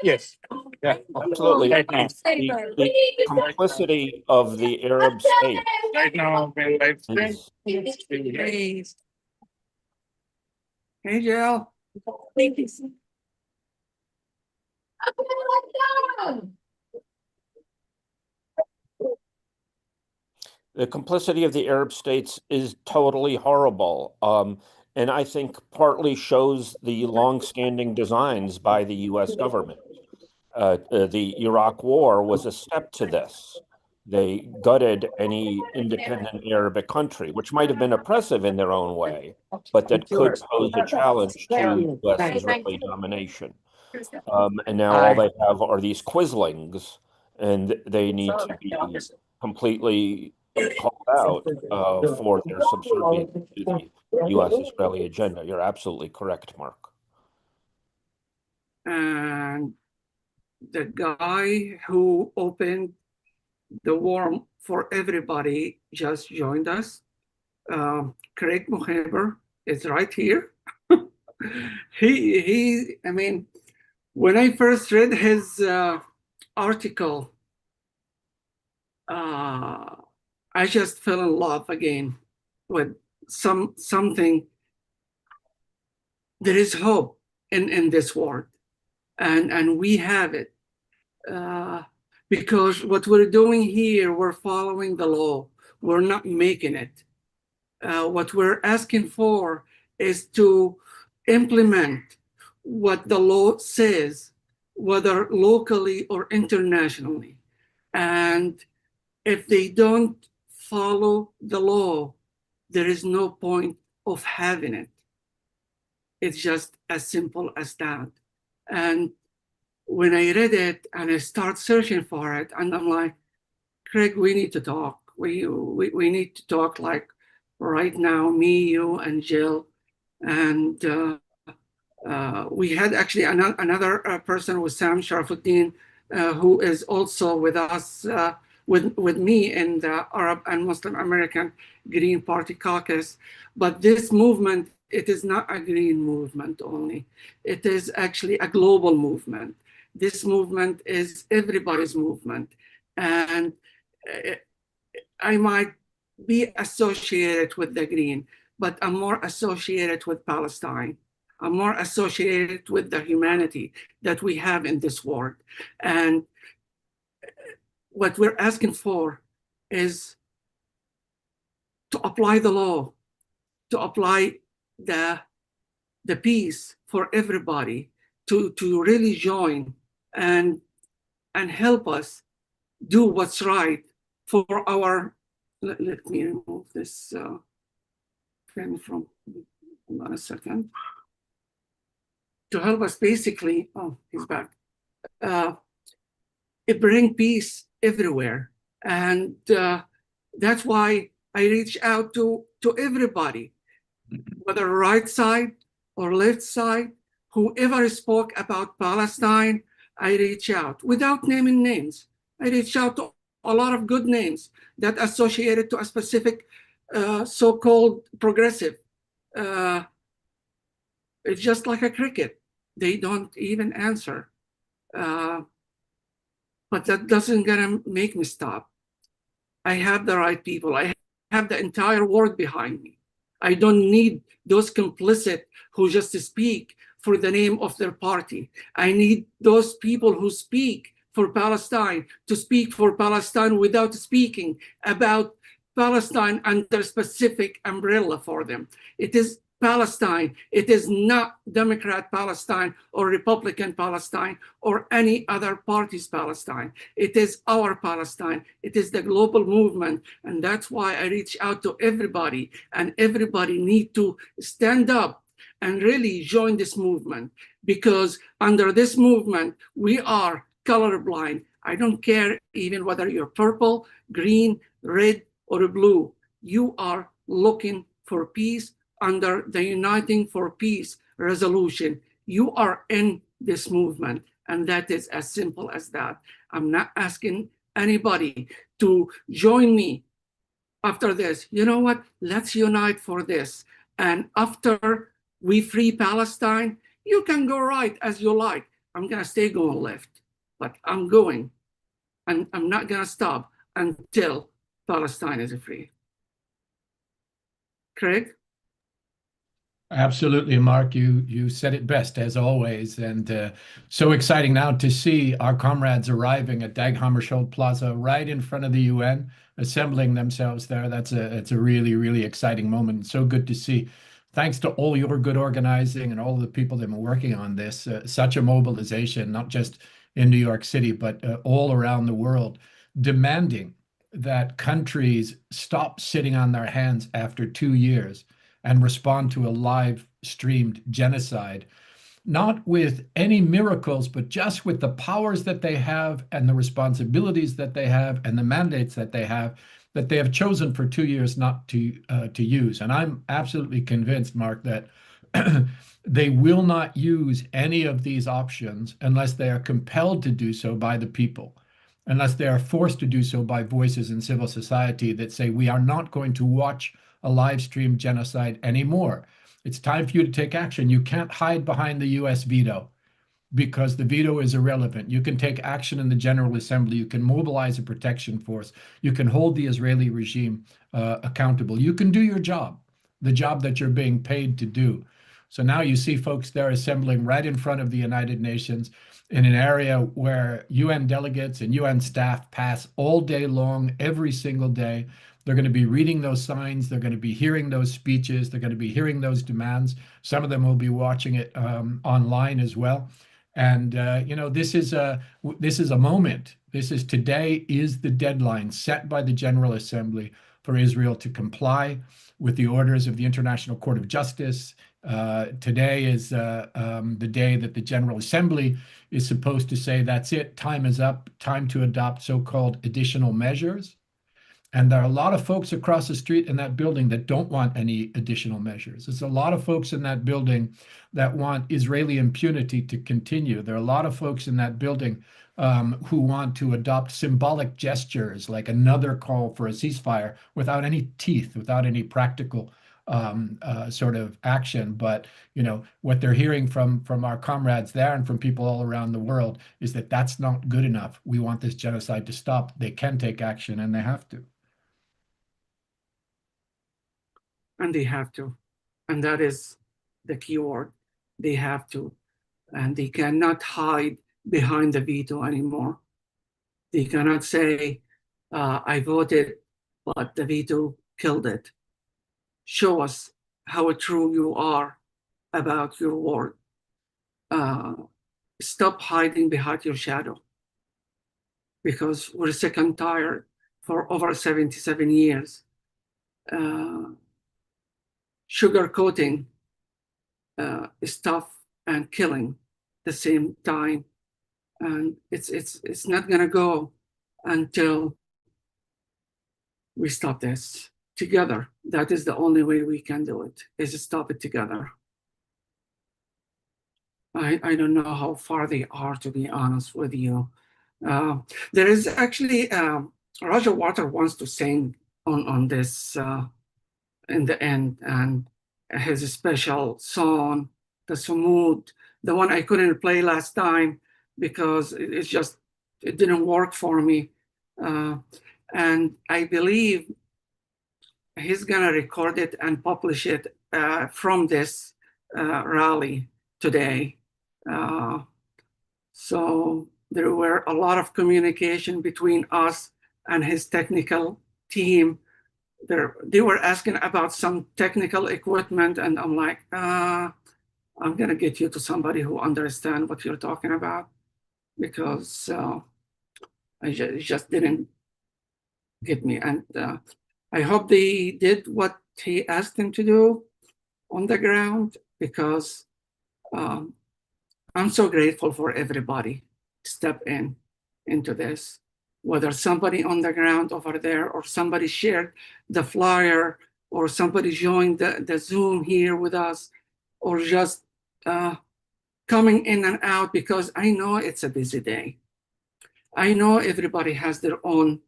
Speaker 7: Yes. Yeah.
Speaker 11: Absolutely.
Speaker 7: Right now.
Speaker 11: The complicity of the Arab states
Speaker 7: Right now,
Speaker 11: is
Speaker 1: Hey, Jill.
Speaker 12: Thank you.
Speaker 11: the complicity of the Arab states is totally horrible. And I think partly shows the longstanding designs by the US government. The Iraq War was a step to this. They gutted any independent Arabic country, which might have been oppressive in their own way, but that could pose a challenge to US Israeli domination. And now all they have are these quislings, and they need to be completely called out for their subservience to the US Israeli agenda. You're absolutely correct, Mark.
Speaker 1: And the guy who opened the war for everybody just joined us. Craig Mohaber is right here. I mean, when I first read his article, I just fell in love again with something. There is hope in this world, and we have it. Because what we're doing here, we're following the law. We're not making it. What we're asking for is to implement what the law says, whether locally or internationally. And if they don't follow the law, there is no point of having it. It's just as simple as that. And when I read it and I start searching for it, and I'm like, Craig, we need to talk. We need to talk like right now, me, you, and Jill. And we had actually another person with Sam Sharafuddin, who is also with us, with me in the Arab and Muslim American Green Party caucus. But this movement, it is not a green movement only. It is actually a global movement. This movement is everybody's movement. And I might be associated with the green, but I'm more associated with Palestine. I'm more associated with the humanity that we have in this world. And what we're asking for is to apply the law, to apply the peace for everybody, to really join and help us do what's right for our, let me remove this frame from, hold on a second. To help us basically, oh, he's back. It brings peace everywhere. And that's why I reach out to everybody, whether right side or left side, whoever spoke about Palestine, I reach out without naming names. I reach out to a lot of good names that associated to a specific so-called progressive. It's just like a cricket. They don't even answer. But that doesn't gonna make me stop. I have the right people. I have the entire world behind me. I don't need those complicit who just speak for the name of their party. I need those people who speak for Palestine to speak for Palestine without speaking about Palestine under specific umbrella for them. It is Palestine. It is not Democrat Palestine or Republican Palestine or any other party's Palestine. It is our Palestine. It is the global movement. And that's why I reach out to everybody, and everybody need to stand up and really join this movement, because under this movement, we are colorblind. I don't care even whether you're purple, green, red, or blue. You are looking for peace under the Uniting for Peace resolution. You are in this movement, and that is as simple as that. I'm not asking anybody to join me after this. You know what? Let's unite for this. And after we free Palestine, you can go right as you like. I'm going to stay going left, but I'm going, and I'm not going to stop until Palestine is free. Craig?
Speaker 17: Absolutely, Mark. You said it best as always, and so exciting now to see our comrades arriving at Dag Hammarskjöld Plaza, right in front of the UN, assembling themselves there. It's a really exciting moment. So good to see. Thanks to all your good organizing and all the people that have been working on this. Such a mobilization, not just in New York City, but all around the world, demanding that countries stop sitting on their hands after 2 years and respond to a live streamed genocide, not with any miracles, but just with the powers that they have and the responsibilities that they have and the mandates that they have chosen for 2 years not to use. And I'm absolutely convinced, Mark, that they will not use any of these options unless they are compelled to do so by the people, unless they are forced to do so by voices in civil society that say, we are not going to watch a live stream genocide anymore. It's time for you to take action. You can't hide behind the US veto, because the veto is irrelevant. You can take action in the General Assembly. You can mobilize a protection force. You can hold the Israeli regime accountable. You can do your job, the job that you're being paid to do. So now you see folks there assembling right in front of the United Nations in an area where UN delegates and UN staff pass all day long, every single day. They're going to be reading those signs. They're going to be hearing those speeches. They're going to be hearing those demands. Some of them will be watching it online as well. And this is a moment. Today is the deadline set by the General Assembly for Israel to comply with the orders of the International Court of Justice. Today is the day that the General Assembly is supposed to say, that's it, time is up, time to adopt so-called additional measures. And there are a lot of folks across the street in that building that don't want any additional measures. There's a lot of folks in that building that want Israeli impunity to continue. There are a lot of folks in that building who want to adopt symbolic gestures, like another call for a ceasefire, without any teeth, without any practical sort of action. But what they're hearing from our comrades there and from people all around the world is that that's not good enough. We want this genocide to stop. They can take action, and they have to.
Speaker 1: And they have to. And that is the key word. They have to. And they cannot hide behind the veto anymore. They cannot say, I voted, but the veto killed it. Show us how true you are about your word. Stop hiding behind your shadow, because we're sick and tired for over 77 years. Sugarcoating stuff and killing the same time, and it's not gonna go until we stop this together. That is the only way we can do it, is to stop it together. I don't know how far they are, to be honest with you. There is actually Roger Water wants to sing on this in the end, and his special song, the Sumud, the one I couldn't play last time because it didn't work for me. And I believe he's gonna record it and publish it from this rally today. So there were a lot of communication between us and his technical team. They were asking about some technical equipment, and I'm like, I'm gonna get you to somebody who understands what you're talking about, because it just didn't get me. And I hope they did what he asked them to do on the ground. because I'm so grateful for everybody to step into this, whether somebody on the ground over there or somebody shared the flyer or somebody joined the Zoom here with us, or just coming in and out, because I know it's a busy day. I know everybody has their own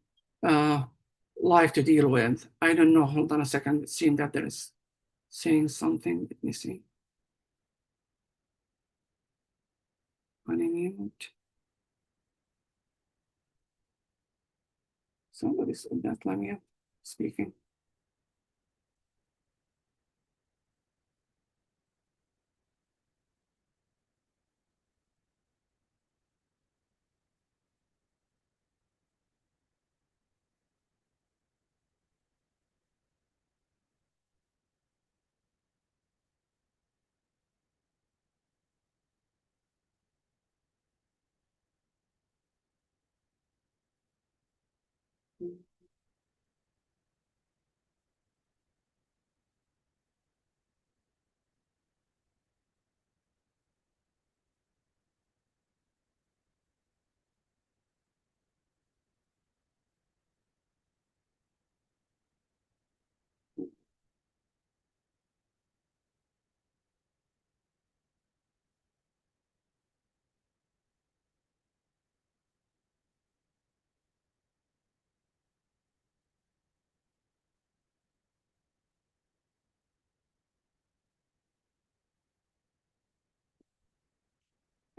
Speaker 1: life to deal with. I don't know, hold on a second, it seems that there is saying something, let me see. Unmute. Somebody's not letting me speaking.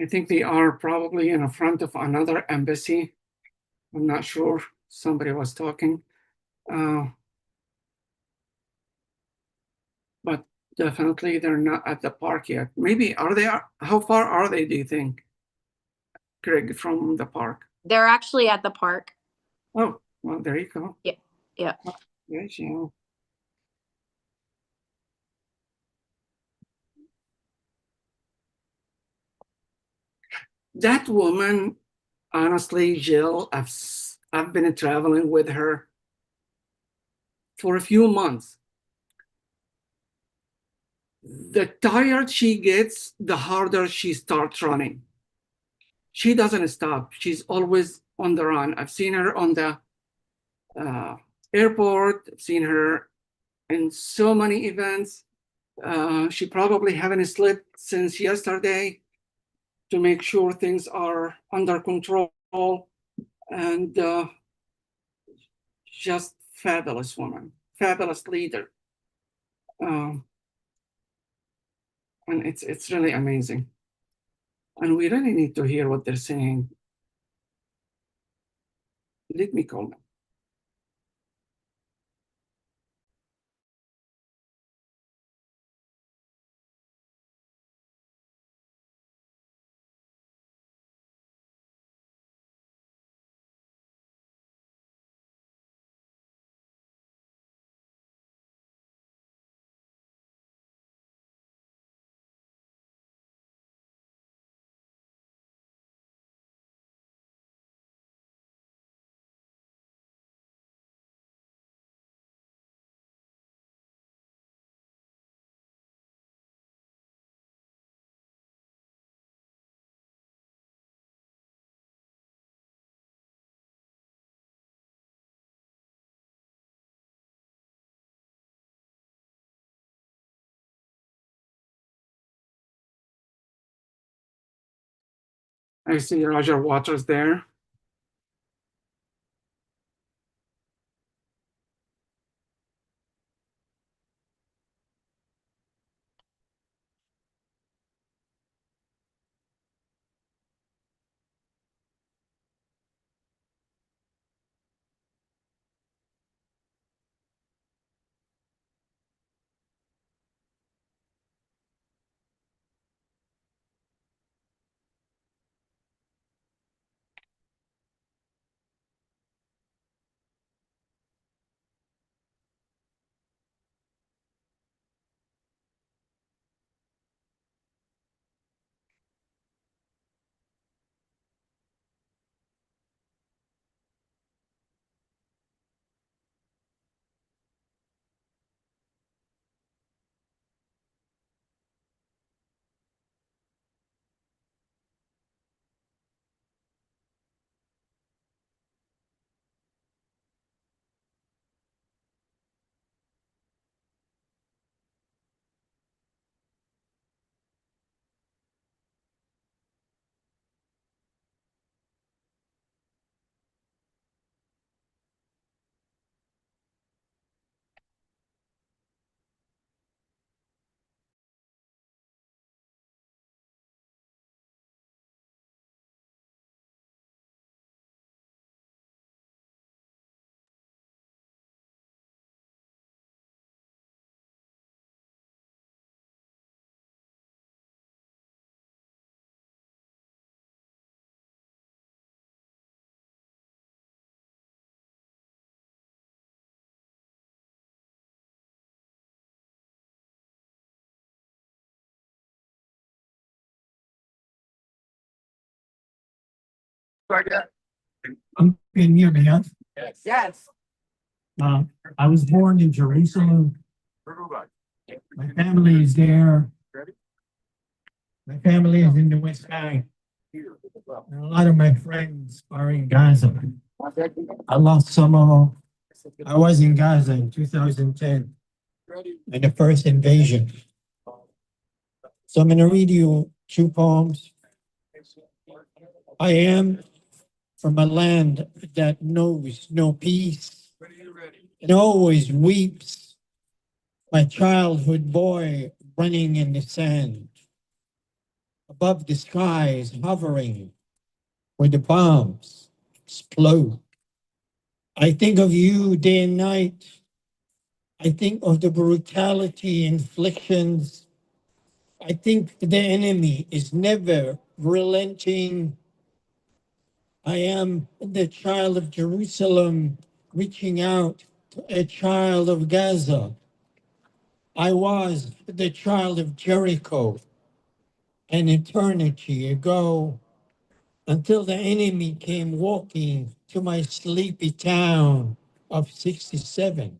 Speaker 1: I think they are probably in front of another embassy. I'm not sure. Somebody was talking. But definitely they're not at the park yet. Maybe are they? How far are they, do you think, Craig, from the park?
Speaker 5: They're actually at the park.
Speaker 1: Oh, well, there you go.
Speaker 5: Yeah. Yeah.
Speaker 1: Yes, you know. That woman, honestly, Jill, I've been traveling with her for a few months. The tired she gets, the harder she starts running. She doesn't stop. She's always on the run. I've seen her on the airport. I've seen her in so many events. She probably haven't slept since yesterday to make sure things are under control, and just fabulous woman, fabulous leader. And it's really amazing. And we really need to hear what they're saying. Let me call them. I see Roger Waters there.
Speaker 9: Can you hear me? Huh?
Speaker 15: Yes.
Speaker 9: I was born in Jerusalem. My family is there. My family is in the West Bank. And a lot of my friends are in Gaza. I lost some of them. I was in Gaza in 2010 in the first invasion. So I'm going to read you two poems. I am from a land that knows no peace and always weeps. My childhood boy running in the sand, above the skies hovering where the bombs explode. I think of you day and night. I think of the brutality inflictions. I think the enemy is never relenting. I am the child of Jerusalem reaching out to a child of Gaza. I was the child of Jericho an eternity ago until the enemy came walking to my sleepy town of 67.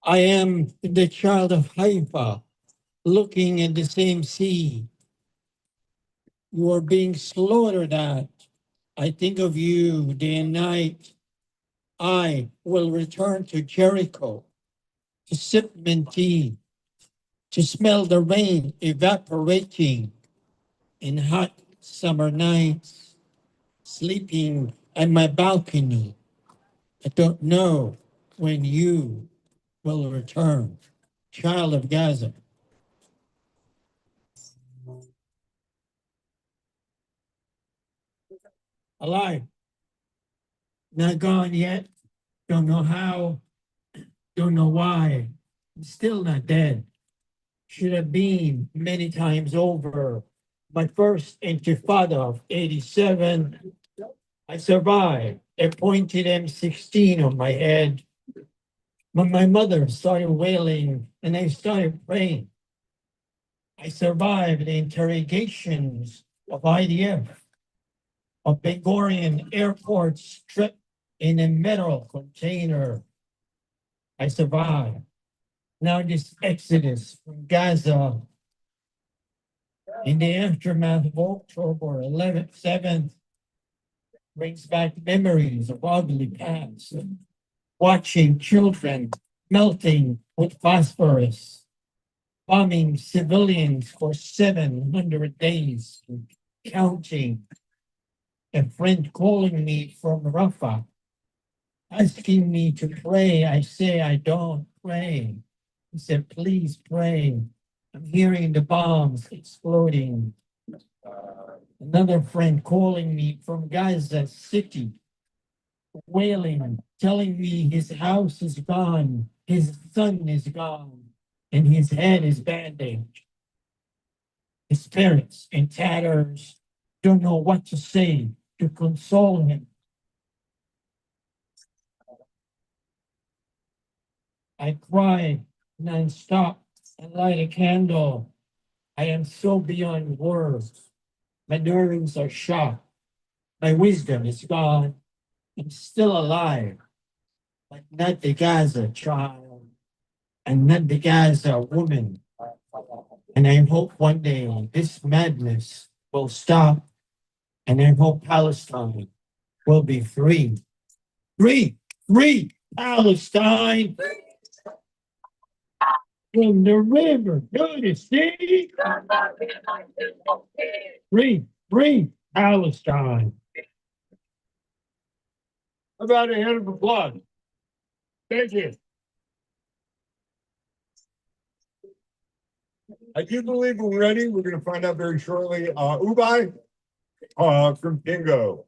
Speaker 9: I am the child of Haifa looking at the same sea you are being slaughtered at. I think of you day and night. I will return to Jericho to sip mint tea, to smell the rain evaporating in hot summer nights, sleeping at my balcony. I don't know when you will return. Child of Gaza. Alive. Not gone yet. Don't know how. Don't know why. I'm still not dead. Should have been many times over. My first intifada of 87. I survived. A pointed M16 on my head. When my mother started wailing and I started praying. I survived the interrogations of IDF, of Ben Gurion Airport stripped in a metal container. I survived. Now this exodus from Gaza in the aftermath of October 11th, 7th brings back memories of ugly past, watching children melting with phosphorus, bombing civilians for 700 days, counting, a friend calling me from Rafah, asking me to pray. I say, I don't pray. He said, please pray. I'm hearing the bombs exploding. Another friend calling me from Gaza City, wailing, telling me his house is gone, his son is gone, and his head is bandaged. His parents in tatters don't know what to say to console him. I cry nonstop and light a candle. I am so beyond words. My nerves are shot. My wisdom is gone. I'm still alive, but not the Gaza child and not the Gaza woman. And I hope one day this madness will stop. And I hope Palestine will be free. Free, free Palestine. From the river to the sea. Free, free Palestine. How about a hand of applause? Thank you. I do believe we're ready. We're going to find out very shortly. Ubai from Kingo,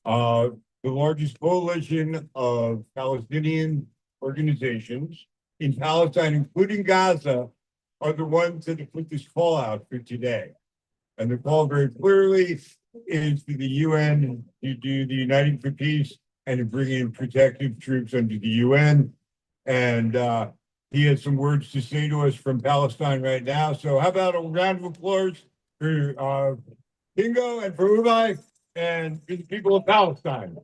Speaker 9: the largest coalition of Palestinian organizations in Palestine, including Gaza, are the ones that have put this call out for today. And the call very clearly is for the UN to do the Uniting for Peace and to bring in protective troops under the UN. And he has some words to say to us from Palestine right now. So how about a round of applause for Kingo and for Ubai?
Speaker 4: and the people of Palestine.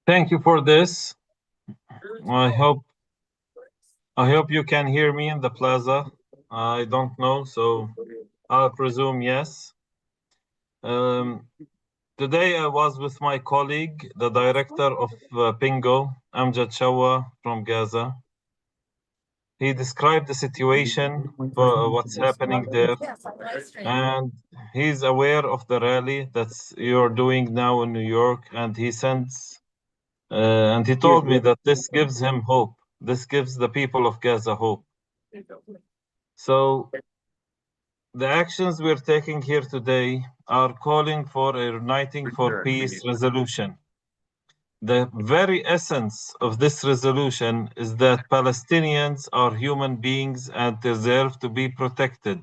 Speaker 13: Thank you for this. I hope you can hear me in the plaza. I don't know, so I'll presume yes. Today I was with my colleague, the director of Pingo, Amjad Shawa from Gaza. He described the situation, what's happening there, and he's aware of the rally that's you're doing now in New York, and he told me that this gives him hope. This gives the people of Gaza hope. So the actions we're taking here today are calling for a uniting for peace resolution. The very essence of this resolution is that Palestinians are human beings and deserve to be protected.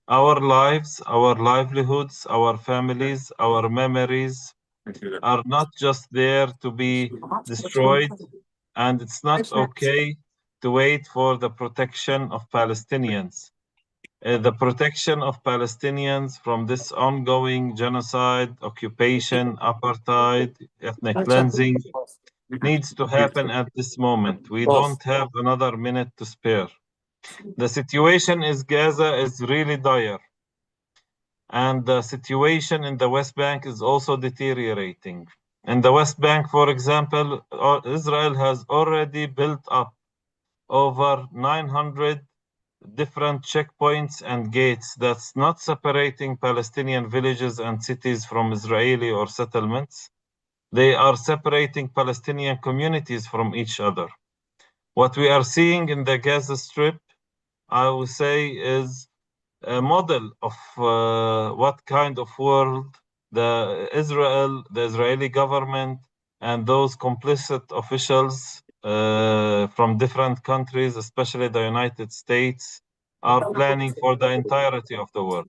Speaker 13: Our lives, our livelihoods, our families, our memories are not just there to be destroyed, and it's not okay to wait for the protection of Palestinians. The protection of Palestinians from this ongoing genocide, occupation, apartheid, ethnic cleansing needs to happen at this moment. We don't have another minute to spare. The situation in Gaza is really dire, and the situation in the West Bank is also deteriorating. In the West Bank, for example, Israel has already built up over 900 different checkpoints and gates that's not separating Palestinian villages and cities from Israeli or settlements. They are separating Palestinian communities from each other. What we are seeing in the Gaza Strip, I would say, is a model of what kind of world the Israeli government and those complicit officials from different countries, especially the United States, are planning for the entirety of the world.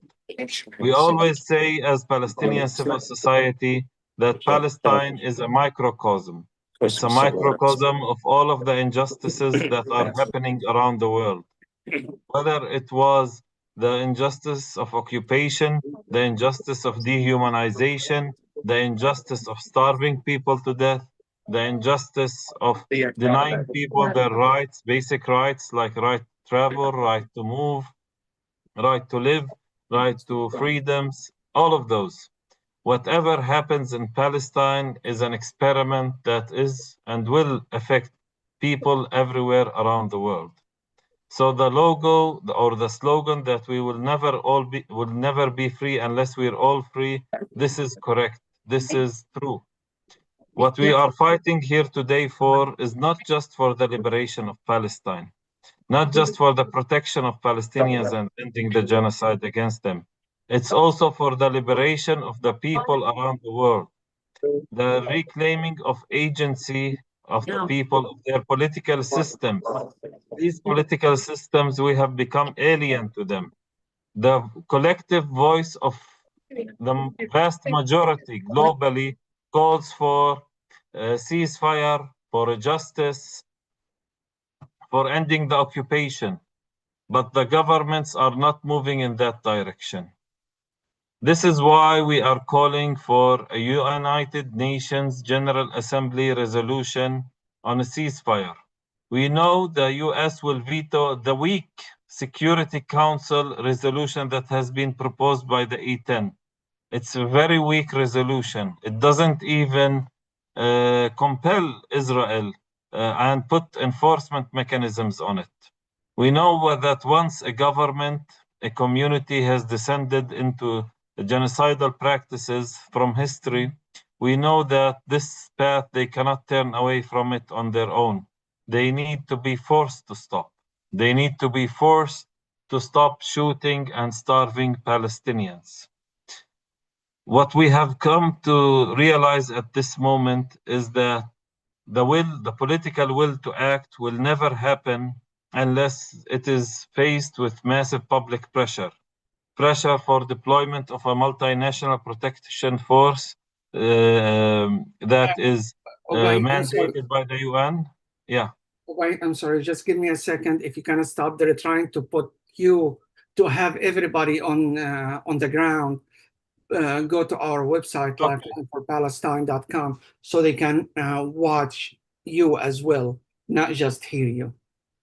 Speaker 13: We always say as Palestinian civil society that Palestine is a microcosm. It's a microcosm of all of the injustices that are happening around the world. Whether it was the injustice of occupation, the injustice of dehumanization, the injustice of starving people to death, the injustice of denying people their rights, basic rights like right to travel, right to move, right to live, right to freedoms, all of those. Whatever happens in Palestine is an experiment that is and will affect people everywhere around the world. So the logo or the slogan that we will never be free unless we're all free, this is correct. This is true. What we are fighting here today for is not just for the liberation of Palestine, not just for the protection of Palestinians and ending the genocide against them. It's also for the liberation of the people around the world, the reclaiming of agency of the people, of their political systems. These political systems, we have become alien to them. The collective voice of the vast majority globally calls for a ceasefire, for a justice, for ending the occupation. But the governments are not moving in that direction. This is why we are calling for a United Nations General Assembly resolution on a ceasefire. We know the US will veto the weak Security Council resolution that has been proposed by the E10. It's a very weak resolution. It doesn't even compel Israel and put enforcement mechanisms on it. We know that once a government, a community has descended into genocidal practices from history, we know that this path, they cannot turn away from it on their own. They need to be forced to stop. They need to be forced to stop shooting and starving Palestinians. What we have come to realize at this moment is that the political will to act will never happen unless it is faced with massive public pressure for deployment of a multinational protection force that is mandated by the UN. Yeah.
Speaker 1: Wait, I'm sorry, just give me a second. If you kind of stop, they're trying to put you, to have everybody on the ground. Go to our website, lifelineforpalestine.com, so they can watch you as well, not just hear you.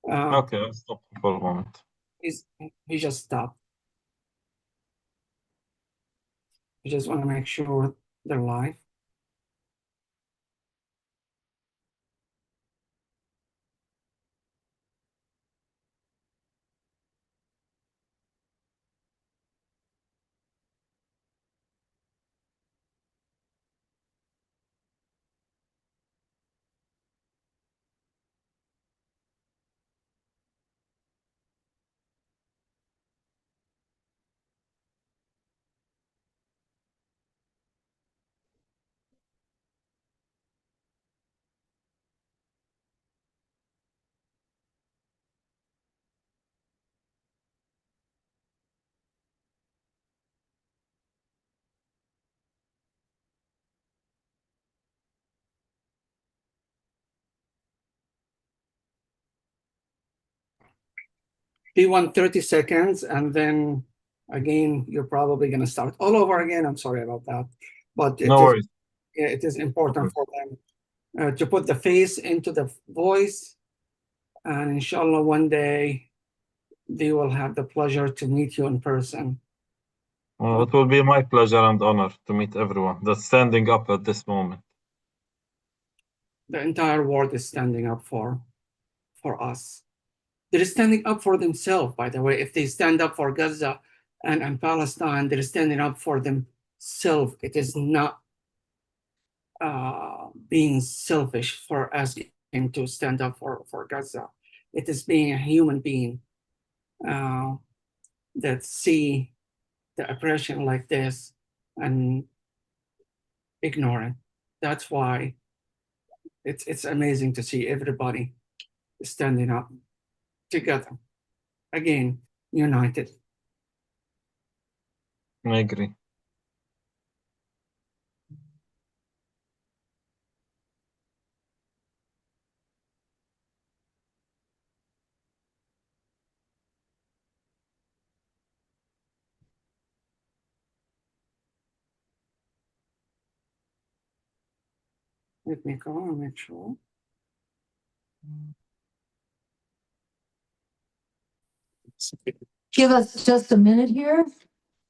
Speaker 13: Okay, I'll stop for a moment.
Speaker 1: He just stopped. I just want to make sure they're live. Be 30 seconds, and then again, you're probably going to start all over again. I'm sorry about that, but
Speaker 13: No worries.
Speaker 1: It is important for them to put the face into the voice, and inshallah, one day they will have the pleasure to meet you in person.
Speaker 13: Well, it will be my pleasure and honor to meet everyone that's standing up at this moment.
Speaker 1: The entire world is standing up for us. They're standing up for themselves, by the way. If they stand up for Gaza and Palestine, they're standing up for themselves. It is not being selfish for asking to stand up for Gaza. It is being a human being that see the oppression like this and ignore it. That's why it's amazing to see everybody standing up together, again, united.
Speaker 13: I agree.
Speaker 1: Let me go and make sure.
Speaker 15: Give us just a minute here.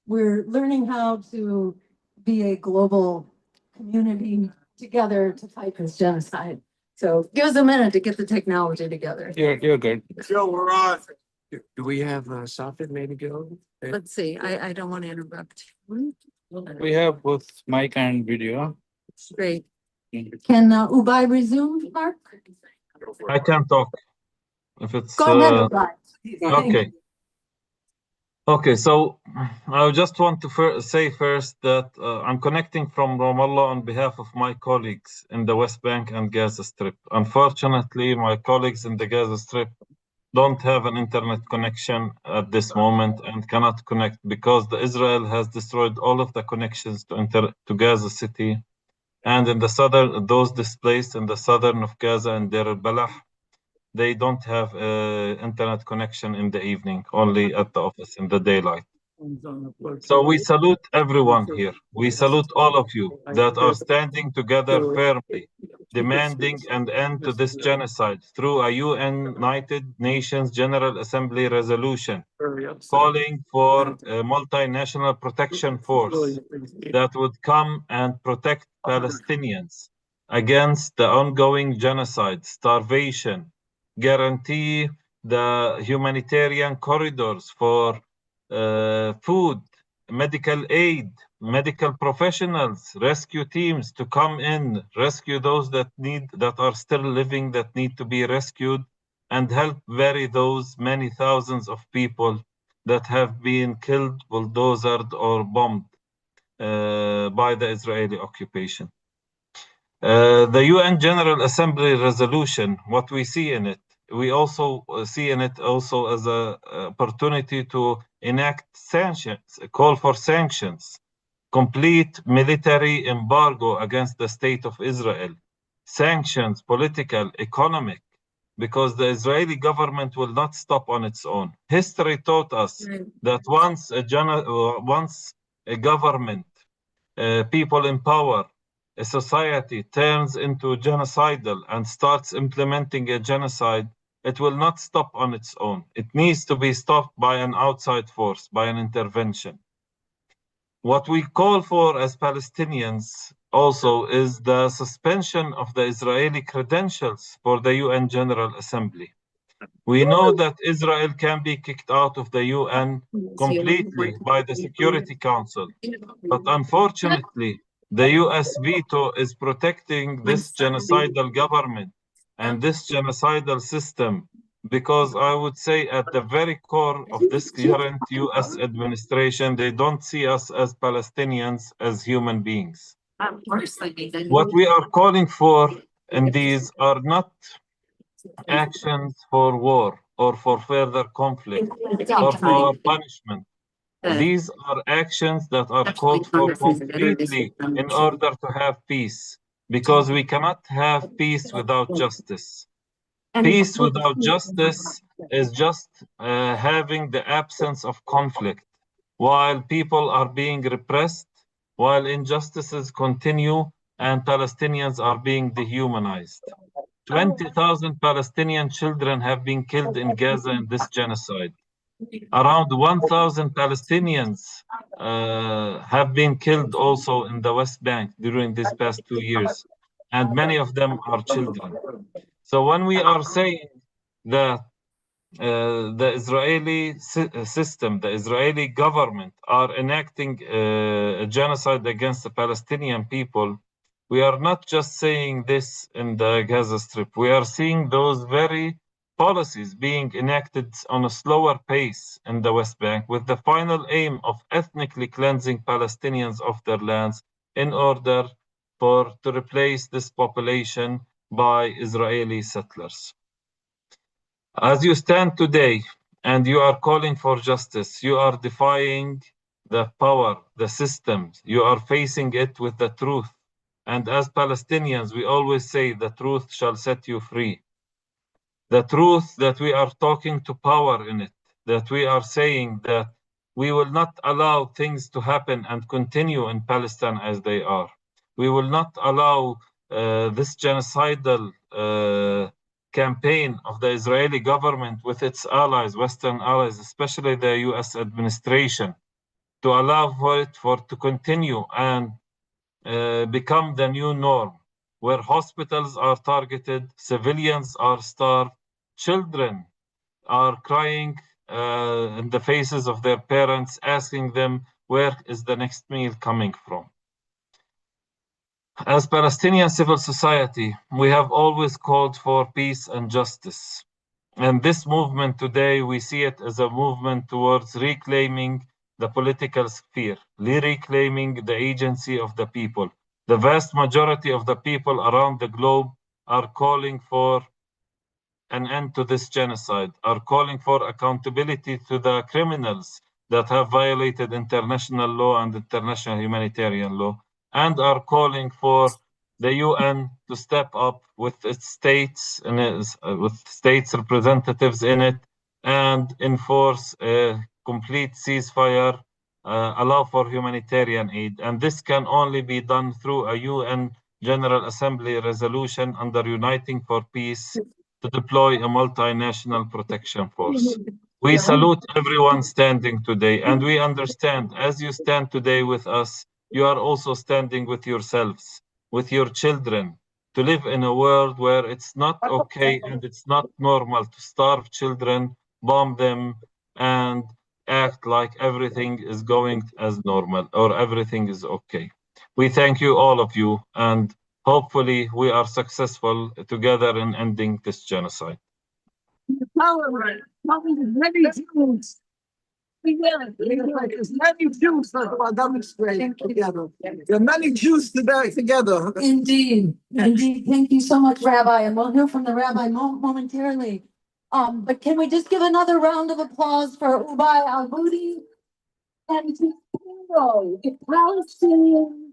Speaker 15: We're learning how to be a global community together to fight this genocide. So give us a minute to get the technology together.
Speaker 6: You're good.
Speaker 4: Joe, we're on.
Speaker 7: Do we have Safed maybe go?
Speaker 15: Let's see, I don't want to interrupt.
Speaker 6: We have both mic and video.
Speaker 15: Great. Can Ubay resume, Mark?
Speaker 13: I can talk if it's
Speaker 15: Go ahead, Ubay.
Speaker 13: okay. Okay, so I just want to say first that I'm connecting from Ramallah on behalf of my colleagues in the West Bank and Gaza Strip. Unfortunately, my colleagues in the Gaza Strip don't have an internet connection at this moment and cannot connect because Israel has destroyed all of the connections to Gaza City. And in the southern, those displaced in the southern of Gaza and Deir al-Balah, they don't have internet connection in the evening, only at the office in the daylight. So we salute everyone here. We salute all of you that are standing together firmly, demanding an end to this genocide through a UN United Nations General Assembly resolution calling for a multinational protection force that would come and protect Palestinians against the ongoing genocide, starvation, guarantee the humanitarian corridors for food, medical aid, medical professionals, rescue teams to come in, rescue those that are still living, that need to be rescued, and help bury those many thousands of people that have been killed, bulldozed, or bombed by the Israeli occupation. The UN General Assembly resolution, what we see in it, we also see in it also as an opportunity to enact sanctions, call for sanctions, complete military embargo against the state of Israel, sanctions, political, economic, because the Israeli government will not stop on its own. History taught us that once a government, people in power, a society turns into genocidal and starts implementing a genocide, it will not stop on its own. It needs to be stopped by an outside force, by an intervention. What we call for as Palestinians also is the suspension of the Israeli credentials for the UN General Assembly. We know that Israel can be kicked out of the UN completely by the Security Council, but unfortunately, the US veto is protecting this genocidal government and this genocidal system, because I would say at the very core of this current US administration, they don't see us as Palestinians as human beings. What we are calling for in these are not actions for war or for further conflict or for punishment. These are actions that are called for concretely in order to have peace, because we cannot have peace without justice. Peace without justice is just having the absence of conflict, while people are being repressed, while injustices continue, and Palestinians are being dehumanized. 20,000 Palestinian children have been killed in Gaza in this genocide. Around 1,000 Palestinians have been killed also in the West Bank during these past 2 years, and many of them are children. So when we are saying that the Israeli system, the Israeli government are enacting a genocide against the Palestinian people, we are not just saying this in the Gaza Strip. We are seeing those very policies being enacted on a slower pace in the West Bank, with the final aim of ethnically cleansing Palestinians of their lands in order to replace this population by Israeli settlers. As you stand today and you are calling for justice, you are defying the power, the system. You are facing it with the truth. And as Palestinians, we always say the truth shall set you free. The truth that we are talking to power in it, that we are saying that we will not allow things to happen and continue in Palestine as they are. We will not allow this genocidal campaign of the Israeli government with its allies, Western allies, especially the US administration, to allow for it to continue and become the new norm, where hospitals are targeted, civilians are starved, children are crying in the faces of their parents, asking them, where is the next meal coming from? As Palestinian civil society, we have always called for peace and justice. And this movement today, we see it as a movement towards reclaiming the political sphere, reclaiming the agency of the people. The vast majority of the people around the globe are calling for an end to this genocide, are calling for accountability to the criminals that have violated international law and international humanitarian law, and are calling for the UN to step up with its states and with states representatives in it and enforce a complete ceasefire, allow for humanitarian aid. And this can only be done through a UN General Assembly resolution under Uniting for Peace to deploy a multinational protection force. We salute everyone standing today, and we understand as you stand today with us, you are also standing with yourselves, with your children, to live in a world where it's not okay and it's not normal to starve children, bomb them, and act like everything is going as normal or everything is okay. We thank you, all of you, and hopefully we are successful together in ending this genocide.
Speaker 15: Many Jews. There's many Jews that are demonstrating together. There are many Jews together. Indeed, indeed. Thank you so much, Rabbi, and we'll hear from the Rabbi momentarily. But can we just give another round of applause for Ubay Al-Budi and to the Palestinian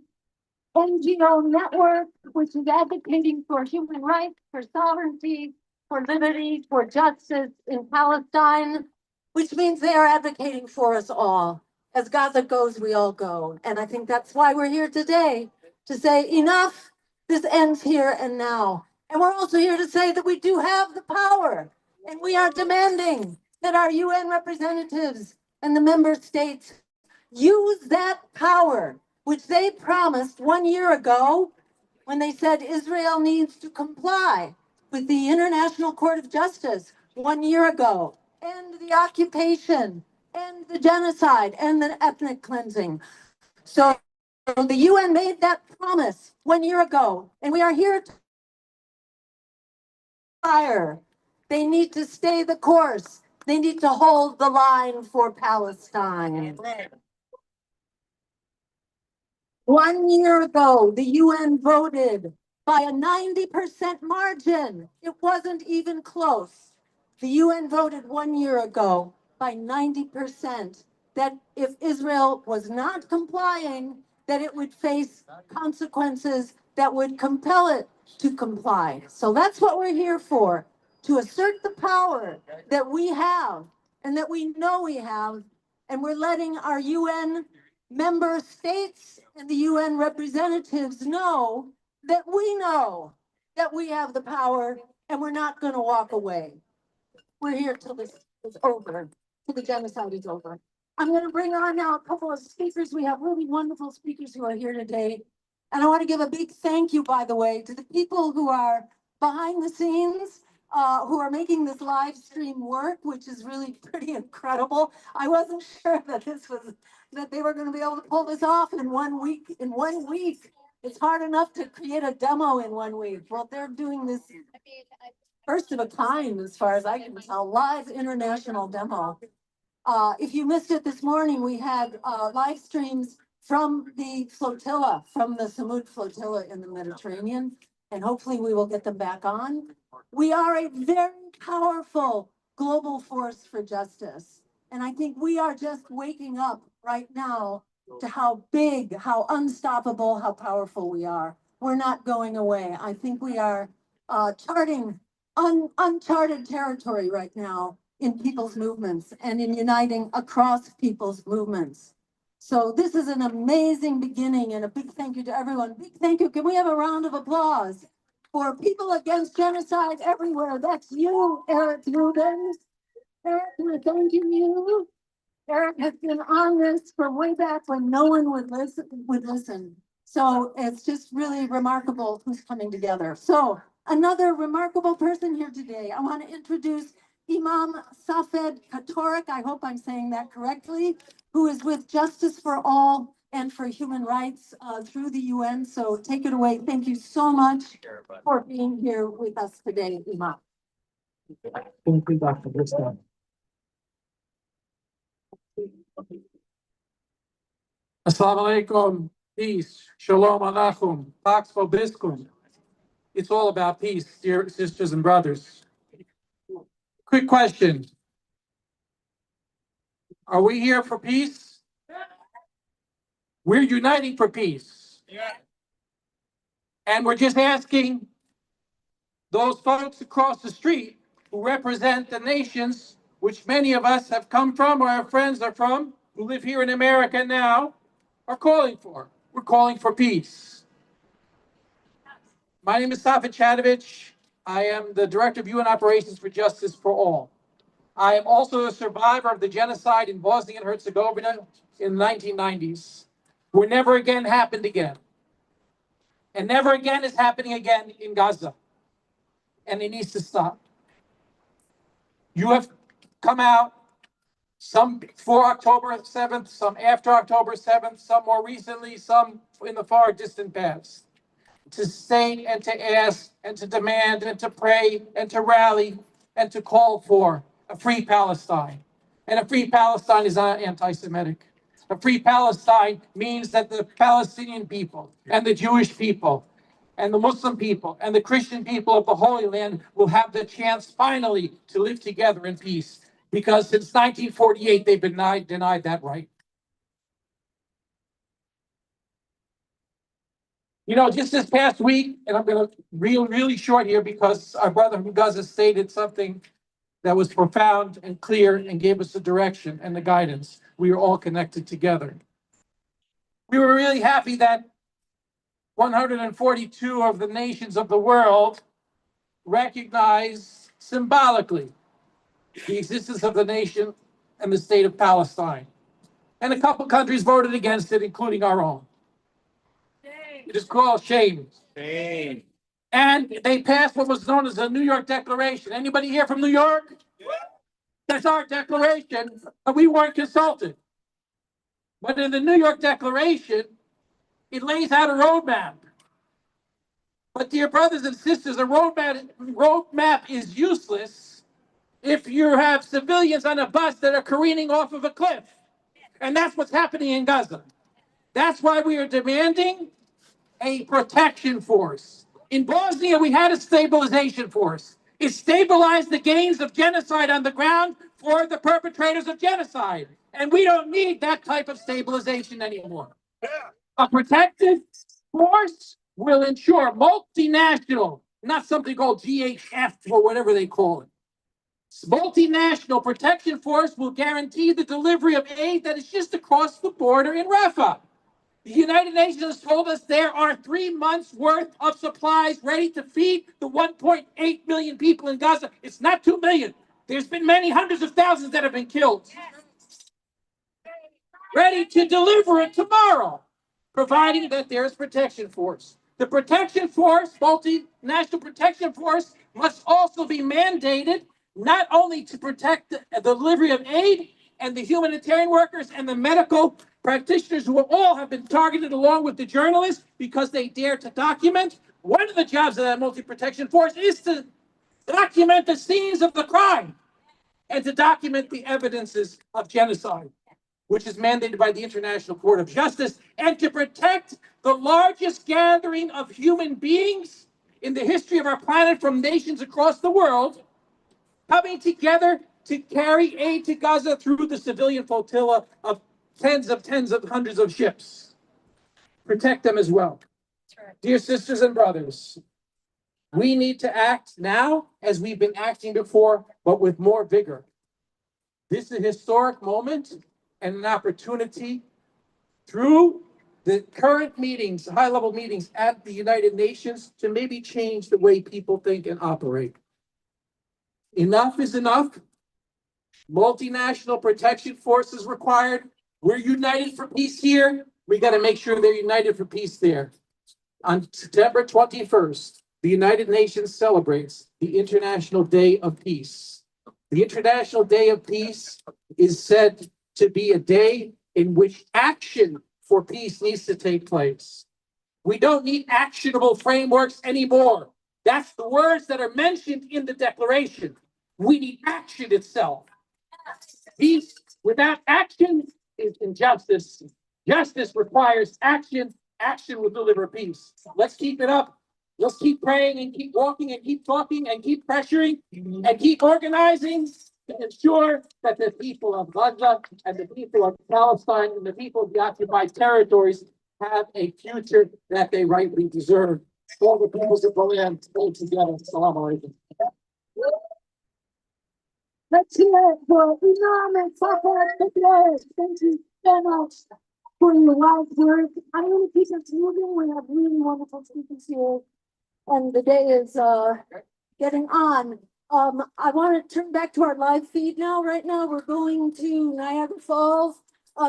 Speaker 15: NGO network, which is advocating for human rights, for sovereignty, for liberty, for justice in Palestine, which means they are advocating for us all. As Gaza goes, we all go. And I think that's why we're here today, to say enough, this ends here and now. And we're also here to say that we do have the power, and we are demanding that our UN representatives and the member states use that power, which they promised 1 year ago when they said Israel needs to comply with the International Court of Justice 1 year ago, end the occupation, end the genocide, end the ethnic cleansing. So the UN made that promise 1 year ago, and we are here to fire. They need to stay the course. They need to hold the line for Palestine. 1 year ago, the UN voted by a 90% margin. It wasn't even close. The UN voted 1 year ago by 90% that if Israel was not complying, that it would face consequences that would compel it to comply. So that's what we're here for, to assert the power that we have and that we know we have. And we're letting our UN member states and the UN representatives know that we have the power and we're not going to walk away. We're here till this is over, till the genocide is over. I'm going to bring on now a couple of speakers. We have really wonderful speakers who are here today. And I want to give a big thank you, by the way, to the people who are behind the scenes, who are making this live stream work, which is really pretty incredible. I wasn't sure that that they were going to be able to pull this off in 1 week. In 1 week, it's hard enough to create a demo in 1 week. Well, they're doing this first of a kind, as far as I can tell, live international demo. If you missed it this morning, we had live streams from the flotilla, from the Sumud Flotilla in the Mediterranean, and hopefully we will get them back on. We are a very powerful global force for justice. And I think we are just waking up right now to how big, how unstoppable, how powerful we are. We're not going away. I think we are charting uncharted territory right now in people's movements and in uniting across people's movements. So this is an amazing beginning, and a big thank you to everyone. Big thank you. Can we have a round of applause for people against genocide everywhere? That's you, Eric Rubens. Eric, we're thanking you. Eric has been on this from way back when no one would listen. So it's just really remarkable who's coming together. So another remarkable person here today. I want to introduce Imam Safed Katorik, I hope I'm saying that correctly, who is with Justice for All and for Human Rights through the UN. So take it away. Thank you so much for being here with us today, Imam.
Speaker 18: Thank you, Dr. Bristol. Assalamu alaikum, peace, shalom alaikum, pax vobiscum. It's all about peace, dear sisters and brothers. Quick question. Are we here for peace? We're uniting for peace. And we're just asking those folks across the street who represent the nations which many of us have come from or our friends are from, who live here in America now, are calling for. We're calling for peace. My name is Safed Chadovich. I am the Director of UN Operations for Justice for All. I am also a survivor of the genocide in Bosnia and Herzegovina in the 1990s, where never again happened again. And never again is happening again in Gaza. And it needs to stop. You have come out, some before October 7th, some after October 7th, some more recently, some in the far distant past, to say and to ask and to demand and to pray and to rally and to call for a free Palestine. And a free Palestine is not anti-Semitic. A free Palestine means that the Palestinian people and the Jewish people and the Muslim people and the Christian people of the Holy Land will have the chance finally to live together in peace. Because since 1948, they've been denied that right. You know, just this past week, and I'm gonna really short here because our brother from Gaza stated something that was profound and clear and gave us the direction and the guidance. We are all connected together. We were really happy that 142 of the nations of the world recognized symbolically the existence of the nation and the state of Palestine. And a couple countries voted against it, including our own. It is called shame. Shame. And they passed what was known as the New York Declaration. Anybody here from New York? That's our declaration, but we weren't consulted. But in the New York Declaration, it lays out a roadmap. But dear brothers and sisters, a roadmap is useless if you have civilians on a bus that are careening off of a cliff. And that's what's happening in Gaza. That's why we are demanding a protection force. In Bosnia, we had a stabilization force. It stabilized the gains of genocide on the ground for the perpetrators of genocide. And we don't need that type of stabilization anymore. A protective force will ensure multinational, not something called GHF or whatever they call it. Multinational protection force will guarantee the delivery of aid that is just across the border in Rafah. The United Nations has told us there are 3 months worth of supplies ready to feed the 1.8 million people in Gaza. It's not 2 million. There's been many hundreds of thousands that have been killed. Ready to deliver it tomorrow, providing that there is protection force. The protection force, multinational protection force, must also be mandated not only to protect the delivery of aid and the humanitarian workers and the medical practitioners who all have been targeted along with the journalists because they dare to document. One of the jobs of that multi-protection force is to document the scenes of the crime and to document the evidences of genocide, which is mandated by the International Court of Justice, and to protect the largest gathering of human beings in the history of our planet from nations across the world, coming together to carry aid to Gaza through the civilian flotilla of tens of hundreds of ships. Protect them as well. Dear sisters and brothers, we need to act now as we've been acting before, but with more vigor. This is a historic moment and an opportunity through the current meetings, high-level meetings at the United Nations, to maybe change the way people think and operate. Enough is enough. Multinational protection force is required. We're united for peace here. We got to make sure they're united for peace there. On September 21st, the United Nations celebrates the International Day of Peace. The International Day of Peace is said to be a day in which action for peace needs to take place. We don't need actionable frameworks anymore. That's the words that are mentioned in the declaration. We need action itself. Peace without action is injustice. Justice requires action. Action will deliver peace. Let's keep it up. Let's keep praying and keep walking and keep talking and keep pressuring and keep organizing to ensure that the people of Gaza and the people of Palestine and the people of the occupied territories have a future that they rightly deserve. All the peoples of the land stay together. Assalamu alaikum.
Speaker 15: Let's hear it for Imam and Fatah. Thank you so much for your wise words. I'm going to keep it moving. We have really wonderful speakers here, and the day is getting on. I want to turn back to our live feed now. Right now, we're going to Niagara Falls,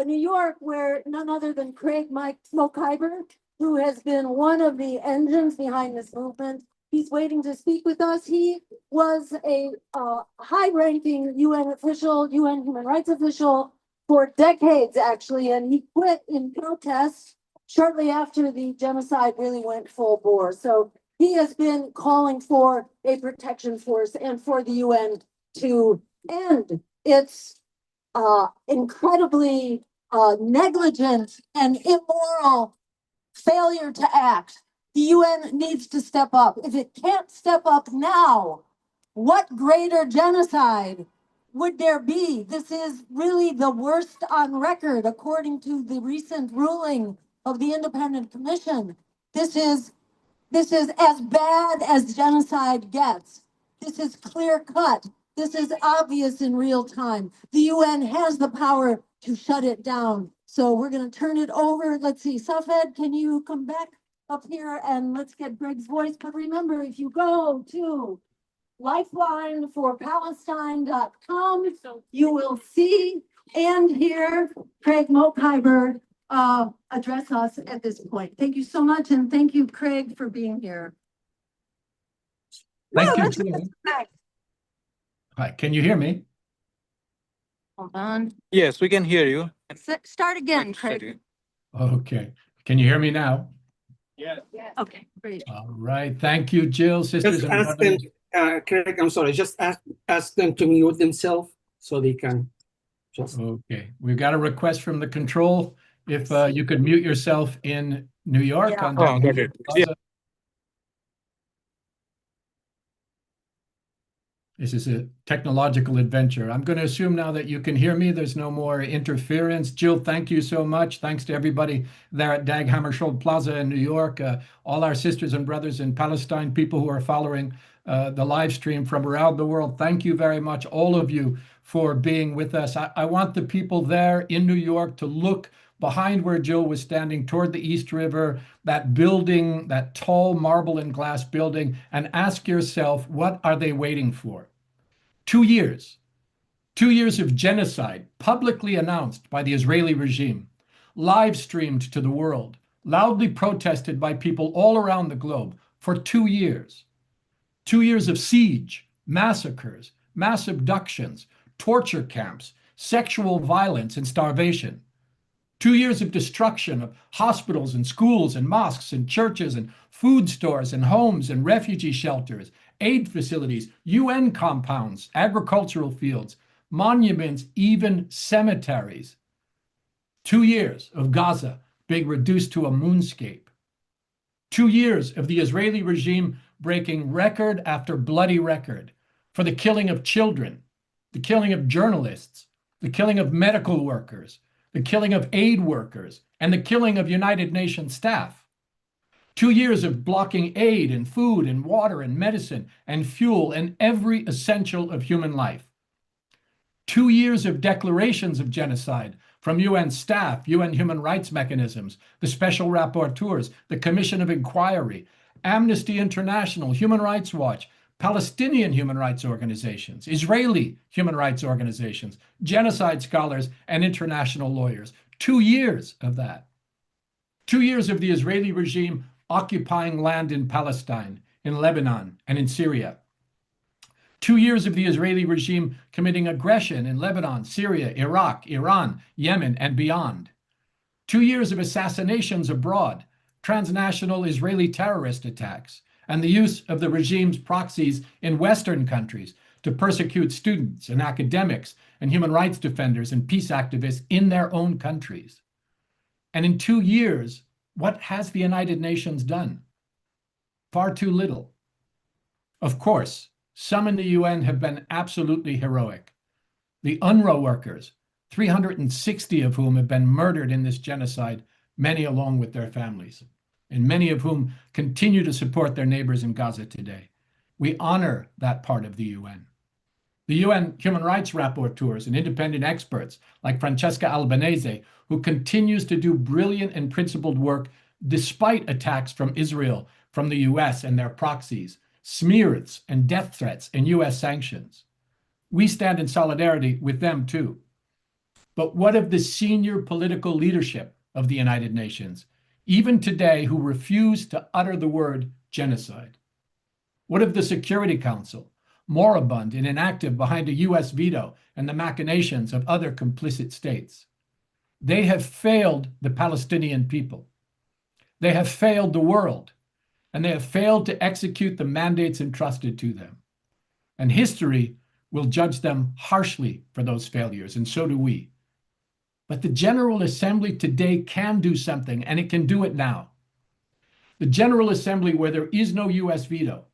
Speaker 15: New York, where none other than Craig Mike Smokehyber, who has been one of the engines behind this movement. He's waiting to speak with us. He was a high-ranking UN official, UN human rights official for decades, actually, and he quit in protest shortly after the genocide really went full bore. So he has been calling for a protection force and for the UN to end its incredibly negligent and immoral failure to act. The UN needs to step up. If it can't step up now, what greater genocide would there be? This is really the worst on record, according to the recent ruling of the Independent Commission. This is as bad as genocide gets. This is clear cut. This is obvious in real time. The UN has the power to shut it down. So we're going to turn it over. Let's see, Safed, can you come back up here and let's get Greg's voice? But remember, if you go to lifelineforpalestine.com, you will see and hear Craig Mokhiber address us at this point. Thank you so much, and thank you, Craig, for being here.
Speaker 17: Thank
Speaker 15: Woo,
Speaker 17: you,
Speaker 15: let's
Speaker 17: Jill.
Speaker 15: get back.
Speaker 17: Hi, can you hear me?
Speaker 15: Hold on.
Speaker 6: Yes, we can hear you.
Speaker 15: Start again, Craig.
Speaker 17: Okay. Can you hear me now?
Speaker 6: Yes.
Speaker 15: Okay, great.
Speaker 17: All right. Thank you, Jill, sisters
Speaker 1: Just
Speaker 17: and
Speaker 1: ask them,
Speaker 17: brothers.
Speaker 1: Craig, I'm sorry, just ask them to mute themselves so they can just.
Speaker 17: Okay. We've got a request from the control. If you could mute yourself in New York
Speaker 15: Yeah.
Speaker 17: on
Speaker 6: Oh, got it. Yeah.
Speaker 17: This is a technological adventure. I'm going to assume now that you can hear me. There's no more interference. Jill, thank you so much. Thanks to everybody there at Dag Hammarskjöld Plaza in New York, all our sisters and brothers in Palestine, people who are following the live stream from around the world. Thank you very much, all of you, for being with us. I want the people there in New York to look behind where Jill was standing toward the East River, that building, that tall marble and glass building, and ask yourself, what are they waiting for? 2 years. 2 years of genocide publicly announced by the Israeli regime, live streamed to the world, loudly protested by people all around the globe for 2 years. 2 years of siege, massacres, mass abductions, torture camps, sexual violence, and starvation. 2 years of destruction of hospitals and schools and mosques and churches and food stores and homes and refugee shelters, aid facilities, UN compounds, agricultural fields, monuments, even cemeteries. 2 years of Gaza being reduced to a moonscape. 2 years of the Israeli regime breaking record after bloody record for the killing of children, the killing of journalists, the killing of medical workers, the killing of aid workers, and the killing of United Nations staff. 2 years of blocking aid and food and water and medicine and fuel and every essential of human life. 2 years of declarations of genocide from UN staff, UN human rights mechanisms, the special rapporteurs, the Commission of Inquiry, Amnesty International, Human Rights Watch, Palestinian human rights organizations, Israeli human rights organizations, genocide scholars, and international lawyers. 2 years of that. 2 years of the Israeli regime occupying land in Palestine, in Lebanon, and in Syria. 2 years of the Israeli regime committing aggression in Lebanon, Syria, Iraq, Iran, Yemen, and beyond. 2 years of assassinations abroad, transnational Israeli terrorist attacks, and the use of the regime's proxies in Western countries to persecute students and academics and human rights defenders and peace activists in their own countries. And in 2 years, what has the United Nations done? Far too little. Of course, some in the UN have been absolutely heroic. The UNRWA workers, 360 of whom have been murdered in this genocide, many along with their families, and many of whom continue to support their neighbors in Gaza today. We honor that part of the UN. The UN human rights rapporteurs and independent experts like Francesca Albanese, who continues to do brilliant and principled work despite attacks from Israel, from the US and their proxies, smears and death threats and US sanctions. We stand in solidarity with them too. But what of the senior political leadership of the United Nations, even today, who refuse to utter the word genocide? What of the Security Council, moribund and inactive behind a US veto and the machinations of other complicit states? They have failed the Palestinian people. They have failed the world, and they have failed to execute the mandates entrusted to them. And history will judge them harshly for those failures, and so do we. But the General Assembly today can do something, and it can do it now. The General Assembly, where there is no US veto,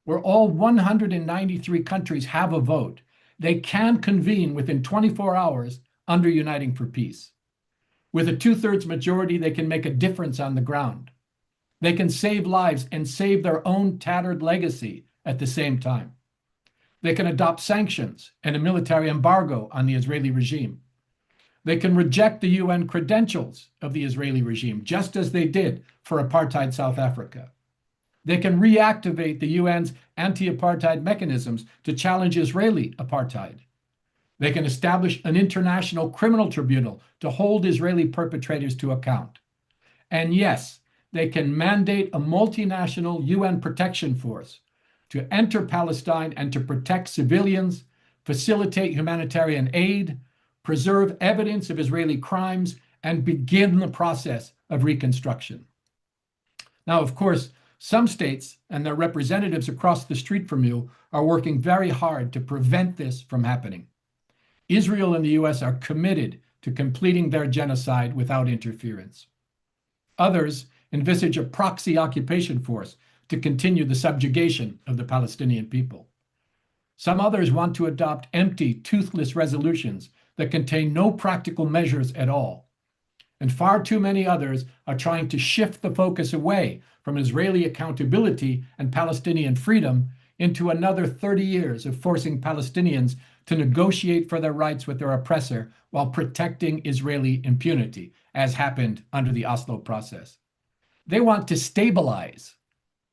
Speaker 17: where all 193 countries have a vote, they can convene within 24 hours under Uniting for Peace. With a 2/3 majority, they can make a difference on the ground. They can save lives and save their own tattered legacy at the same time. They can adopt sanctions and a military embargo on the Israeli regime. They can reject the UN credentials of the Israeli regime, just as they did for apartheid South Africa. They can reactivate the UN's anti-apartheid mechanisms to challenge Israeli apartheid. They can establish an international criminal tribunal to hold Israeli perpetrators to account. And yes, they can mandate a multinational UN protection force to enter Palestine and to protect civilians, facilitate humanitarian aid, preserve evidence of Israeli crimes, and begin the process of reconstruction. Now, of course, some states and their representatives across the street from you are working very hard to prevent this from happening. Israel and the US are committed to completing their genocide without interference. Others envisage a proxy occupation force to continue the subjugation of the Palestinian people. Some others want to adopt empty, toothless resolutions that contain no practical measures at all. And far too many others are trying to shift the focus away from Israeli accountability and Palestinian freedom into another 30 years of forcing Palestinians to negotiate for their rights with their oppressor while protecting Israeli impunity, as happened under the Oslo process. They want to stabilize.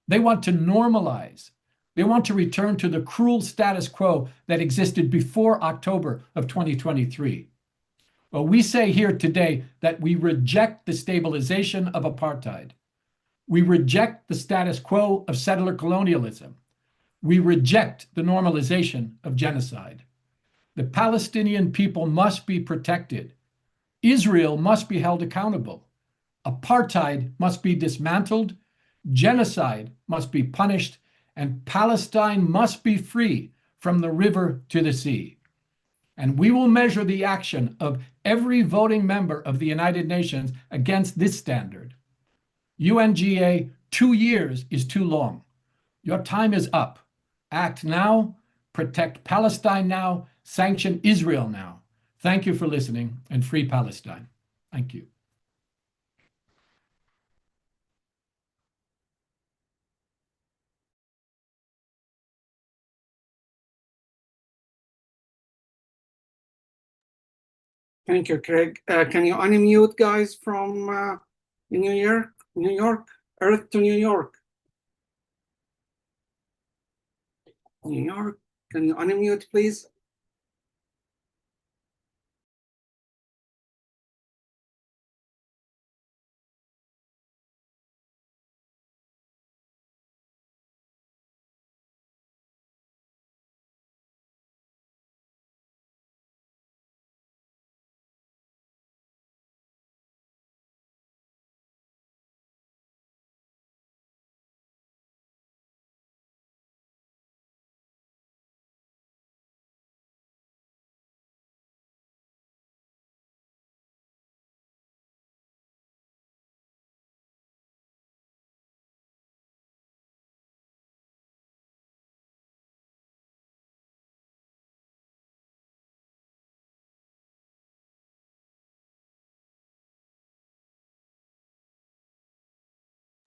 Speaker 17: They want to normalize. They want to return to the cruel status quo that existed before October of 2023. Well, we say here today that we reject the stabilization of apartheid. We reject the status quo of settler colonialism. We reject the normalization of genocide. The Palestinian people must be protected. Israel must be held accountable. Apartheid must be dismantled. Genocide must be punished. And Palestine must be free from the river to the sea. And we will measure the action of every voting member of the United Nations against this standard. UNGA, 2 years is too long. Your time is up. Act now, protect Palestine now, sanction Israel now. Thank you for listening, and free Palestine. Thank you.
Speaker 1: Thank you, Craig. Can you unmute guys from New York? Earth to New York. New York, can you unmute, please?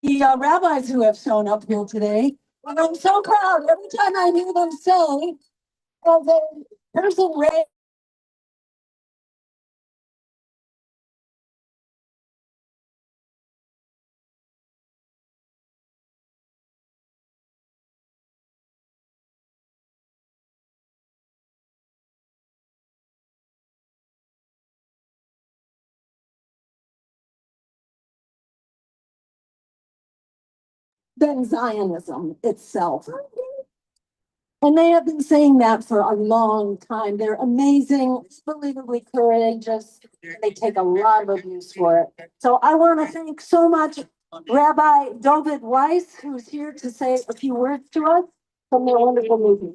Speaker 15: The rabbis who have shown up here today, and I'm so proud every time I hear them say, well, the person raised than Zionism itself. And they have been saying that for a long time. They're amazing, unbelievably courageous. They take a lot of abuse for it. So I want to thank so much Rabbi David Weiss, who's here to say a few words to us from their wonderful movie.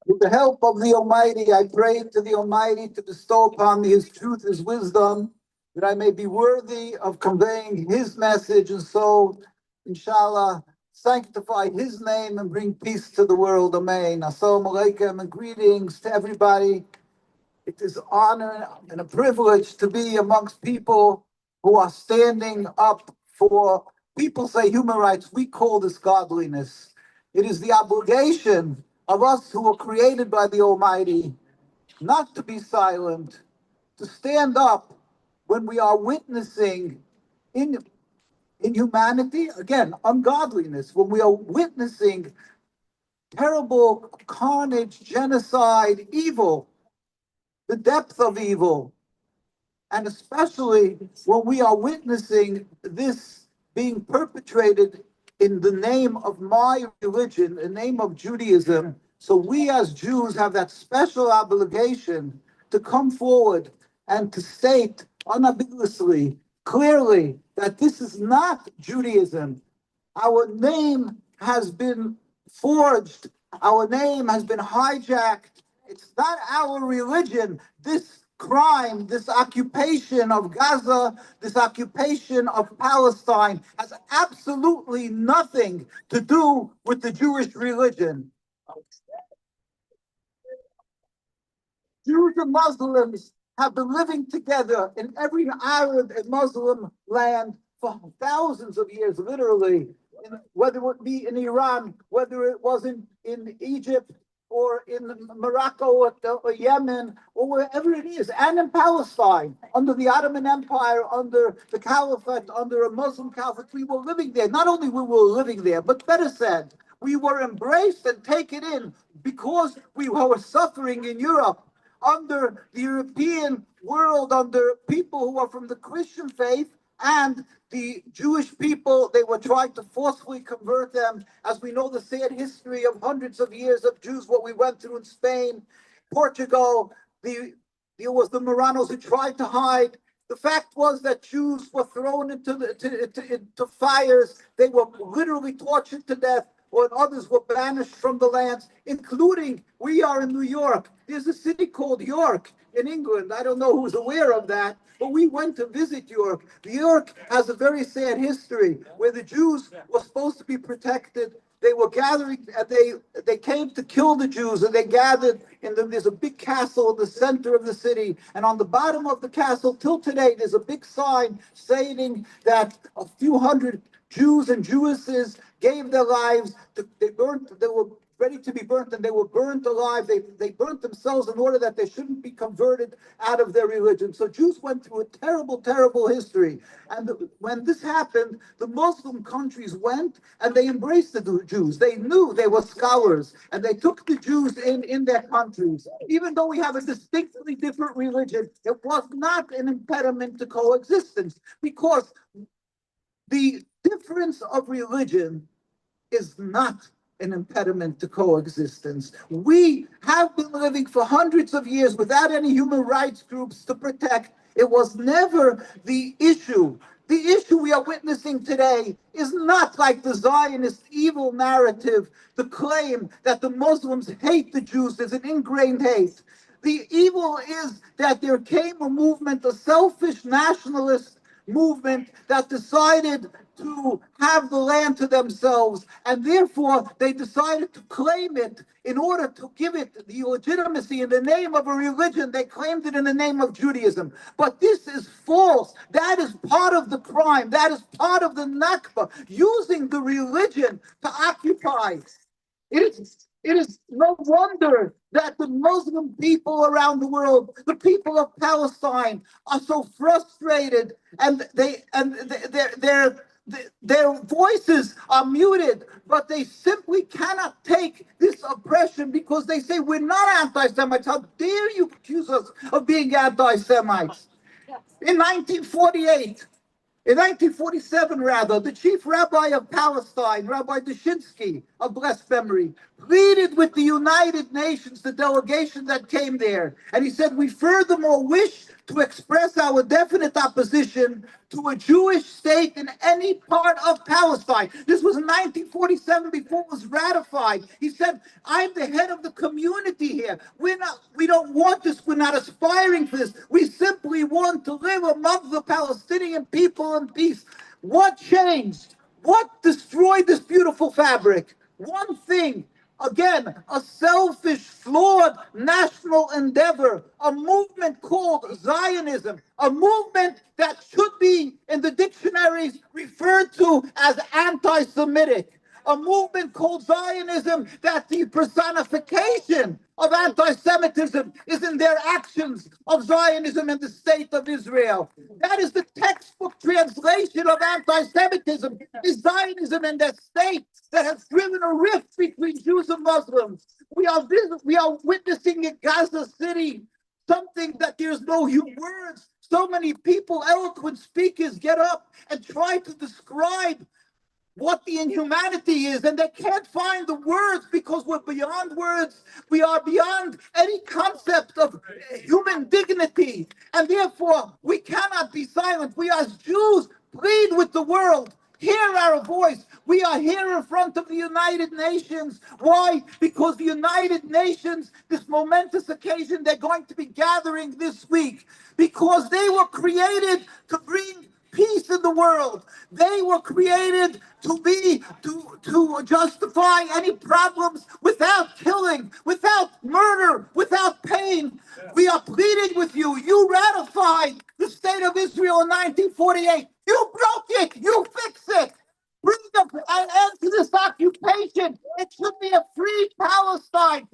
Speaker 19: With the help of the Almighty, I pray to the Almighty to bestow upon me His truth, His wisdom, that I may be worthy of conveying His message, and so, inshallah, sanctify His name and bring peace to the world. Amen. Assalamu alaikum and greetings to everybody. It is an honor and a privilege to be amongst people who are standing up for, people say human rights, we call this godliness. It is the obligation of us who were created by the Almighty not to be silent, to stand up when we are witnessing inhumanity, again, ungodliness, when we are witnessing terrible carnage, genocide, evil, the depth of evil, and especially when we are witnessing this being perpetrated in the name of my religion, in the name of Judaism. So we as Jews have that special obligation to come forward and to state unambiguously, clearly, that this is not Judaism. Our name has been forged. Our name has been hijacked. It's not our religion. This crime, this occupation of Gaza, this occupation of Palestine has absolutely nothing to do with the Jewish religion. Jews and Muslims have been living together in every Arab and Muslim land for thousands of years, literally, whether it be in Iran, whether it was in Egypt, or in Morocco, or Yemen, or wherever it is, and in Palestine, under the Ottoman Empire, under the Caliphate, under a Muslim Caliphate, we were living there. Not only we were living there, but better said, we were embraced and taken in because we were suffering in Europe, under the European world, under people who are from the Christian faith, and the Jewish people. They were trying to forcefully convert them. As we know, the sad history of hundreds of years of Jews, what we went through in Spain, Portugal, there was the Marranos who tried to hide. The fact was that Jews were thrown into fires. They were literally tortured to death, or others were banished from the lands, including, we are in New York. There's a city called York in England. I don't know who's aware of that, but we went to visit York. York has a very sad history where the Jews were supposed to be protected. They were gathering, and they came to kill the Jews, and they gathered, and there's a big castle in the center of the city. And on the bottom of the castle, till today, there's a big sign stating that a few hundred Jews and Jewesses gave their lives. They were ready to be burnt, and they were burnt alive. They burnt themselves in order that they shouldn't be converted out of their religion. So Jews went through a terrible, terrible history. And when this happened, the Muslim countries went and they embraced the Jews. They knew they were scholars, and they took the Jews in their countries. Even though we have a distinctly different religion, it was not an impediment to coexistence, because the difference of religion is not an impediment to coexistence. We have been living for hundreds of years without any human rights groups to protect. It was never the issue. The issue we are witnessing today is not like the Zionist evil narrative, the claim that the Muslims hate the Jews. There's an ingrained hate. The evil is that there came a movement, a selfish nationalist movement, that decided to have the land to themselves, and therefore they decided to claim it in order to give it the legitimacy in the name of a religion. They claimed it in the name of Judaism. But this is false. That is part of the crime. That is part of the Nakba, using the religion to occupy. It is no wonder that the Muslim people around the world, the people of Palestine, are so frustrated, and their voices are muted, but they simply cannot take this oppression, because they say, we're not anti-Semites. How dare you accuse us of being anti-Semites? In 1947, rather, the chief rabbi of Palestine, Rabbi Dushinsky, of blessed memory, pleaded with the United Nations, the delegation that came there. And he said, we furthermore wish to express our definite opposition to a Jewish state in any part of Palestine. This was in 1947, before it was ratified. He said, I'm the head of the community here. We don't want this. We're not aspiring for this. We simply want to live among the Palestinian people in peace. What changed? What destroyed this beautiful fabric? One thing: Again, a selfish, flawed national endeavor, a movement called Zionism, a movement that should be in the dictionaries referred to as anti-Semitic, a movement called Zionism that the personification of anti-Semitism is in their actions of Zionism in the state of Israel. That is the textbook translation of anti-Semitism, is Zionism in their state that has driven a rift between Jews and Muslims. We are witnessing in Gaza City something that there's no words. So many people, eloquent speakers, get up and try to describe what the inhumanity is, and they can't find the words because we're beyond words. We are beyond any concept of human dignity, and therefore we cannot be silent. We as Jews plead with the world. Hear our voice. We are here in front of the United Nations. Why? Because the United Nations, this momentous occasion, they're going to be gathering this week because they were created to bring peace in the world. They were created to justify any problems without killing, without murder, without pain. We are pleading with you. You ratified the state of Israel in 1948. You broke it. You fix it. Bring an end to this occupation. It should be a free Palestine.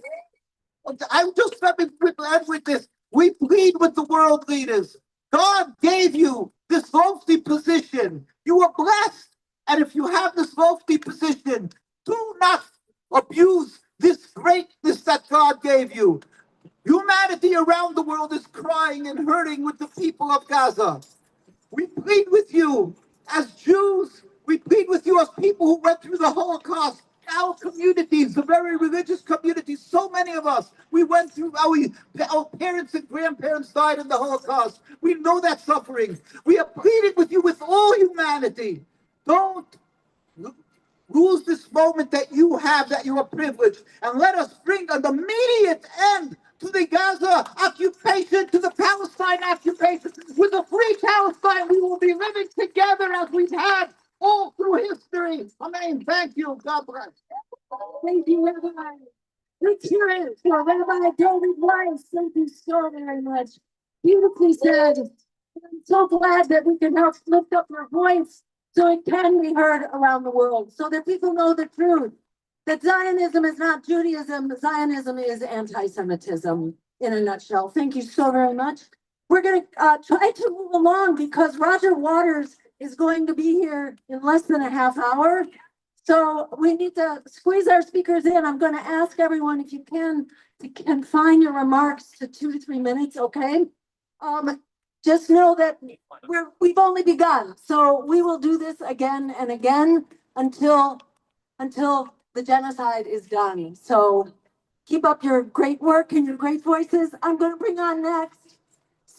Speaker 19: I'm just let me end with this. We plead with the world leaders. God gave you this lofty position. You are blessed. And if you have this lofty position, do not abuse this greatness that God gave you. Humanity around the world is crying and hurting with the people of Gaza. We plead with you as Jews. We plead with you as people who went through the Holocaust. Our communities, the very religious communities, so many of us, we went through, our parents and grandparents died in the Holocaust. We know that suffering. We are pleading with you with all humanity. Don't lose this moment that you have, that you are privileged, and let us bring an immediate end to the Gaza occupation, to the Palestine occupation. With a free Palestine, we will be living together as we've had all through history. Amen. Thank you. God bless.
Speaker 15: Thank you, Rabbi. Let's hear it for Rabbi David Weiss. Thank you so very much. Beautifully said. I'm so glad that we can help lift up your voice so it can be heard around the world, so that people know the truth. That Zionism is not Judaism. Zionism is anti-Semitism in a nutshell. Thank you so very much. We're going to try to move along because Roger Waters is going to be here in less than a half hour. So we need to squeeze our speakers in. I'm going to ask everyone if you can to confine your remarks to 2 to 3 minutes, okay? Just know that we've only begun. So we will do this again and again until the genocide is done. So keep up your great work and your great voices. I'm going to bring on next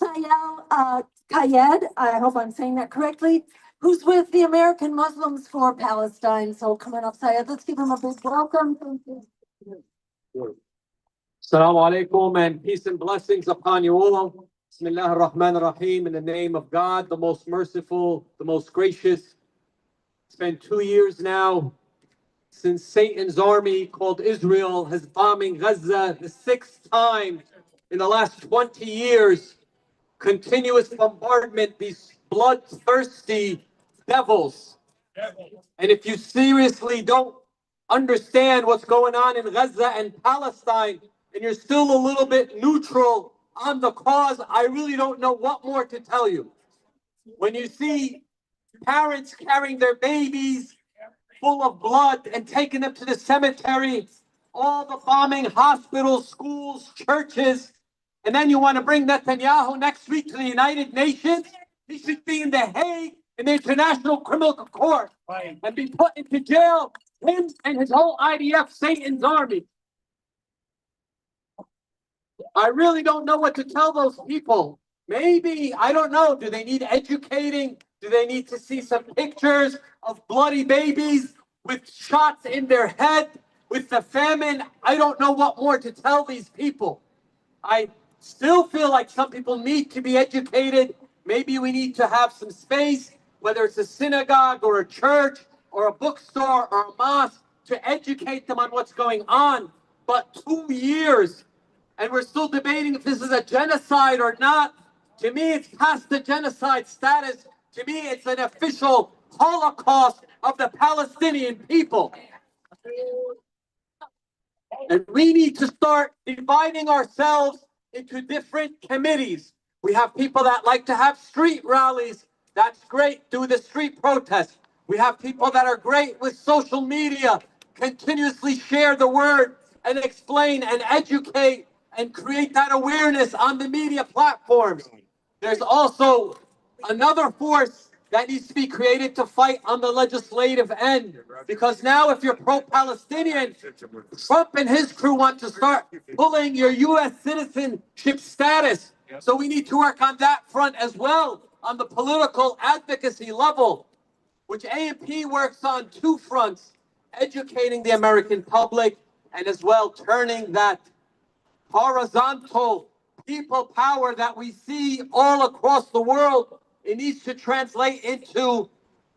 Speaker 15: Sayal Kayed. I hope I'm saying that correctly. Who's with the American Muslims for Palestine. So come on up, Sayed. Let's give him a big welcome. Thank you.
Speaker 18: Assalamu alaikum and peace and blessings upon you all. Bismillah ar-Rahman ar-Rahim, in the name of God, the most merciful, the most gracious. It's been 2 years now since Satan's army called Israel has bombing Gaza the 6th time in the last 20 years. Continuous bombardment, these bloodthirsty devils. And if you seriously don't understand what's going on in Gaza and Palestine, and you're still a little bit neutral on the cause, I really don't know what more to tell you. When you see parents carrying their babies full of blood and taking them to the cemetery, all the bombing hospitals, schools, churches, and then you want to bring Netanyahu next week to the United Nations, he should be in The Hague in the International Criminal Court and be put into jail, him and his whole IDF, Satan's army. I really don't know what to tell those people. Maybe, I don't know, do they need educating? Do they need to see some pictures of bloody babies with shots in their head, with the famine? I don't know what more to tell these people. I still feel like some people need to be educated. Maybe we need to have some space, whether it's a synagogue or a church or a bookstore or a mosque, to educate them on what's going on. But 2 years, and we're still debating if this is a genocide or not. To me, it's past the genocide status. To me, it's an official Holocaust of the Palestinian people. And we need to start dividing ourselves into different committees. We have people that like to have street rallies. That's great. Do the street protests. We have people that are great with social media, continuously share the word and explain and educate and create that awareness on the media platforms. There's also another force that needs to be created to fight on the legislative end. Because now if you're pro-Palestinian, Trump and his crew want to start pulling your U.S. citizenship status. So we need to work on that front as well, on the political advocacy level, which AMP works on 2 fronts, educating the American public and as well turning that horizontal people power that we see all across the world. It needs to translate into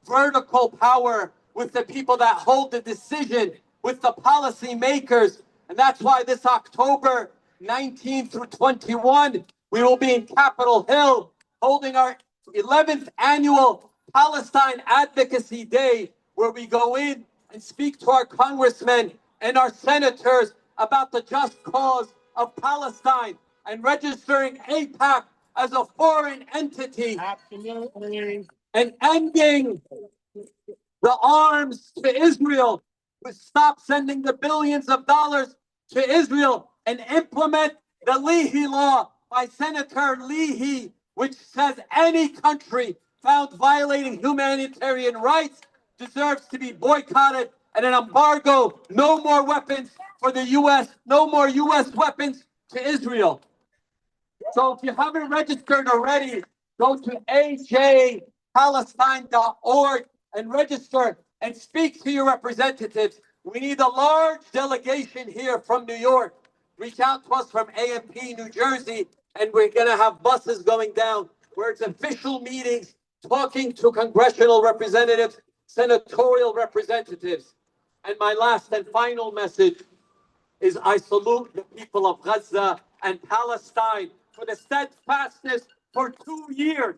Speaker 18: vertical power with the people that hold the decision, with the policy makers. And that's why this October 19 through 21, we will be in Capitol Hill holding our 11th annual Palestine Advocacy Day, where we go in and speak to our congressmen and our senators about the just cause of Palestine and registering AIPAC as a foreign entity. Absolutely. And ending the arms to Israel. We stop sending the billions of dollars to Israel and implement the Leahy law by Senator Leahy, which says any country found violating humanitarian rights deserves to be boycotted and an embargo. No more weapons for the U.S. No more U.S. weapons to Israel. So if you haven't registered already, go to ajpalestine.org and register and speak to your representatives. We need a large delegation here from New York. Reach out to us from AMP, New Jersey, and we're going to have buses going down where it's official meetings, talking to congressional representatives, senatorial representatives. And my last and final message is I salute the people of Gaza and Palestine for the steadfastness for 2 years.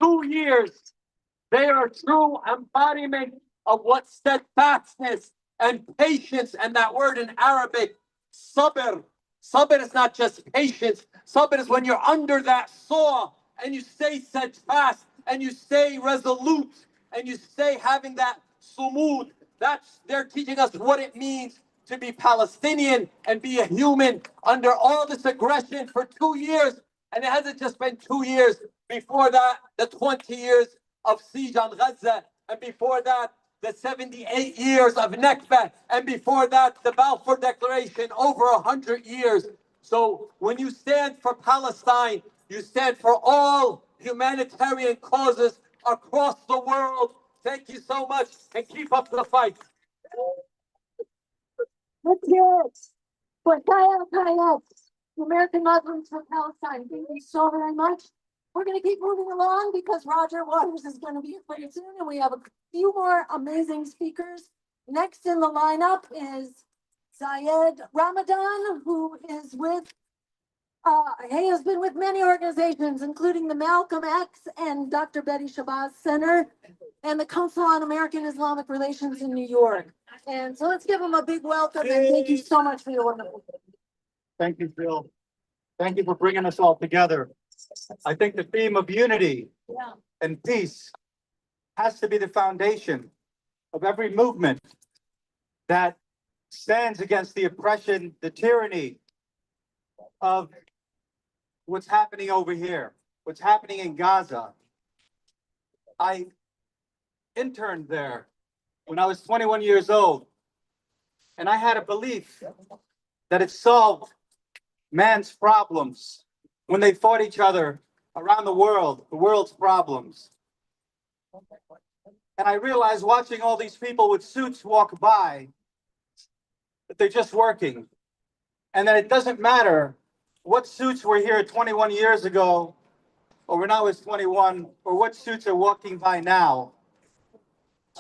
Speaker 18: 2 years. They are true embodiment of what steadfastness and patience, and that word in Arabic, sabr. Sabr is not just patience. Sabr is when you're under that saw and you stay steadfast and you stay resolute and you stay having that sumud. They're teaching us what it means to be Palestinian and be a human under all this aggression for 2 years. And it hasn't just been 2 years. Before that, the 20 years of siege on Gaza. And before that, the 78 years of Nakba. And before that, the Balfour Declaration, over 100 years. So when you stand for Palestine, you stand for all humanitarian causes across the world. Thank you so much and keep up the fight.
Speaker 15: Let's hear it for Kayat, the American Muslims for Palestine. Thank you so very much. We're going to keep moving along because Roger Waters is going to be here pretty soon, and we have a few more amazing speakers. Next in the lineup is Zayed Ramadan, who is with, he has been with many organizations, including the Malcolm X and Dr. Betty Shabazz Center and the Council on American Islamic Relations in New York. And so let's give him a big welcome and thank you so much for your wonderful.
Speaker 20: Thank you, Phil. Thank you for bringing us all together. I think the theme of unity and peace has to be the foundation of every movement that stands against the oppression, the tyranny of what's happening over here, what's happening in Gaza. I interned there when I was 21 years old, and I had a belief that it solved man's problems when they fought each other around the world's problems. And I realized watching all these people with suits walk by that they're just working, and that it doesn't matter what suits were here 21 years ago, or when I was 21, or what suits are walking by now.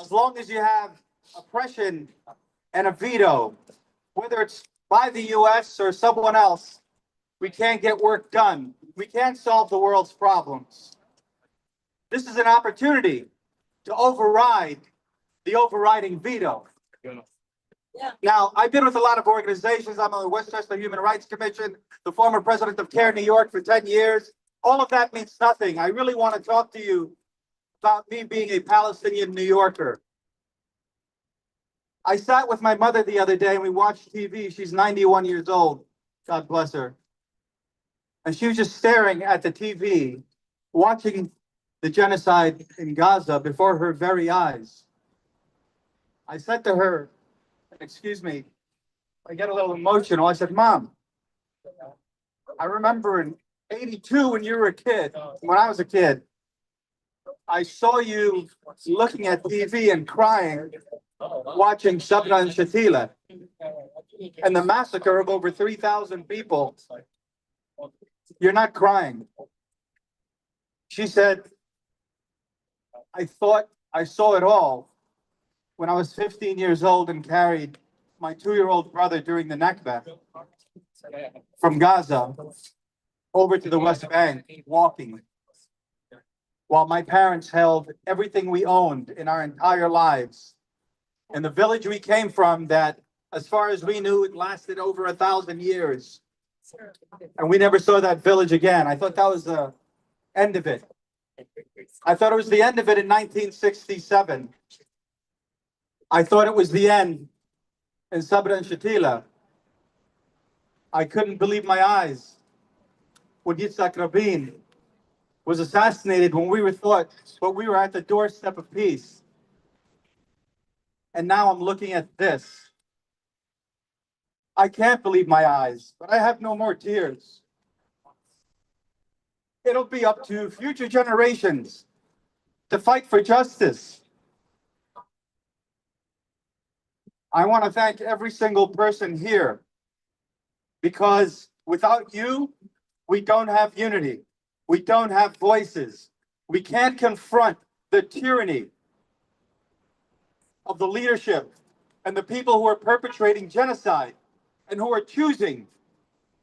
Speaker 20: As long as you have oppression and a veto, whether it's by the US or someone else, we can't get work done. We can't solve the world's problems. This is an opportunity to override the overriding veto. Now, I've been with a lot of organizations. I'm on the Westchester Human Rights Commission, the former president of CARE New York for 10 years. All of that means nothing. I really want to talk to you about me being a Palestinian New Yorker. I sat with my mother the other day and we watched TV. She's 91 years old. God bless her. And she was just staring at the TV, watching the genocide in Gaza before her very eyes. I said to her, excuse me, I get a little emotional. I said, Mom, I remember in '82 when you were a kid, when I was a kid, I saw you looking at TV and crying, watching Sabra and Shatila and the massacre of over 3,000 people. You're not crying. She said, I thought I saw it all when I was 15 years old and carried my 2-year-old brother during the Nakba from Gaza over to the West Bank, walking, while my parents held everything we owned in our entire lives. And the village we came from, that, as far as we knew, it lasted over 1,000 years. And we never saw that village again. I thought that was the end of it. I thought it was the end of it in 1967. I thought it was the end in Sabra and Shatila. I couldn't believe my eyes when Yitzhak Rabin was assassinated when we were at the doorstep of peace. And now I'm looking at this. I can't believe my eyes, but I have no more tears. It'll be up to future generations to fight for justice. I want to thank every single person here, because without you, we don't have unity. We don't have voices. We can't confront the tyranny of the leadership and the people who are perpetrating genocide and who are choosing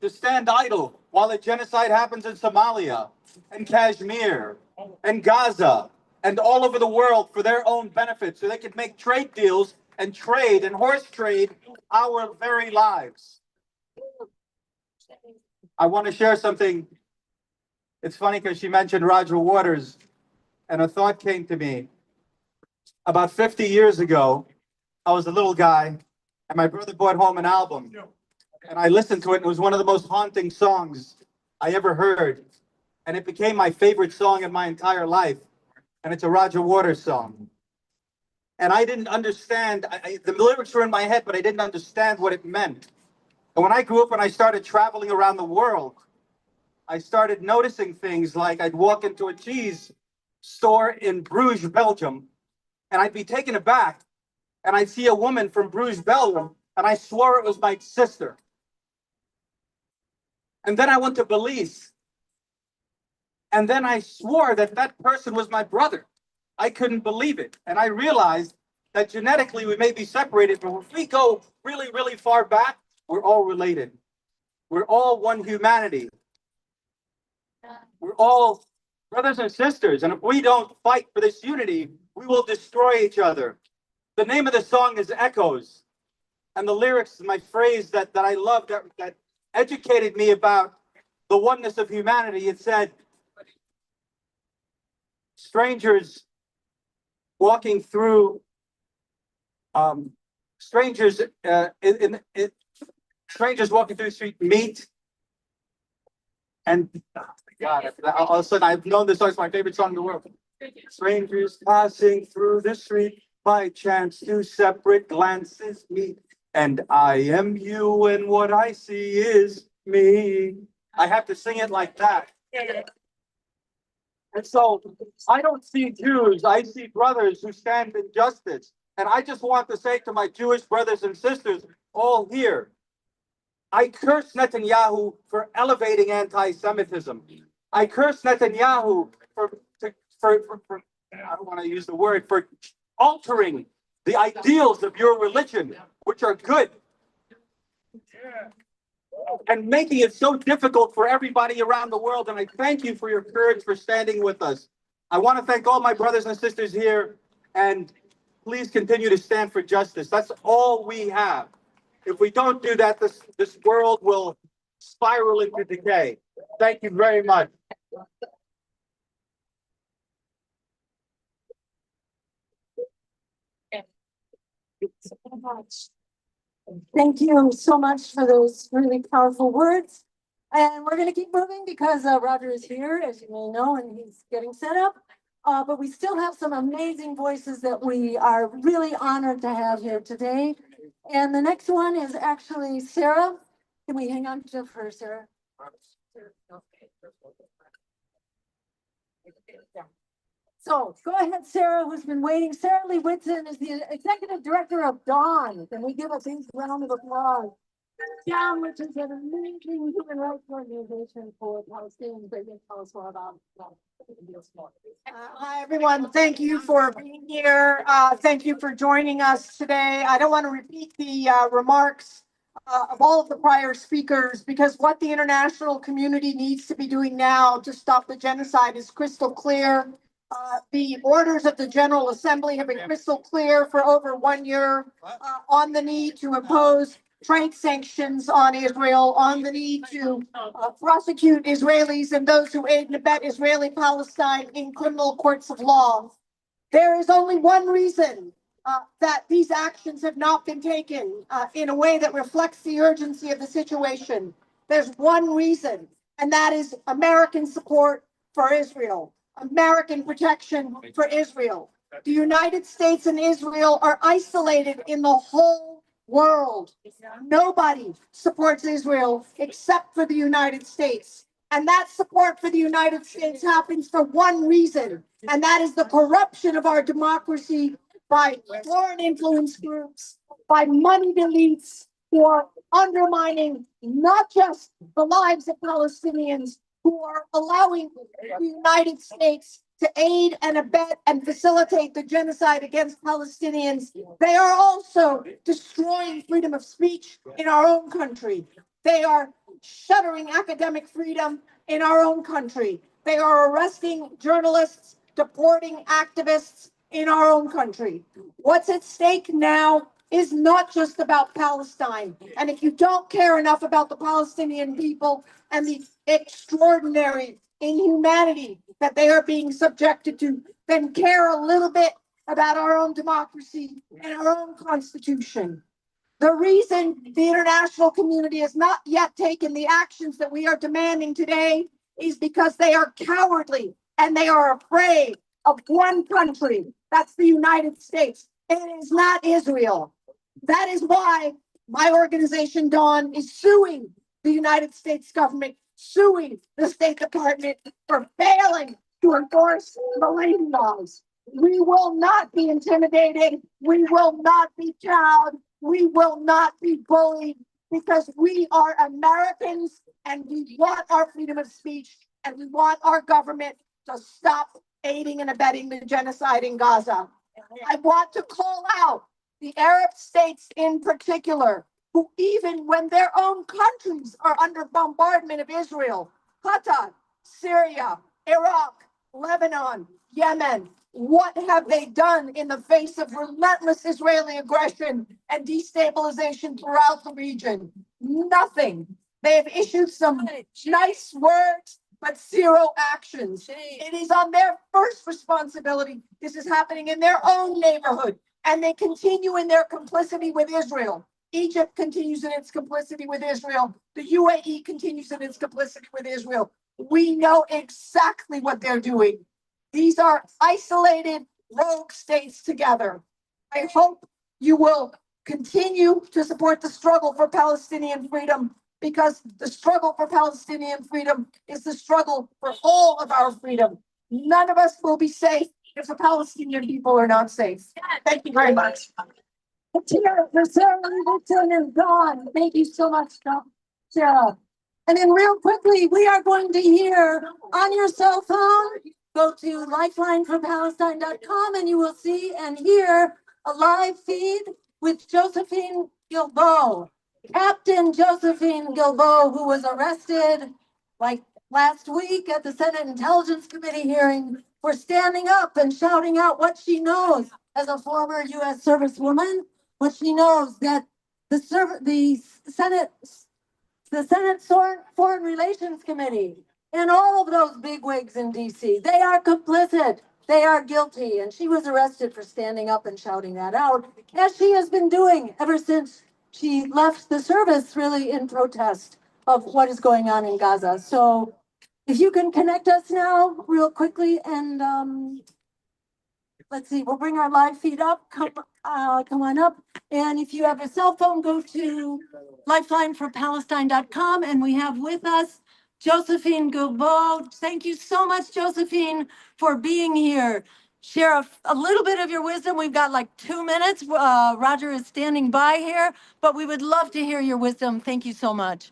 Speaker 20: to stand idle while a genocide happens in Somalia and Kashmir and Gaza and all over the world for their own benefit, so they can make trade deals and trade and horse trade our very lives. I want to share something. It's funny because she mentioned Roger Waters, and a thought came to me. About 50 years ago, I was a little guy, and my brother brought home an album, and I listened to it, and it was one of the most haunting songs I ever heard, and it became my favorite song in my entire life, and it's a Roger Waters song. And I didn't understand, the lyrics were in my head, but I didn't understand what it meant. And when I grew up and I started traveling around the world, I started noticing things like I'd walk into a cheese store in Bruges, Belgium, and I'd be taken aback, and I'd see a woman from Bruges, Belgium, and I swore it was my sister. And then I went to Belize, and then I swore that that person was my brother. I couldn't believe it. And I realized that genetically we may be separated, but if we go really, really far back, we're all related. We're all one humanity. We're all brothers and sisters. And if we don't fight for this unity, we will destroy each other. The name of the song is Echoes. And the lyrics is my phrase that I love, that educated me about the oneness of humanity. It said, strangers walking through, strangers strangers walking through the street meet, and God, all of a sudden I've known this song. It's my favorite song in the world. Strangers passing through the street, by chance two separate glances meet, and I am you and what I see is me. I have to sing it like that. And so I don't see Jews, I see brothers who stand in justice. And I just want to say to my Jewish brothers and sisters all here, I curse Netanyahu for elevating anti-Semitism. I curse Netanyahu for I don't want to use the word, for altering the ideals of your religion, which are good, and making it so difficult for everybody around the world. And I thank you for your courage for standing with us. I want to thank all my brothers and sisters here, and please continue to stand for justice. That's all we have. If we don't do that, this world will spiral into decay. Thank you very much.
Speaker 15: Thank you so much for those really powerful words. And we're going to keep moving because Roger is here, as you may know, and he's getting set up. But we still have some amazing voices that we are really honored to have here today. And the next one is actually Sarah. Can we hang on to her, Sarah? So go ahead, Sarah, who's been waiting. Sarah Lee Whitson is the executive director of Dawn. Can we give a big round of applause? Dawn, which is an amazing human rights organization for Palestinians. They can tell us more about that.
Speaker 21: Hi, everyone. Thank you for being here. Thank you for joining us today. I don't want to repeat the remarks of all of the prior speakers, because what the international community needs to be doing now to stop the genocide is crystal clear. The orders of the General Assembly have been crystal clear for over 1 year on the need to impose trade sanctions on Israel, on the need to prosecute Israelis and those who aid and abet Israeli-Palestine in criminal courts of law. There is only one reason that these actions have not been taken in a way that reflects the urgency of the situation. There's one reason, and that is American support for Israel, American protection for Israel. The United States and Israel are isolated in the whole world. Nobody supports Israel except for the United States. And that support for the United States happens for one reason, and that is the corruption of our democracy by foreign influence groups, by moneyed elites who are undermining not just the lives of Palestinians, who are allowing the United States to aid and abet and facilitate the genocide against Palestinians. They are also destroying freedom of speech in our own country. They are shuttering academic freedom in our own country. They are arresting journalists, deporting activists in our own country. What's at stake now is not just about Palestine. And if you don't care enough about the Palestinian people and the extraordinary inhumanity that they are being subjected to, then care a little bit about our own democracy and our own constitution. The reason the international community has not yet taken the actions that we are demanding today is because they are cowardly and they are afraid of one country. That's the United States. It is not Israel. That is why my organization, Dawn, is suing the United States government, suing the State Department for failing to enforce the land laws. We will not be intimidated. We will not be cowed. We will not be bullied, because we are Americans and we want our freedom of speech, and we want our government to stop aiding and abetting the genocide in Gaza. I want to call out the Arab states in particular, who even when their own countries are under bombardment of Israel, Qatar, Syria, Iraq, Lebanon, Yemen, what have they done in the face of relentless Israeli aggression and destabilization throughout the region? Nothing. They have issued some nice words, but zero actions. It is on their first responsibility. This is happening in their own neighborhood, and they continue in their complicity with Israel. Egypt continues in its complicity with Israel. The UAE continues in its complicity with Israel. We know exactly what they're doing. These are isolated rogue states together. I hope you will continue to support the struggle for Palestinian freedom, because the struggle for Palestinian freedom is the struggle for all of our freedom. None of us will be safe if the Palestinian people are not safe. Thank you very much.
Speaker 15: The ceremony is gone. Thank you so much, Sarah. And then real quickly, we are going to hear on your cell phone, go to lifelinefrompalestine.com and you will see and hear a live feed with Josephine Guilbeault. Captain Josephine Guilbeault, who was arrested like last week at the Senate Intelligence Committee hearing for standing up and shouting out what she knows as a former U.S. servicewoman, what she knows that the Senate Foreign Relations Committee and all of those bigwigs in DC, they are complicit. They are guilty. And she was arrested for standing up and shouting that out, as she has been doing ever since she left the service, really in protest of what is going on in Gaza. So if you can connect us now real quickly and let's see, we'll bring our live feed up. Come on up. And if you have a cell phone, go to lifelineforpalestine.com. And we have with us Josephine Guilbeault. Thank you so much, Josephine, for being here. Share a little bit of your wisdom. We've got like 2 minutes. Roger is standing by here, but we would love to hear your wisdom. Thank you so much.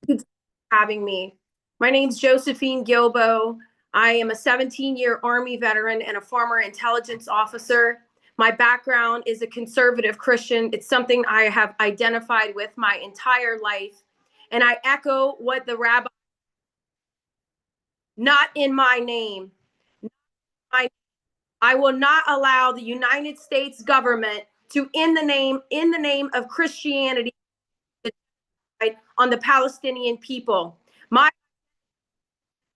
Speaker 5: Thank you for having me. My name's Josephine Guilbeault. I am a 17-year Army veteran and a former intelligence officer. My background is a conservative Christian. It's something I have identified with my entire life. And I echo what the rabbi, not in my name. I will not allow the United States government to, in the name of Christianity, on the Palestinian people. My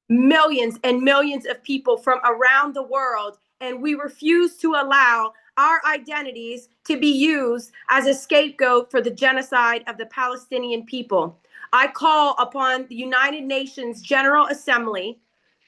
Speaker 5: millions and millions of people from around the world, and we refuse to allow our identities to be used as a scapegoat for the genocide of the Palestinian people. I call upon the United Nations General Assembly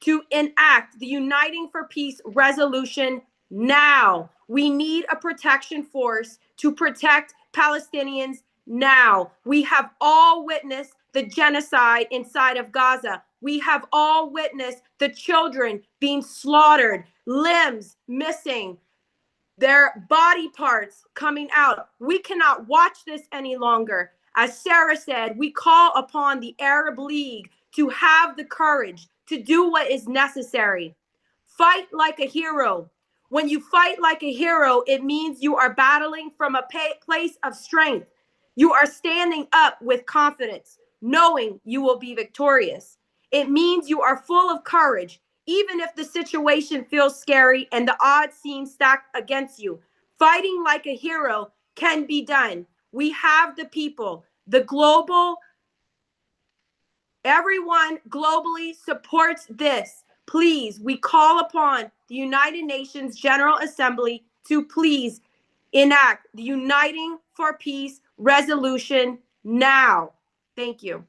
Speaker 5: to enact the Uniting for Peace resolution now. We need a protection force to protect Palestinians now. We have all witnessed the genocide inside of Gaza. We have all witnessed the children being slaughtered, limbs missing, their body parts coming out. We cannot watch this any longer. As Sarah said, we call upon the Arab League to have the courage to do what is necessary. Fight like a hero. When you fight like a hero, it means you are battling from a place of strength. You are standing up with confidence, knowing you will be victorious. It means you are full of courage, even if the situation feels scary and the odds seem stacked against you. Fighting like a hero can be done. We have the people, everyone globally supports this. Please, we call upon the United Nations General Assembly to please enact the Uniting for Peace resolution now. Thank you.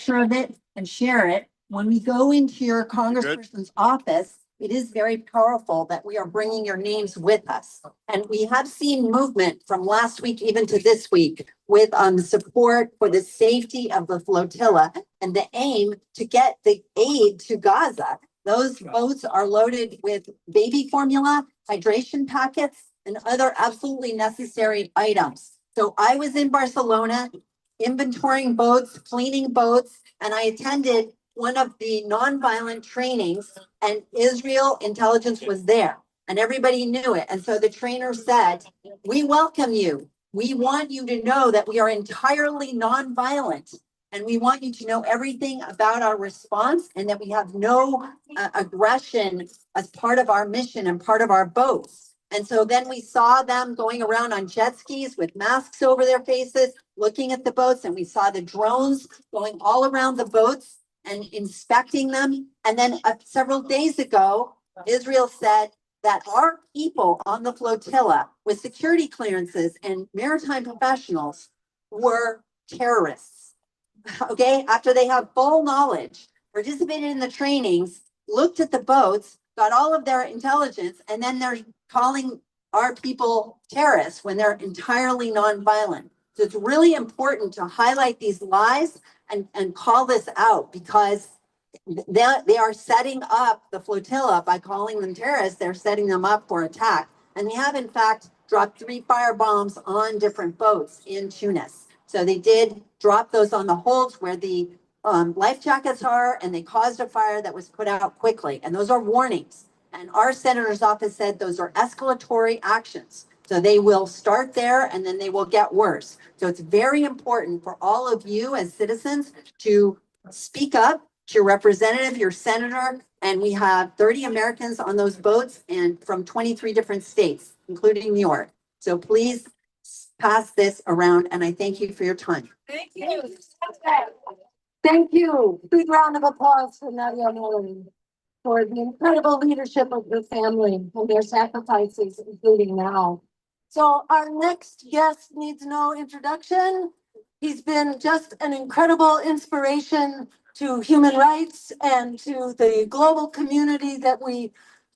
Speaker 15: Of it and share it. When we go into your congressperson's office, it is very powerful that we are bringing your names with us. And we have seen movement from last week even to this week with support for the safety of the flotilla and the aim to get the aid to Gaza. Those boats are loaded with baby formula, hydration packets, and other absolutely necessary items. So I was in Barcelona inventorying boats, cleaning boats, and I attended one of the nonviolent trainings, and Israel intelligence was there.
Speaker 2: and everybody knew it. And so the trainer said, we welcome you. We want you to know that we are entirely nonviolent. And we want you to know everything about our response and that we have no aggression as part of our mission and part of our boats. And so then we saw them going around on jet skis with masks over their faces, looking at the boats, and we saw the drones going all around the boats and inspecting them. And then several days ago, Israel said that our people on the flotilla with security clearances and maritime professionals were terrorists. Okay, after they have full knowledge, participated in the trainings, looked at the boats, got all of their intelligence, and then they're calling our people terrorists when they're entirely nonviolent. So it's really important to highlight these lies and call this out, because they are setting up the flotilla by calling them terrorists. They're setting them up for attack. And they have, in fact, dropped 3 firebombs on different boats in Tunis. So they did drop those on the holds where the life jackets are, and they caused a fire that was put out quickly. And those are warnings. And our senator's office said those are escalatory actions. So they will start there and then they will get worse. So it's very important for all of you as citizens to speak up to your representative, your senator, and we have 30 Americans on those boats and from 23 different states, including New York. So please pass this around, and I thank you for your time.
Speaker 15: Thank you. Thank you. Big round of applause for Nadia Mullen for the incredible leadership of her family and their sacrifices, including now. So our next guest needs no introduction. He's been just an incredible inspiration to human rights and to the global community that we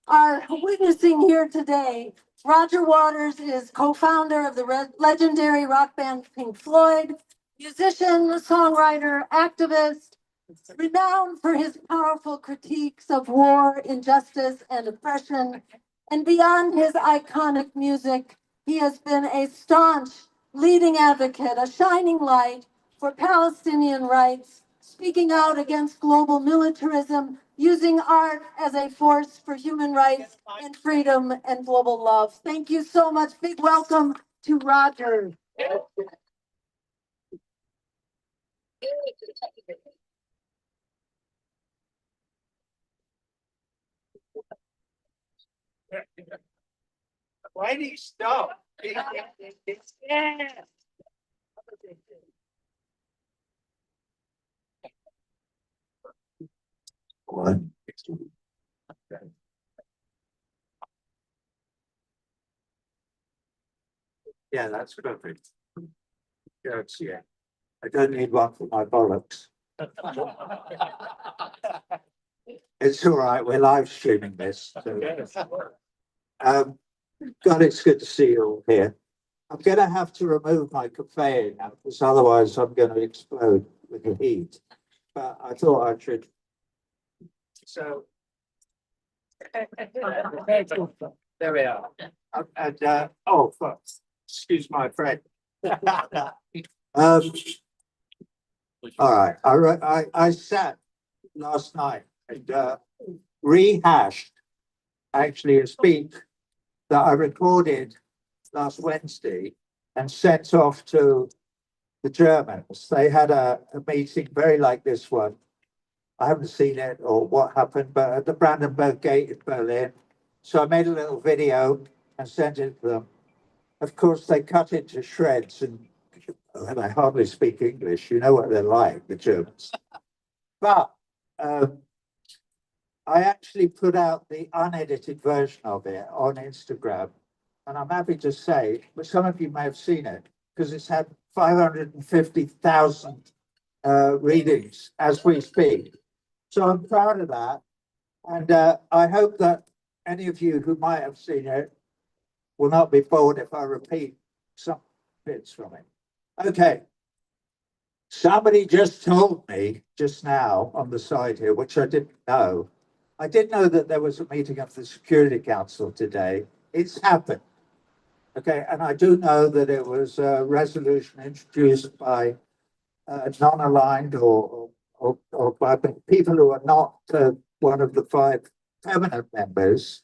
Speaker 15: are witnessing here today. Roger Waters is co-founder of the legendary rock band Pink Floyd, musician, songwriter, activist, renowned for his powerful critiques of war, injustice, and oppression. And beyond his iconic music, he has been a staunch leading advocate, a shining light for Palestinian rights, speaking out against global militarism, using art as a force for human rights and freedom and global love. Thank you so much. Big welcome to Roger.
Speaker 20: Why do you stop? Yeah.
Speaker 19: What? Yeah, that's perfect. Yes, yeah. I don't need one for my bollocks. It's all right. We're live streaming this. So. God, it's good to see you all here. I'm going to have to remove my cafe now, because otherwise I'm going to explode with the heat. But I thought I should. So. There we are. And oh, fuck. Excuse my friend. All right. I sat last night and rehashed actually a speech that I recorded last Wednesday and sent off to the Germans. They had a meeting very like this one. I haven't seen it or what happened, but at the Brandenburg Gate in Berlin. So I made a little video and sent it to them. Of course, they cut it to shreds, and I hardly speak English. You know what they're like, the Germans. But I actually put out the unedited version of it on Instagram. And I'm happy to say, but some of you may have seen it, because it's had 550,000 readings as we speak. So I'm proud of that. And I hope that any of you who might have seen it will not be bored if I repeat some bits from it. Okay. Somebody just told me just now on the side here, which I didn't know. I did know that there was a meeting of the Security Council today. It's happened. Okay, and I do know that it was a resolution introduced by non-aligned or by people who are not one of the 5 permanent members,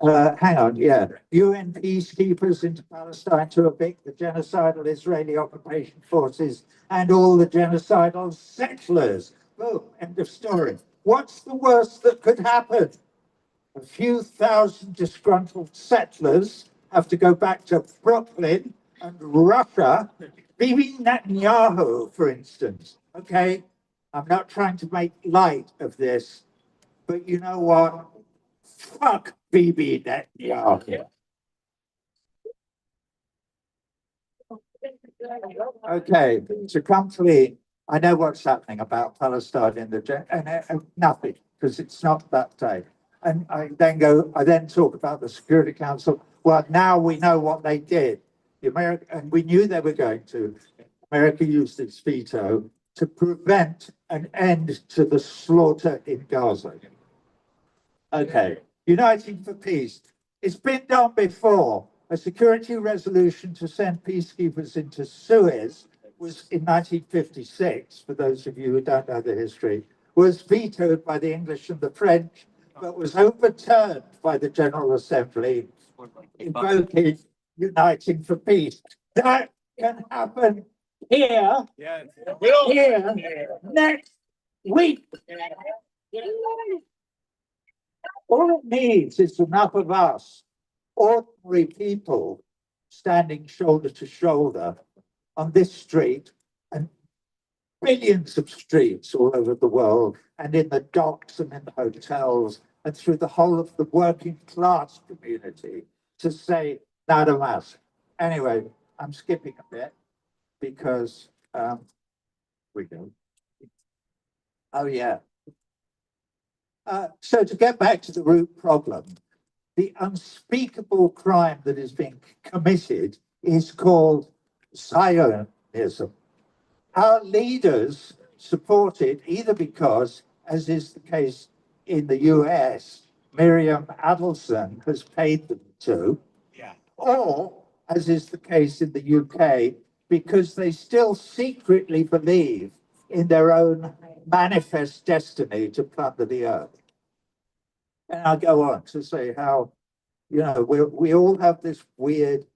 Speaker 8: Hang on, yeah. UN peacekeepers into Palestine to evict the genocidal Israeli occupation forces and all the genocidal settlers. Boom, end of story. What's the worst that could happen? A few thousand disgruntled settlers have to go back to Brooklyn and Russia. Bibi Netanyahu, for instance. Okay, I'm not trying to make light of this, but you know what? Fuck Bibi Netanyahu. Okay, to come clean, I know what's happening about Palestine in the and nothing, because it's not that day. And I then talk about the Security Council. Well, now we know what they did. And we knew they were going to. America used its veto to prevent an end to the slaughter in Gaza. Okay, Uniting for Peace. It's been done before. A security resolution to send peacekeepers into Suez was in 1956, for those of you who don't know the history, was vetoed by the English and the French, but was overturned by the General Assembly, invoking Uniting for Peace. That can happen here, here, next week. All it needs is enough of us, ordinary people, standing shoulder to shoulder on this street and billions of streets all over the world, and in the docks and in the hotels and through the whole of the working class community to say nada más. Anyway, I'm skipping a bit because we go. Oh yeah. So to get back to the root problem, the unspeakable crime that is being committed is called Zionism. Our leaders support it either because, as is the case in the US, Miriam Adelson has paid them to, or, as is the case in the UK, because they still secretly believe in their own manifest destiny to plunder the earth. And I'll go on to say how, we all have this weird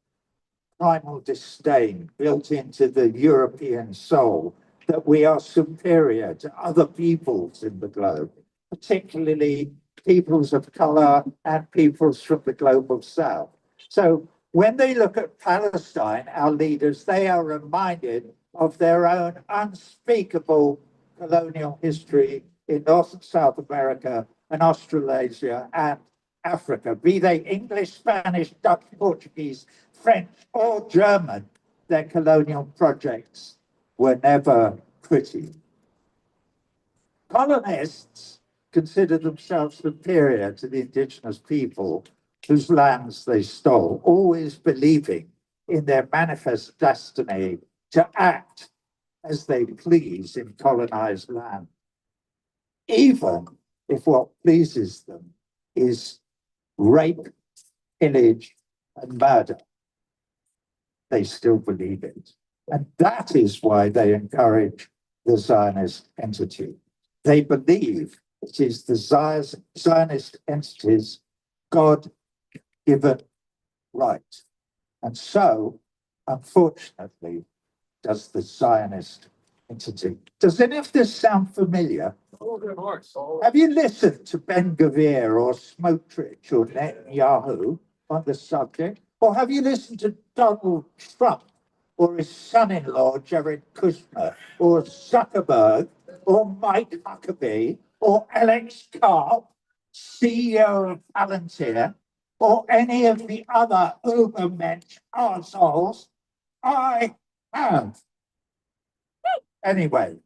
Speaker 8: primal disdain built into the European soul that we are superior to other peoples in the globe, particularly peoples of color and peoples from the global south. So when they look at Palestine, our leaders, they are reminded of their own unspeakable colonial history in North and South America and Australasia and Africa, be they English, Spanish, Dutch, Portuguese, French, or German. Their colonial projects were never pretty. Colonists consider themselves superior to the indigenous people whose lands they stole, always believing in their manifest destiny to act as they please in colonized land, even if what pleases them is rape, pillage, and murder. They still believe it. And that is why they encourage the Zionist entity. They believe it is the Zionist entity's God-given right. And so, unfortunately, does the Zionist entity. Does any of this sound familiar? Have you listened to Ben Gvir or Smotrich or Netanyahu on the subject? Or have you listened to Donald Trump or his son-in-law, Jared Kushner, or Zuckerberg, or Mike Huckabee, or Alex Karp, CEO of Palantir, or any of the other Ubermensch assholes? I have. Anyway,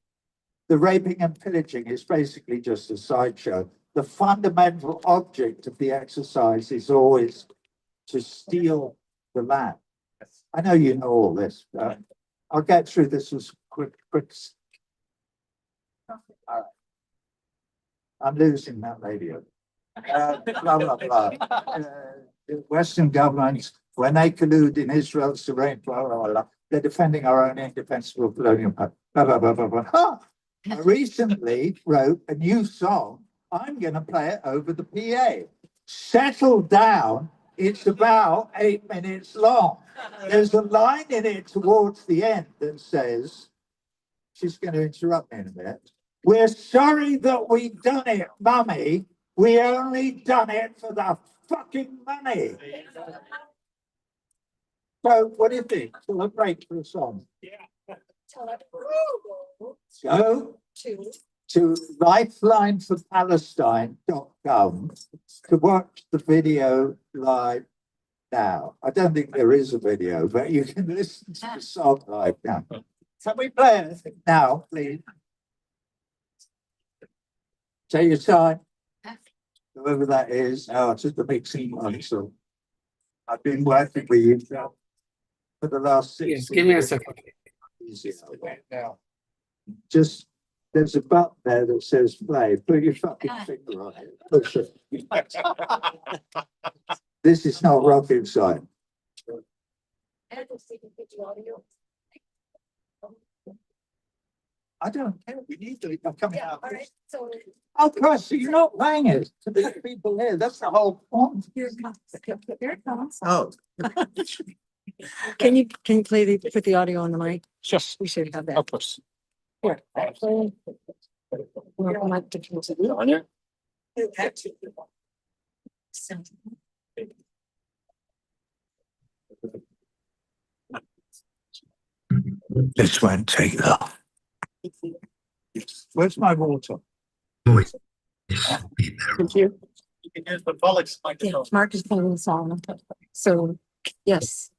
Speaker 8: the raping and pillaging is basically just a sideshow. The fundamental object of the exercise is always to steal the land. I know you know all this. I'll get through this as quick. All right. I'm losing that radio. Blah, blah, blah. Western governments, when they collude in Israel's terrain, blah, blah, blah, they're defending our own indefensible colonial power. Blah, blah, blah, blah, blah. I recently wrote a new song. I'm going to play it over the PA. settle down. It's about 8 minutes long. There's a line in it towards the end that says, she's going to interrupt me in a minute. We're sorry that we've done it, Mummy. We only done it for the fucking money. So what do you think? Shall I break for a song? Go to lifelineforpalestine.com to watch the video live now. I don't think there is a video, but you can listen to the song live now. Can we play it now, please? Take your time. Whoever that is. Oh, it's just the mixing one. So I've been working with you for the last 6
Speaker 1: Yes, give me a second.
Speaker 8: now. Just there's a button there that says play. Put your fucking finger on it. Push it. This is not rocket science. I don't care. We need to. I'm coming out.
Speaker 15: All right, so.
Speaker 8: Of course, you're not playing it to the people here. That's the whole point.
Speaker 15: Here it comes.
Speaker 8: Oh.
Speaker 15: Can you play put the audio on the mic?
Speaker 6: Sure.
Speaker 15: We should have that.
Speaker 6: Of course.
Speaker 15: Here.
Speaker 8: This won't take long. Where's my water?
Speaker 15: Thank you.
Speaker 20: You can use the Pollock's microphone.
Speaker 15: Mark is playing the song. So, yes.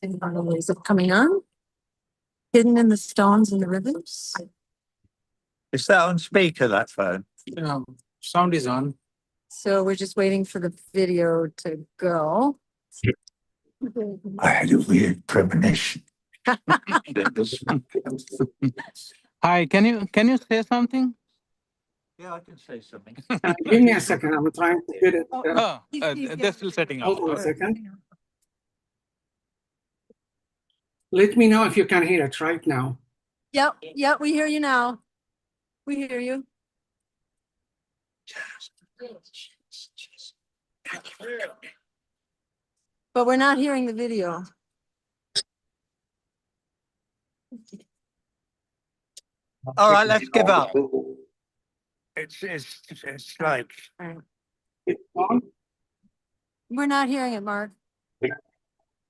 Speaker 15: Any other ways of coming on? Hidden in the stones and the rhythms.
Speaker 8: Is that on speaker, that phone?
Speaker 6: Sound is on.
Speaker 15: So we're just waiting for the video to go.
Speaker 8: I had a weird premonition.
Speaker 6: Hi, can you say something?
Speaker 8: Yeah, I can say something.
Speaker 1: Give me a second. I'm trying to get it.
Speaker 6: They're still setting up.
Speaker 1: Hold on a second. Let me know if you can hear it right now.
Speaker 15: Yep, we hear you now. We hear you. But we're not hearing the video.
Speaker 8: All right, let's give up. It's like
Speaker 15: We're not hearing it, Mark.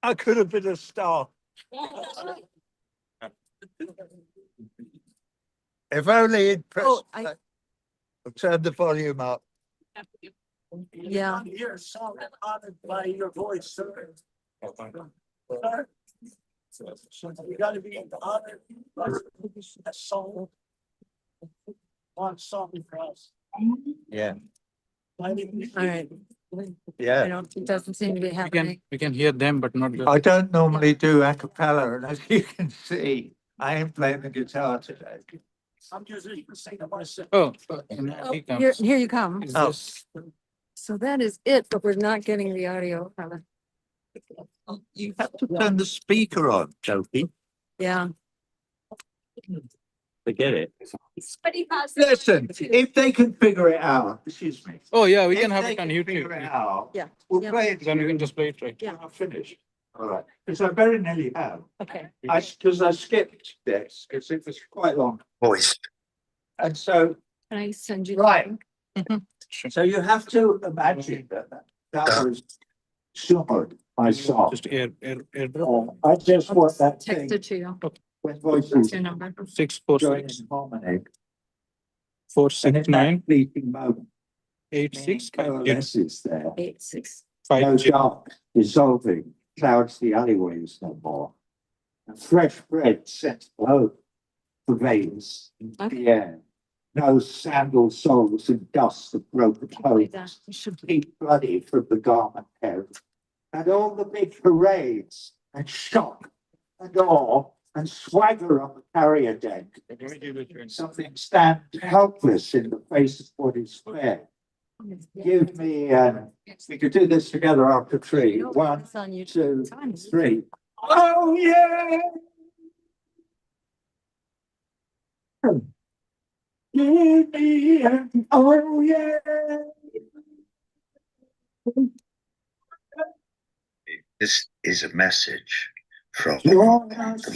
Speaker 8: I could have been a star. If only in press. I'll turn the volume up.
Speaker 15: Yeah.
Speaker 20: You're so honored by your voice, sir. So you gotta be honored. A song. One song for us.
Speaker 8: Yeah.
Speaker 15: All right.
Speaker 8: Yeah.
Speaker 15: It doesn't seem to be happening.
Speaker 6: We can hear them, but not the.
Speaker 8: I don't normally do a cappella, and as you can see, I am playing the guitar today.
Speaker 20: I'm just saying to myself.
Speaker 6: He comes.
Speaker 15: Here you come.
Speaker 6: Is
Speaker 8: Oh.
Speaker 6: this-
Speaker 15: So that is it, but we're not getting the audio from it.
Speaker 8: You have to turn the speaker on, Sophie.
Speaker 15: Yeah.
Speaker 8: Forget it. Listen, if they can figure it out, excuse me.
Speaker 6: Oh, yeah, we
Speaker 8: If
Speaker 6: can have
Speaker 8: they
Speaker 6: it on
Speaker 8: can figure
Speaker 6: YouTube.
Speaker 8: it out,
Speaker 15: Yeah.
Speaker 8: we'll
Speaker 15: Yeah.
Speaker 8: play it.
Speaker 6: Then we can just play it right.
Speaker 8: Yeah, I'll finish. All right, because I very nearly have.
Speaker 15: Okay.
Speaker 8: Because I skipped this, because it was quite long. Voice. And so,
Speaker 15: Can I send you?
Speaker 8: right,
Speaker 6: Sure.
Speaker 8: so you have to imagine that was Sumud, my song.
Speaker 6: Just air.
Speaker 8: I just want that
Speaker 15: Text
Speaker 8: thing
Speaker 15: it to you.
Speaker 8: when voices
Speaker 15: What's your number?
Speaker 8: join
Speaker 6: 646
Speaker 8: in harmony.
Speaker 6: 469
Speaker 8: Fleeting moment,
Speaker 6: 8658
Speaker 8: coalesces there.
Speaker 15: 86.
Speaker 8: No dark dissolving clouds the alleyways no more. And fresh bread sent low pervades the air. No sandal soles and dust of broken homes. Keep bloody from the garment hair. And all the big parades and shock and awe and swagger on the carrier deck. Something stand helpless in the face of what is fair. Give me, we could do this together after three. 1, 2, 3. Oh yeah! Give me an oh yeah!
Speaker 16: This is a message from the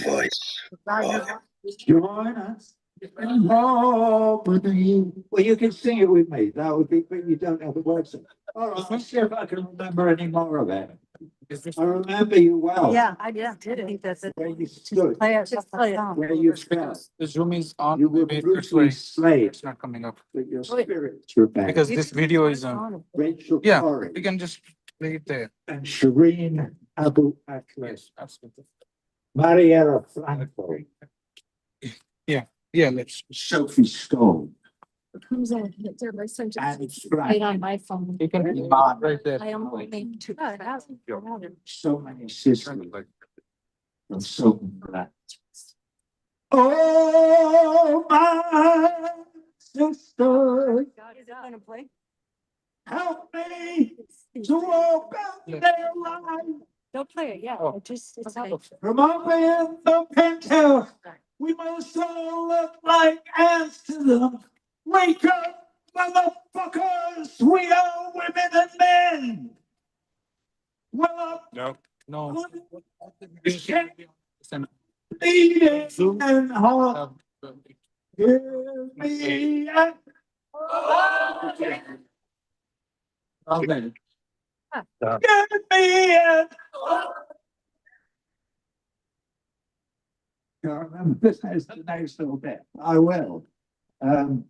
Speaker 16: voice.
Speaker 8: Join us. Well, you can sing it with me. That would be, but you don't know the words. All right, let's see if I can remember any more of it. I remember you well.
Speaker 15: Yeah, I think that's it.
Speaker 8: Where you stood,
Speaker 15: Play it, just play it.
Speaker 8: where you felt.
Speaker 6: The Zoom is on.
Speaker 8: You were
Speaker 6: Wait,
Speaker 8: brutally slayed,
Speaker 6: it's not coming up.
Speaker 8: but your spirit remained.
Speaker 6: Because this video is on.
Speaker 8: Rachel
Speaker 6: Yeah,
Speaker 8: Corrie
Speaker 6: we can just play it there.
Speaker 8: and Shireen Abu Akleh,
Speaker 6: Yes, absolutely.
Speaker 8: Mariella Franco,
Speaker 6: Yeah, let's.
Speaker 8: Sophie Stone,
Speaker 15: Comes in, it's everybody
Speaker 8: and
Speaker 15: right
Speaker 8: Frank.
Speaker 15: on my phone.
Speaker 6: You can right there.
Speaker 15: I am only two.
Speaker 8: So many sisters and so many. Oh, my sister,
Speaker 15: Is it gonna play?
Speaker 8: help me to walk out their line.
Speaker 15: Don't play it, yeah,
Speaker 6: Oh.
Speaker 15: it's
Speaker 8: From up in the penthouse, we must all look like ants to them. Wake up, motherfuckers! We are women and men. Well up,
Speaker 6: No.
Speaker 8: bleeding and hot. Give me a
Speaker 6: Okay.
Speaker 8: give me a. I remember this is the next little bit. I will. And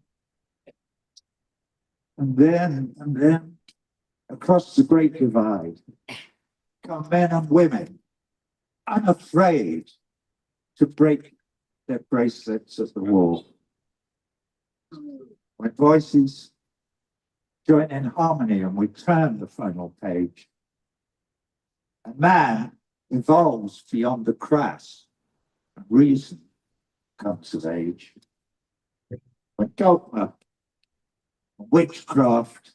Speaker 8: then across the Great Divide come men and women unafraid to break their bracelets at the wall. When voices join in harmony and we turn the final page, a man evolves beyond the crass, and reason comes of age. When dogma, witchcraft,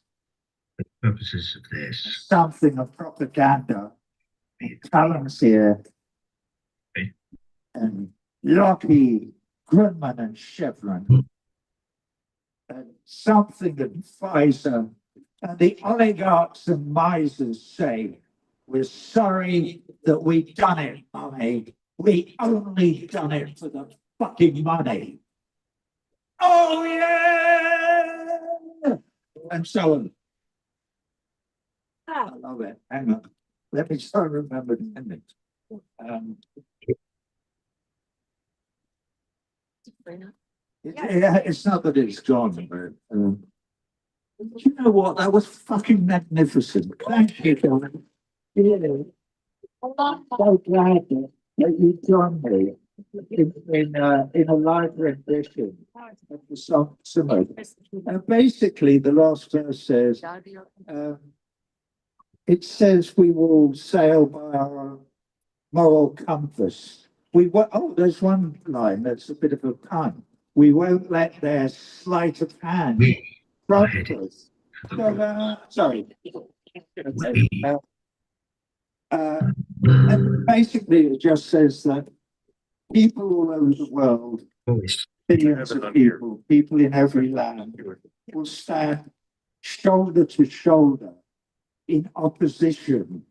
Speaker 16: Purposes of this.
Speaker 8: something of propaganda, Palantir, and Lockheed, Grumman and Chevron, and something that Pfizer and the oligarchs and misers say, we're sorry that we've done it, money. We only done it for the fucking money. Oh yeah! And so on. I love it. Hang on. Let me try to remember the ending. Yeah, it's not that it's gone, but you know what? That was fucking magnificent. Thank you, Kevin. Yeah. So glad that you joined me in a live rendition of the song Sumud. And basically, the last verse says, it says we will sail by our moral compass. We won't, oh, there's one line that's a bit of a pun. We won't let their sleight of hand prompt us. Sorry. And basically, it just says that people all over the world, billions of people in every land, will stand shoulder to shoulder in opposition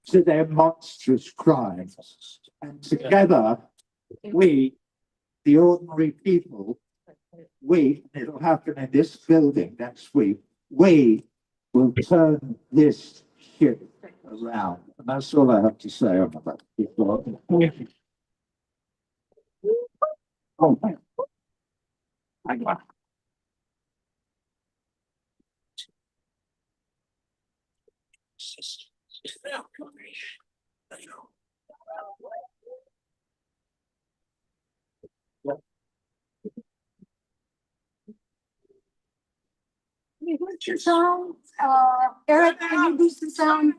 Speaker 8: to their monstrous crimes. And together, we, the ordinary people, it'll happen in this building next week, we will turn this ship around. And that's all I have to say on that. Oh, man. Hang on.
Speaker 15: Sound, Eric, can you boost the sound?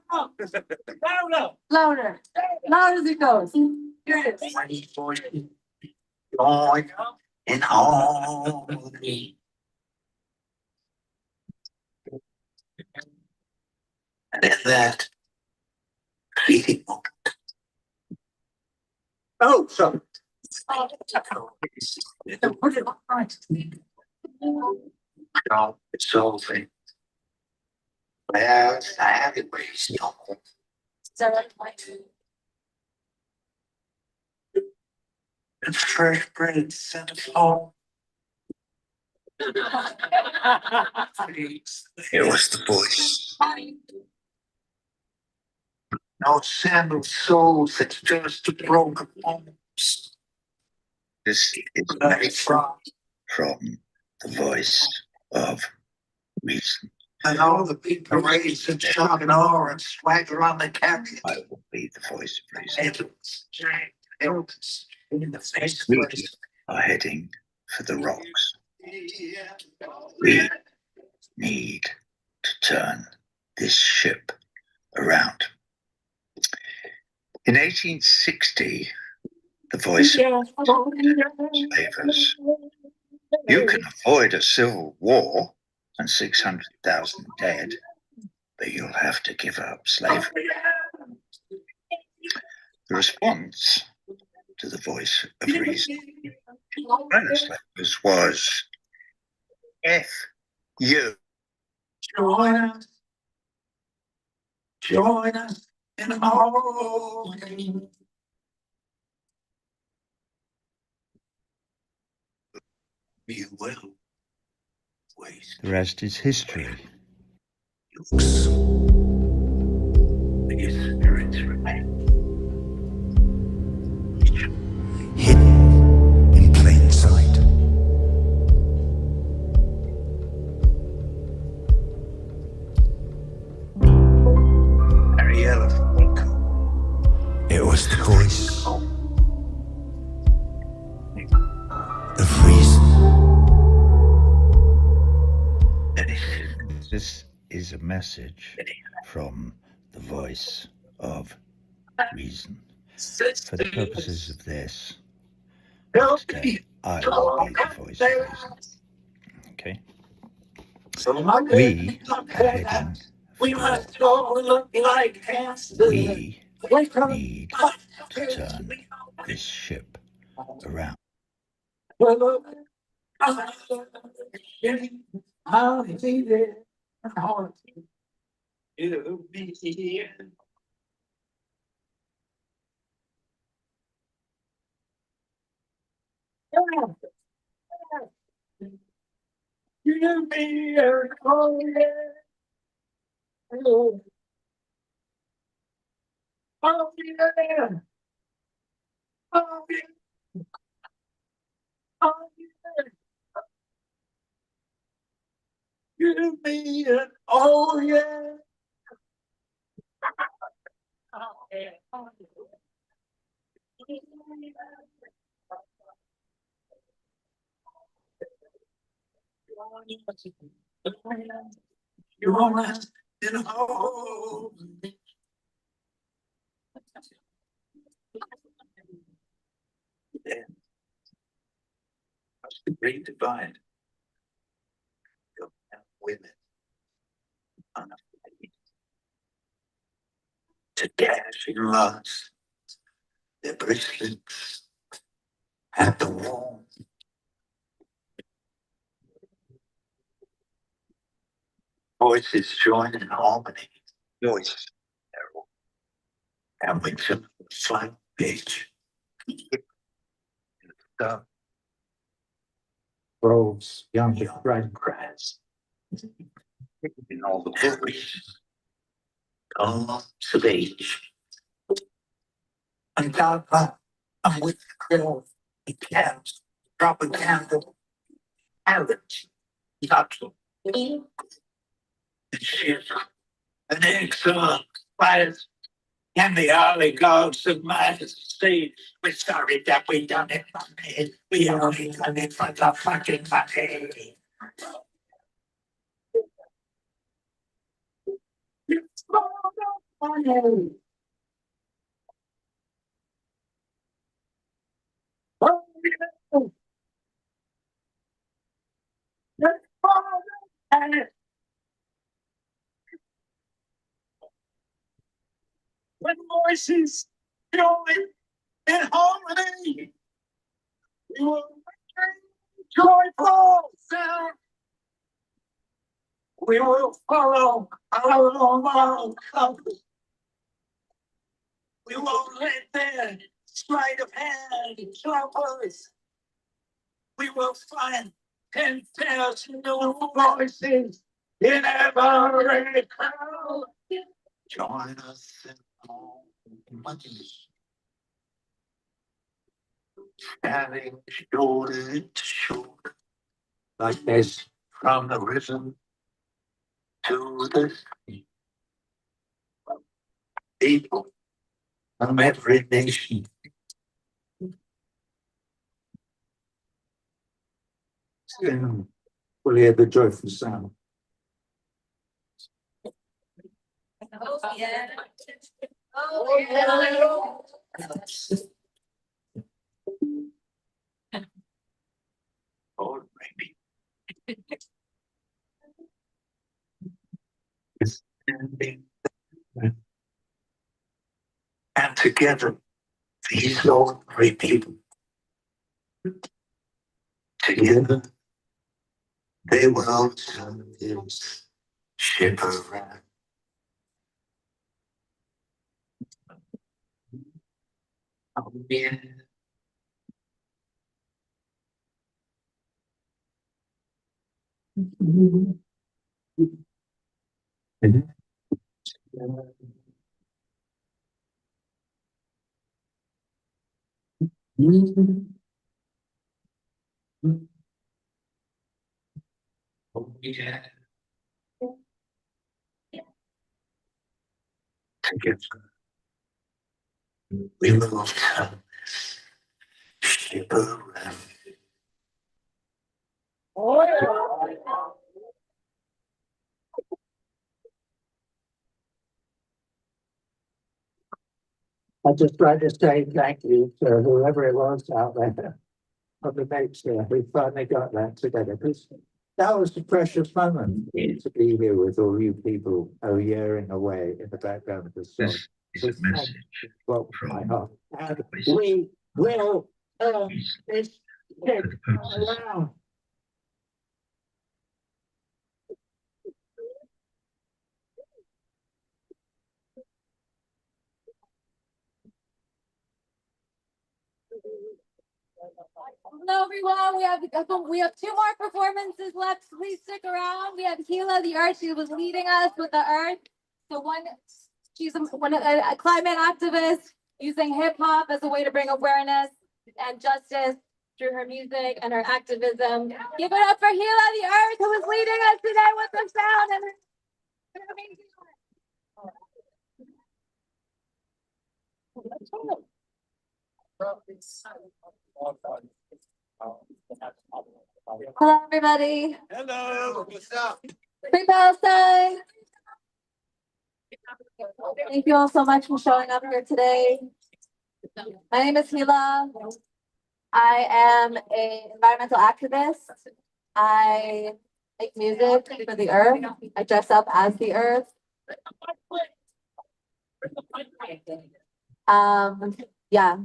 Speaker 15: Louder, loud as it goes. Here it is.
Speaker 16: Joy in harmony. And in that fleeting moment.
Speaker 8: Oh, sorry.
Speaker 15: Put it up right.
Speaker 16: Resolving Where's the everybody's home? And fresh bread sent us home. It was the voice. No sandal soles, it's just a broken bones. This is made from the voice of reason. And all the big parades and shock and awe and swagger on the canyon. I will be the voice of reason. In the face we are heading for the rocks. We need to turn this ship around. In 1860, the voice of slavers. You can avoid a civil war and 600,000 dead, but you'll have to give up slavery. The response to the voice of reason was F you. Join us in all. You will waste. The rest is history. The spirits remain. Hidden in plain sight. Ariella, it was the voice of reason. This is a message from the voice of reason. For the purposes of this, today, I will be the voice of reason. Okay? We are heading for we need to turn this ship around. I'll be there. It'll be here. You'll be here. Oh, yeah. I'll be there. I'll be there. I'll be there. You'll be here. Oh, yeah. Oh, yeah. Oh, yeah. You wanna know? That's the great divide. Women unafraid to dash in lust their bracelets at the wall. Voices join in harmony. Voice arrow. And we took the flat page. The groves, young bright grass. In all the voices. Comes of age. And God, I'm with the girl. He can't drop a candle. Average. Not to. And she's an excellent class. And the oligarchs of my state. We're sorry that we done it money. We only done it for the fucking money. It's for the money. Oh, yeah. It's for the money. When voices join in harmony, we will bring joyful sound. We will follow our world comes. We won't let their sleight of hand trump us. We will find 10,000 new voices in every crowd. Join us in all monkeys, standing shoulder to shoulder, like this from the risen to the sea. People from every nation. Sing, we'll hear the joyful sound.
Speaker 12: Oh, yeah. Oh, yeah.
Speaker 16: Oh, baby. Standing and together, these ordinary people, together, they will turn this ship around. Oh, yeah. Oh, yeah. Together, we will turn this ship around. I'd just like to say thank you to whoever it was out there on the bench there. We finally got that together because that was a precious moment to be here with all you people yearning away in the background of the song. So thank you from my heart. And we will turn this ship around.
Speaker 12: Hello, everyone. We have two more performances left. Please stick around. We have Gila the Earth. She was leading us with the Earth. So she's a climate activist using hip hop as a way to bring awareness and justice through her music and her activism. Give it up for Gila the Earth, who is leading us today with the sound and her amazing Hello, everybody.
Speaker 4: Hello. What's up?
Speaker 12: Free Palestine. Thank you all so much for showing up here today. My name is Hila. I am an environmental activist. I make music for the earth. I dress up as the earth. Yeah.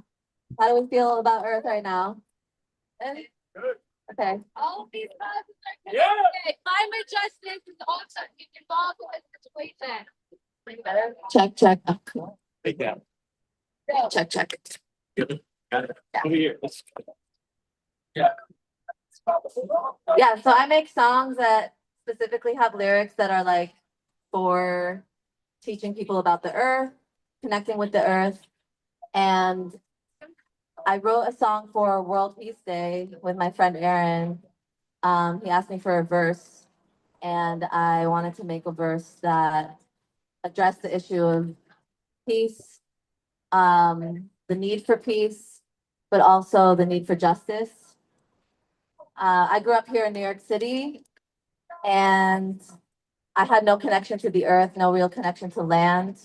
Speaker 12: How do we feel about Earth right now? Okay. All of these causes are connected. Climate justice is also involved in this situation. Better? Check, check. Oh, cool.
Speaker 7: Take that.
Speaker 12: Check, check.
Speaker 7: Got it. Over here. Yeah.
Speaker 12: Yeah, so I make songs that specifically have lyrics that are like for teaching people about the earth, connecting with the earth. And I wrote a song for World Peace Day with my friend Aaron. He asked me for a verse, and I wanted to make a verse that addressed the issue of peace, the need for peace, but also the need for justice. I grew up here in New York City, and I had no connection to the earth, no real connection to land.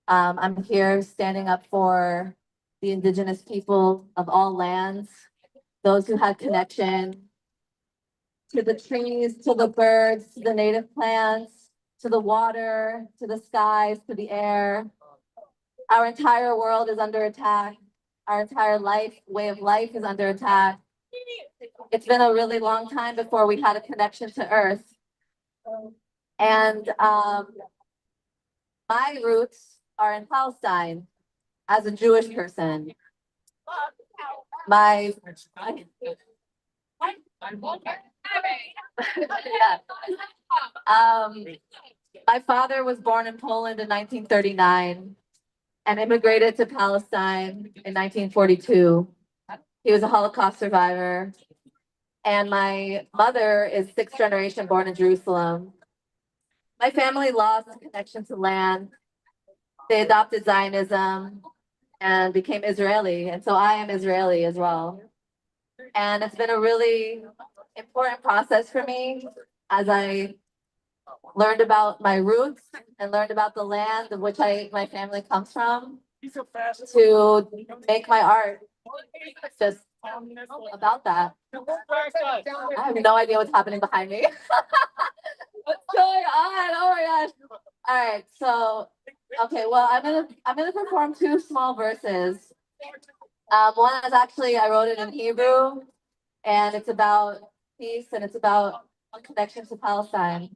Speaker 12: I'm here standing up for the indigenous people of all lands, those who had connection to the trees, to the birds, to the native plants, to the water, to the skies, to the air. Our entire world is under attack. Our entire way of life is under attack. It's been a really long time before we had a connection to Earth.
Speaker 2: And my roots are in Palestine as a Jewish person. My yeah. My father was born in Poland in 1939 and immigrated to Palestine in 1942. He was a Holocaust survivor. And my mother is sixth generation born in Jerusalem. My family lost connection to land. They adopted Zionism and became Israeli. And so I am Israeli as well. And it's been a really important process for me as I learned about my roots and learned about the land of which my family comes from to make my art just about that. I have no idea what's happening behind me. What's going on? Oh my gosh. All right, so okay, well I'm gonna perform two small verses. One is actually I wrote it in Hebrew and it's about peace and it's about a connection to Palestine.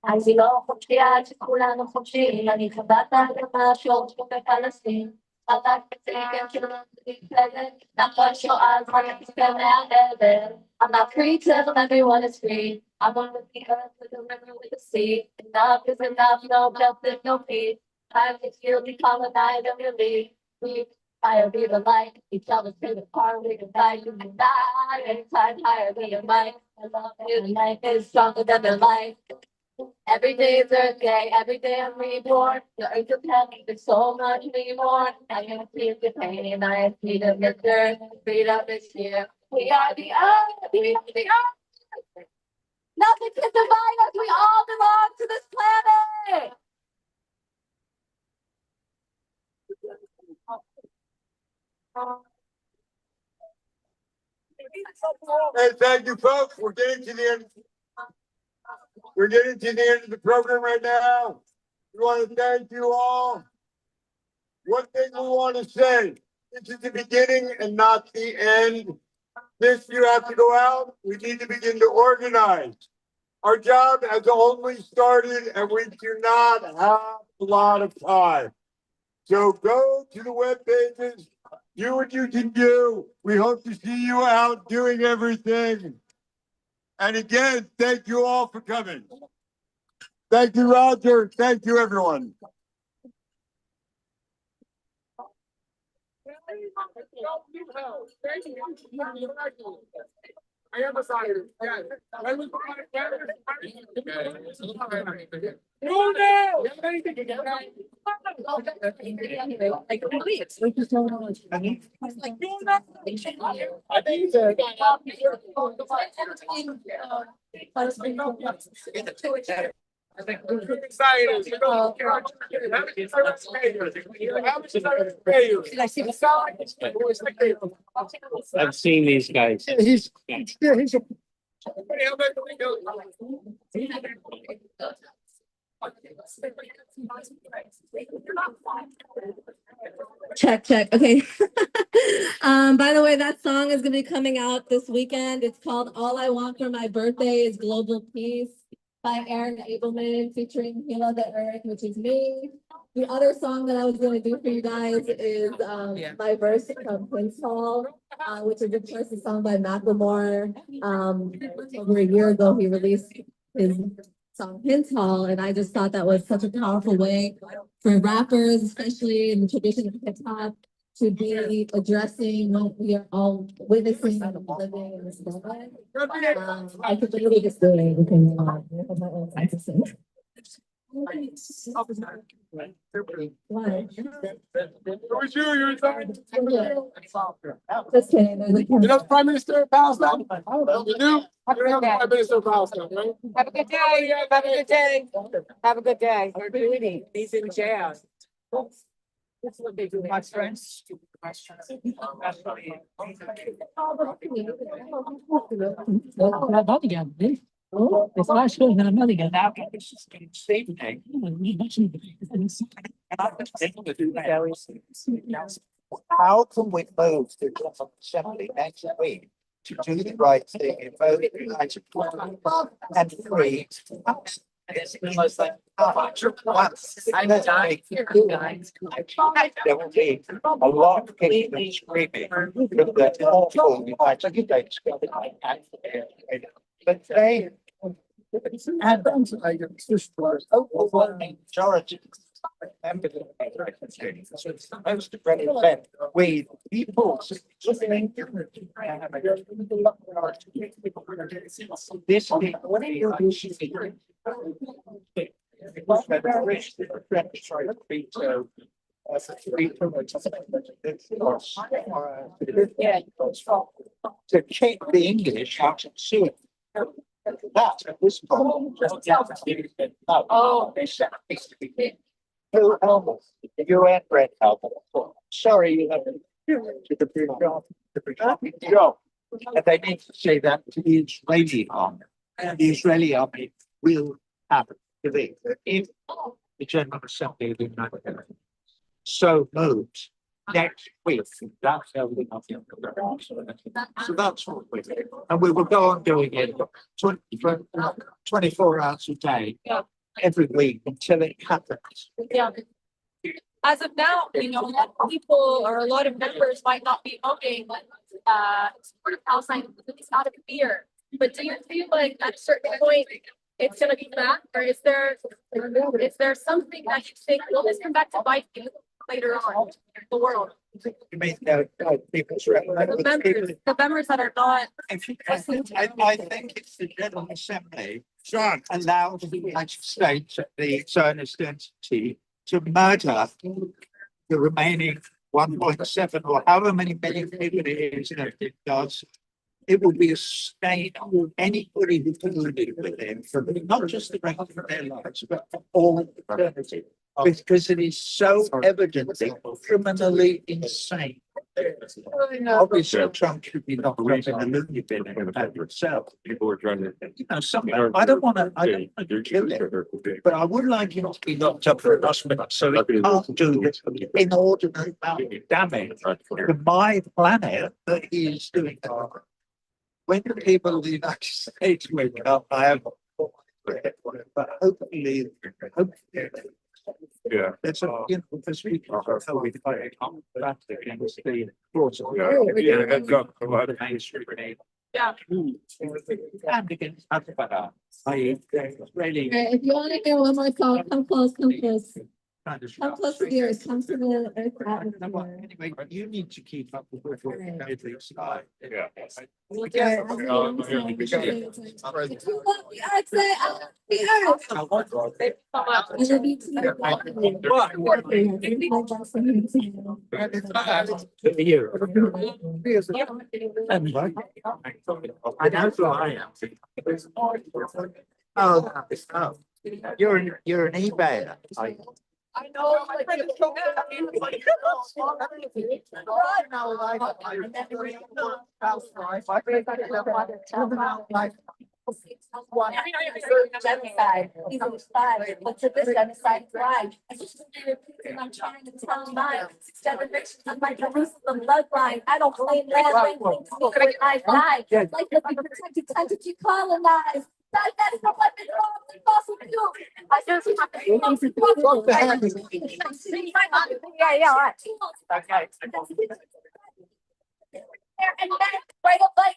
Speaker 2: אני לא חופשייה שכולנו חופשיים, אני חוות האדמה שהורשו בפלסטין. חזק בצדקת שלנו להתפלג, נכון שואה זמן תספר מהעבר. I'm not free till everyone is free. I want to be earth with the river with the sea. Enough is enough, no justice, no peace. Time to feel decolonized and relief. Fire be the light, each other's favorite part, we can fight, you can die. Anytime higher be your might. I love you, life is stronger than their life. Every day is Earth Day, every day I'm reborn. The earth is heavy, there's so much reborn. I can feel the pain, I see the return. Freedom is here. We are the earth, we are the earth. Nothing can divide us, we all belong to this planet.
Speaker 4: Hey, thank you, folks. We're getting to the end. We're getting to the end of the program right now. We want to thank you all. One thing we want to say, this is the beginning and not the end. This you have to go out. We need to begin to organize. Our job has only started and we do not have a lot of time. So go to the web pages, do what you can do. We hope to see you out doing everything. And again, thank you all for coming. Thank you, Roger. Thank you, everyone.
Speaker 18: I am a scientist. Yeah.
Speaker 7: I've seen these guys.
Speaker 18: He's
Speaker 2: Check. Okay. By the way, that song is gonna be coming out this weekend. It's called All I Want for My Birthday is Global Peace by Aaron Abelman featuring Hila the Earth, which is me. The other song that I was gonna do for you guys is my verse from Prince Hall, which is of course a song by Macklemore. Over a year ago, he released his song Prince Hall, and I just thought that was such a powerful way for rappers, especially in the tradition of hip hop, to be addressing what we are all witnessing and living in this moment. I could literally just do anything on my own practicing. Why?
Speaker 18: Who was you? You're inside.
Speaker 2: Just kidding.
Speaker 18: You know the Prime Minister of Palestine? You do? Have a good day. Prime Minister of Palestine, right?
Speaker 10: Have a good day. Have a good day. Have a good day. He's in jail. That's what they do. My friends. It's not sure that another guy now can save the
Speaker 8: how can we move the General Assembly next week to do the right thing in both the United Kingdom and free? It's almost like how much once there will be a lot of people screaming from the awful United States government. But they and overwhelming majority members of the supposed to represent we people. This to keep the English out of suing. That at this point. Oh, they said it needs to be. Blue helmet, the UN red helmet. Sorry, you have to the British job. And they need to say that to the Israeli army. And the Israeli army will have to if the General Assembly of the United States so moves next week. That's how we have so that's what we do. And we will go on doing it 24 hours a day, every week until it happens.
Speaker 12: Yeah. As of now, you know, a lot of people or a lot of members might not be voting sort of outside it's out of fear. But do you feel like at a certain point it's gonna be back, or is there something that you think will this come back to bite you later on in the world?
Speaker 8: You mean people's
Speaker 12: The members that are not.
Speaker 8: I think it's the General Assembly allows the United States, the Zionist entity, to murder the remaining 1.7 or however many million people it is that it does. It will be a stain on anybody who can live with them for not just the rest of their lives, but for all eternity. Because it is so evidently criminally insane. Obviously, Trump should be locked up in a loony bin and itself. People are trying to, I don't want to kill him, but I would like him to be locked up for a hospital so he can't do this inordinate amount of damage to my planet that he is doing. When the people of the United States wake up, I have, but hopefully. Yeah. It's a, this week, so we fight that against the force of the mainstream.
Speaker 12: Yeah.
Speaker 8: And against Alphabet, really.
Speaker 12: If you want to hear one more song, come close, come close. Come close to the earth, come to the earth atmosphere.
Speaker 8: Anyway, you need to keep up with what the sky. Yeah.
Speaker 12: If you love the earth, say I love the earth. I love you
Speaker 8: too. I know who I am. Oh, you're an eBay.
Speaker 12: I know. Genocide. He's a spy, but to this genocide thrive. I'm trying to tell my generations of my Jerusalem bloodline. I don't blame land when I die. Like to be protected, time to decolonize. That's not what it's fossil fuel. I just have to yeah, right. Okay. And then right up like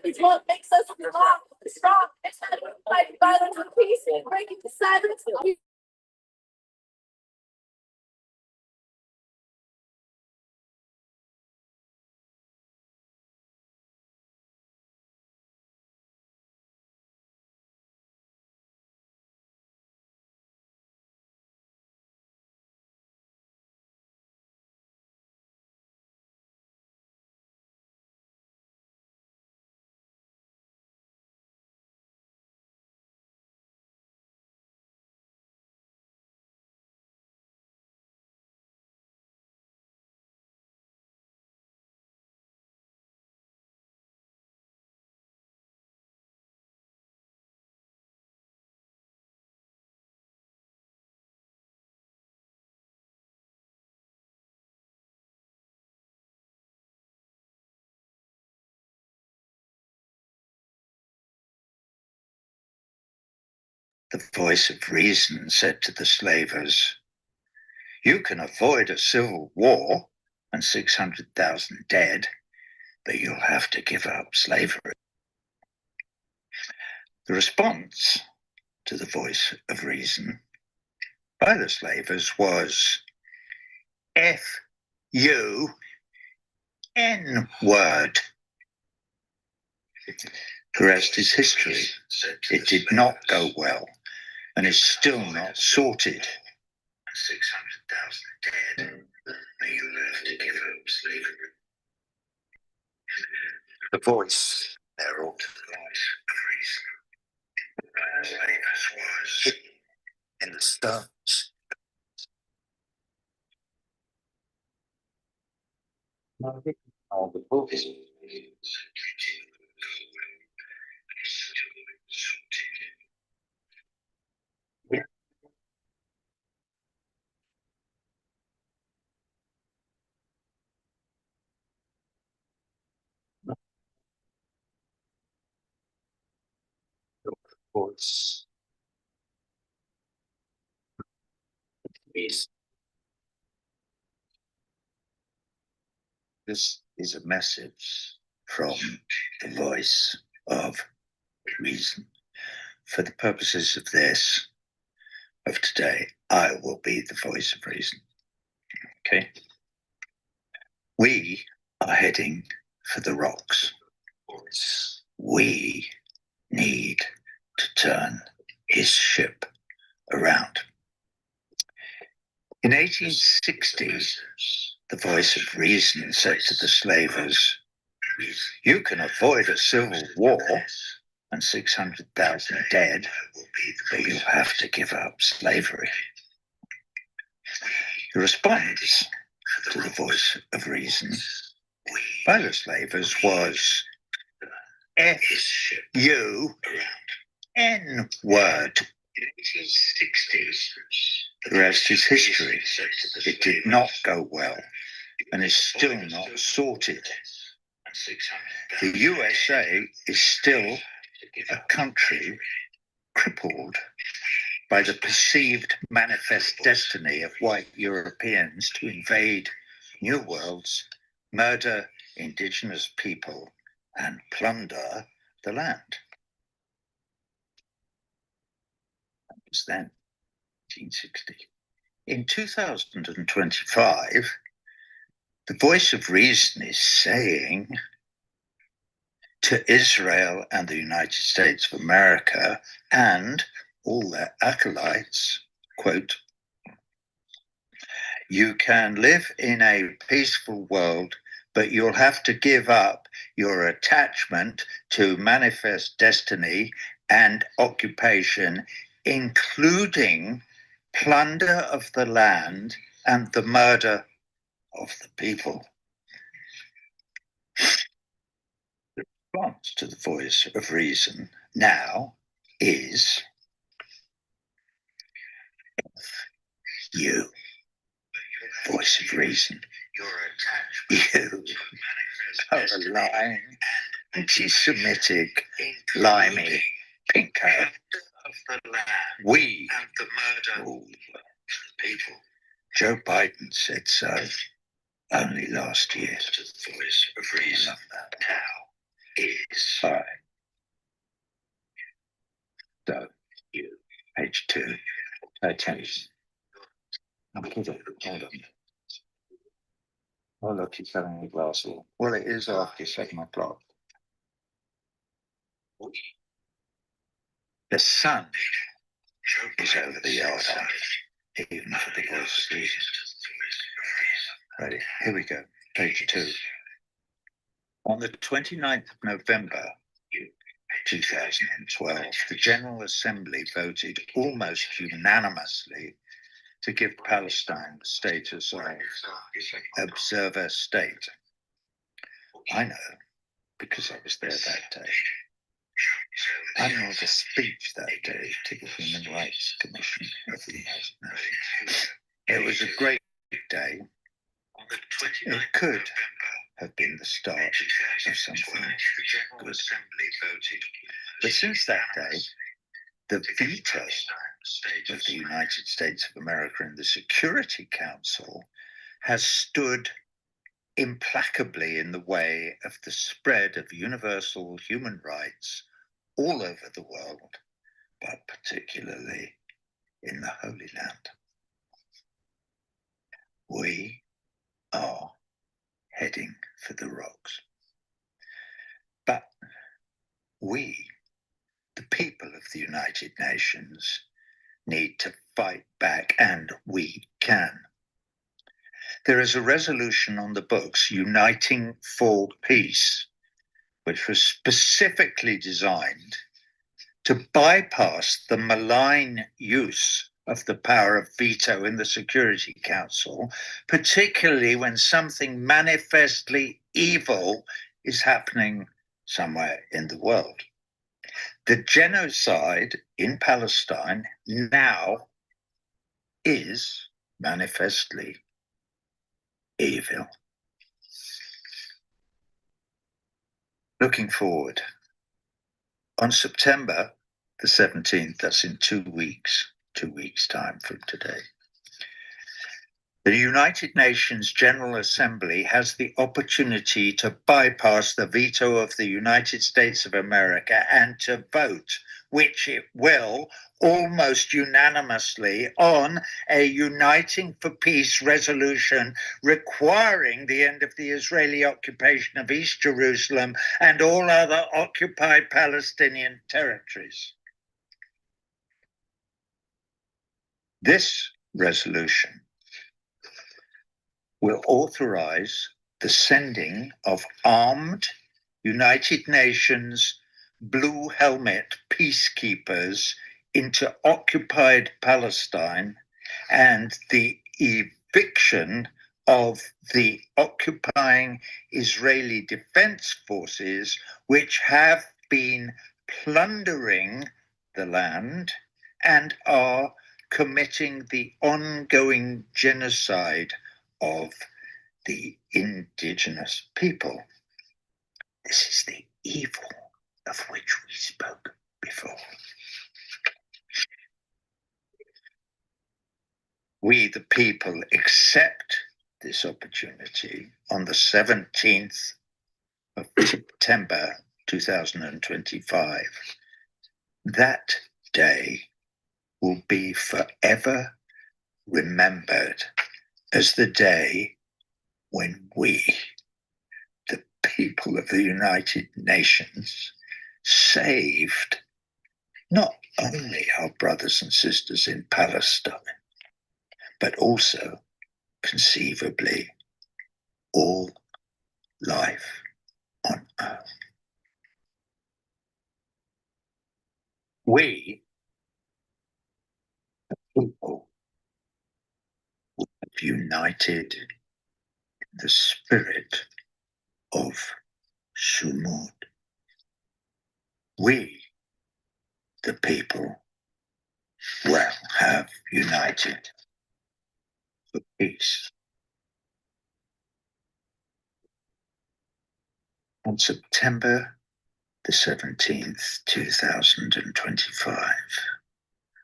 Speaker 12: it's what makes us strong. It's not fighting violence and peace and breaking the silence.
Speaker 3: The voice of reason said to the slavers, "You can avoid a civil war and 600,000 dead, but you'll have to give up slavery." The response to the voice of reason by the slavers was, F-U-N-word. The rest is history. It did not go well and is still not sorted. 600,000 dead, but you'll have to give up slavery. The voice heralded the voice of reason. Slavers was hidden in the stones. All the books. Voice. This is a message from the voice of reason. For the purposes of today, I will be the voice of reason. Okay? We are heading for the rocks. We need to turn his ship around. In 1860, the voice of reason said to the slavers, "You can avoid a civil war and 600,000 dead, but you'll have to give up slavery." The response to the voice of reason by the slavers was, F-U-N-word. In 1860s, the rest is history. It did not go well and is still not sorted. The USA is still a country crippled by the perceived manifest destiny of white Europeans to invade new worlds, murder indigenous people, and plunder the land. That was then, 1860. In 2025, the voice of reason is saying to Israel and the United States of America and all their acolytes, quote, "You can live in a peaceful world, but you'll have to give up your attachment to manifest destiny and occupation, including plunder of the land and the murder of the people." The response to the voice of reason now is you, voice of reason. You are a lying, anti-Semitic, limey, pinko. We rule the people. Joe Biden said so only last year. To the voice of reason now is I. So you, page 2, attention. I'm kidding. Hold on. Oh, look, he's having a glass of. Well, it is after 7 o'clock. The sun is over the yard, even for the voice of reason. Ready? Here we go. Page 2. On the 29th of November 2012, the General Assembly voted almost unanimously to give Palestine the status of observer state. I know, because I was there that day. I made a speech that day to the Human Rights Commission of the United Nations. It was a great day. It could have been the start of something good. But since that day, the veto of the United States of America in the Security Council has stood implacably in the way of the spread of universal human rights all over the world, but particularly in the Holy Land. We are heading for the rocks. But we, the people of the United Nations, need to fight back, and we can. There is a resolution on the books, Uniting for Peace, which was specifically designed to bypass the malign use of the power of veto in the Security Council, particularly when something manifestly evil is happening somewhere in the world. The genocide in Palestine now is manifestly evil. Looking forward, on September the 17th, that's in 2 weeks' time from today, the United Nations General Assembly has the opportunity to bypass the veto of the United States of America and to vote, which it will, almost unanimously, on a Uniting for Peace resolution requiring the end of the Israeli occupation of East Jerusalem and all other occupied Palestinian territories. This resolution will authorize the sending of armed United Nations blue helmet peacekeepers into occupied Palestine and the eviction of the occupying Israeli Defense Forces, which have been plundering the land and are committing the ongoing genocide of the indigenous people. This is the evil of which we spoke before. We, the people, accept this opportunity on the 17th of September 2025. That day will be forever remembered as the day when we, the people of the United Nations, saved not only our brothers and sisters in Palestine, but also, conceivably, all life on earth. We, the people, have united in the spirit of Sumud. We, the people, will have united for peace. On September the 17th, 2025,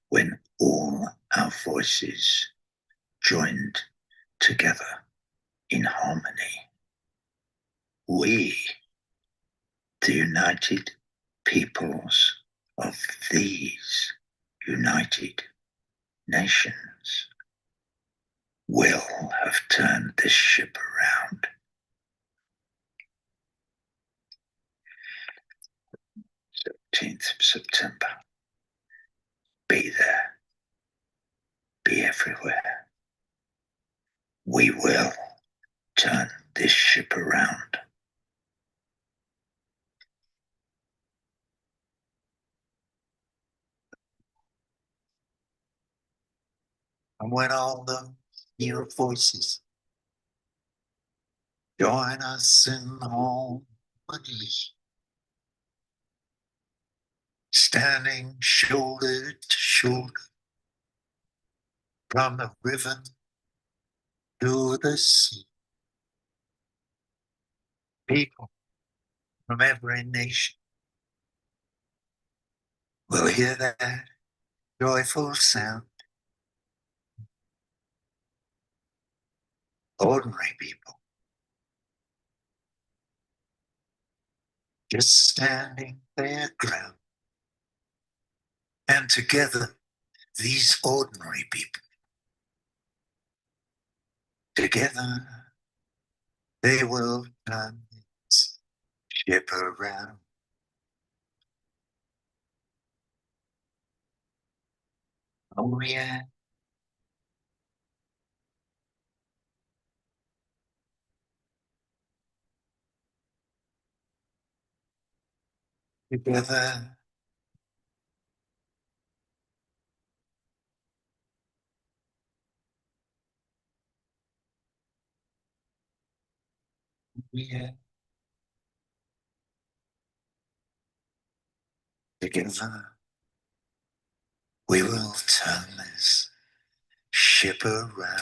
Speaker 3: when all our voices joined together in harmony, we, the united peoples of these United Nations, will have turned this ship around. 17th of September. Be there. Be everywhere. We will turn this ship around. And when all the new voices join us in harmony, standing shoulder to shoulder, from the river to the sea, people from every nation will hear that joyful sound. Ordinary people, just standing their ground. And together, these ordinary people, together, they will turn this ship around. Oh yeah. Together, yeah. Together, we will turn this ship around.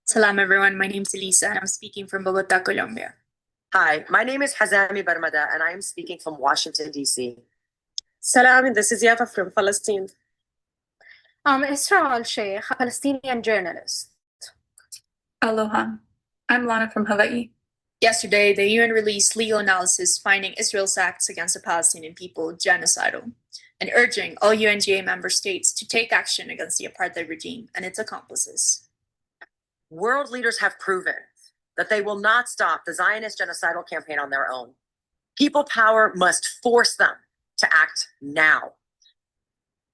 Speaker 14: Salam everyone, my name is Elisa and I'm speaking from Bogota, Colombia.
Speaker 22: Hi, my name is Hazami Barmada and I am speaking from Washington, D.C.
Speaker 23: Salam, this is Yafa from Palestine.
Speaker 14: I'm Isra Sheikh, a Palestinian journalist.
Speaker 24: Aloha, I'm Lana from Hawaii.
Speaker 14: Yesterday, the UN released legal analysis finding Israel's acts against the Palestinian people genocidal and urging all UNGA member states to take action against the apartheid regime and its accomplices.
Speaker 22: World leaders have proven that they will not stop the Zionist genocidal campaign on their own. People power must force them to act now.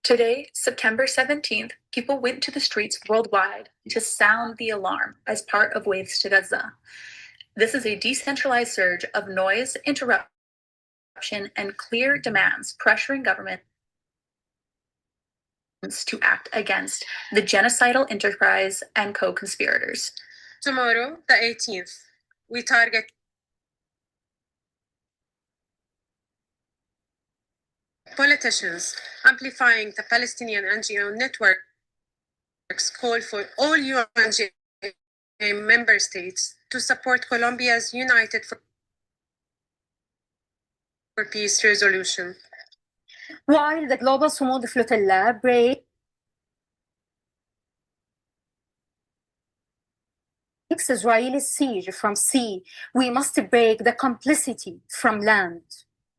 Speaker 24: Today, September 17th, people went to the streets worldwide to sound the alarm as part of Waves to Gaza. This is a decentralized surge of noise, interruption, and clear demands pressuring governments to act against the genocidal enterprise and co-conspirators.
Speaker 23: Tomorrow, the 18th, we target politicians amplifying the Palestinian NGO networks call for all UNGA member states to support Colombia's United for Peace resolution.
Speaker 14: While the Global Sumud Flotilla breaks Israeli siege from sea, we must break the complicity from land.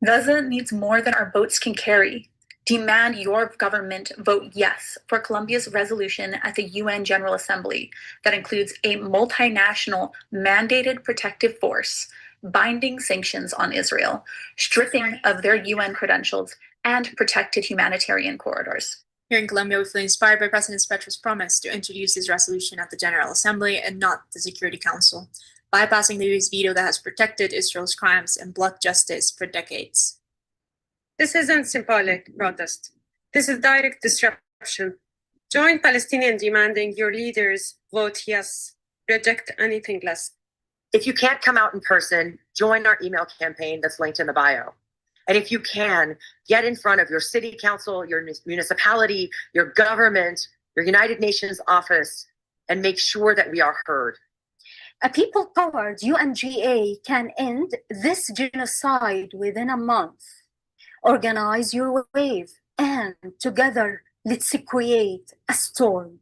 Speaker 24: Gaza needs more than our boats can carry. Demand your government vote yes for Colombia's resolution at the UN General Assembly that includes a multinational mandated protective force, binding sanctions on Israel, stripping of their UN credentials, and protected humanitarian corridors.
Speaker 14: Here in Colombia, we feel inspired by President Petro's promise to introduce this resolution at the General Assembly and not the Security Council, bypassing the US veto that has protected Israel's crimes and blocked justice for decades.
Speaker 23: This isn't symbolic protest. This is direct disruption. Join Palestinians demanding your leaders vote yes, reject anything less.
Speaker 22: If you can't come out in person, join our email campaign that's linked in the bio. And if you can, get in front of your city council, your municipality, your government, your United Nations office, and make sure that we are heard.
Speaker 14: A people-powered UNGA can end this genocide within a month. Organize your wave, and together, let's create a storm.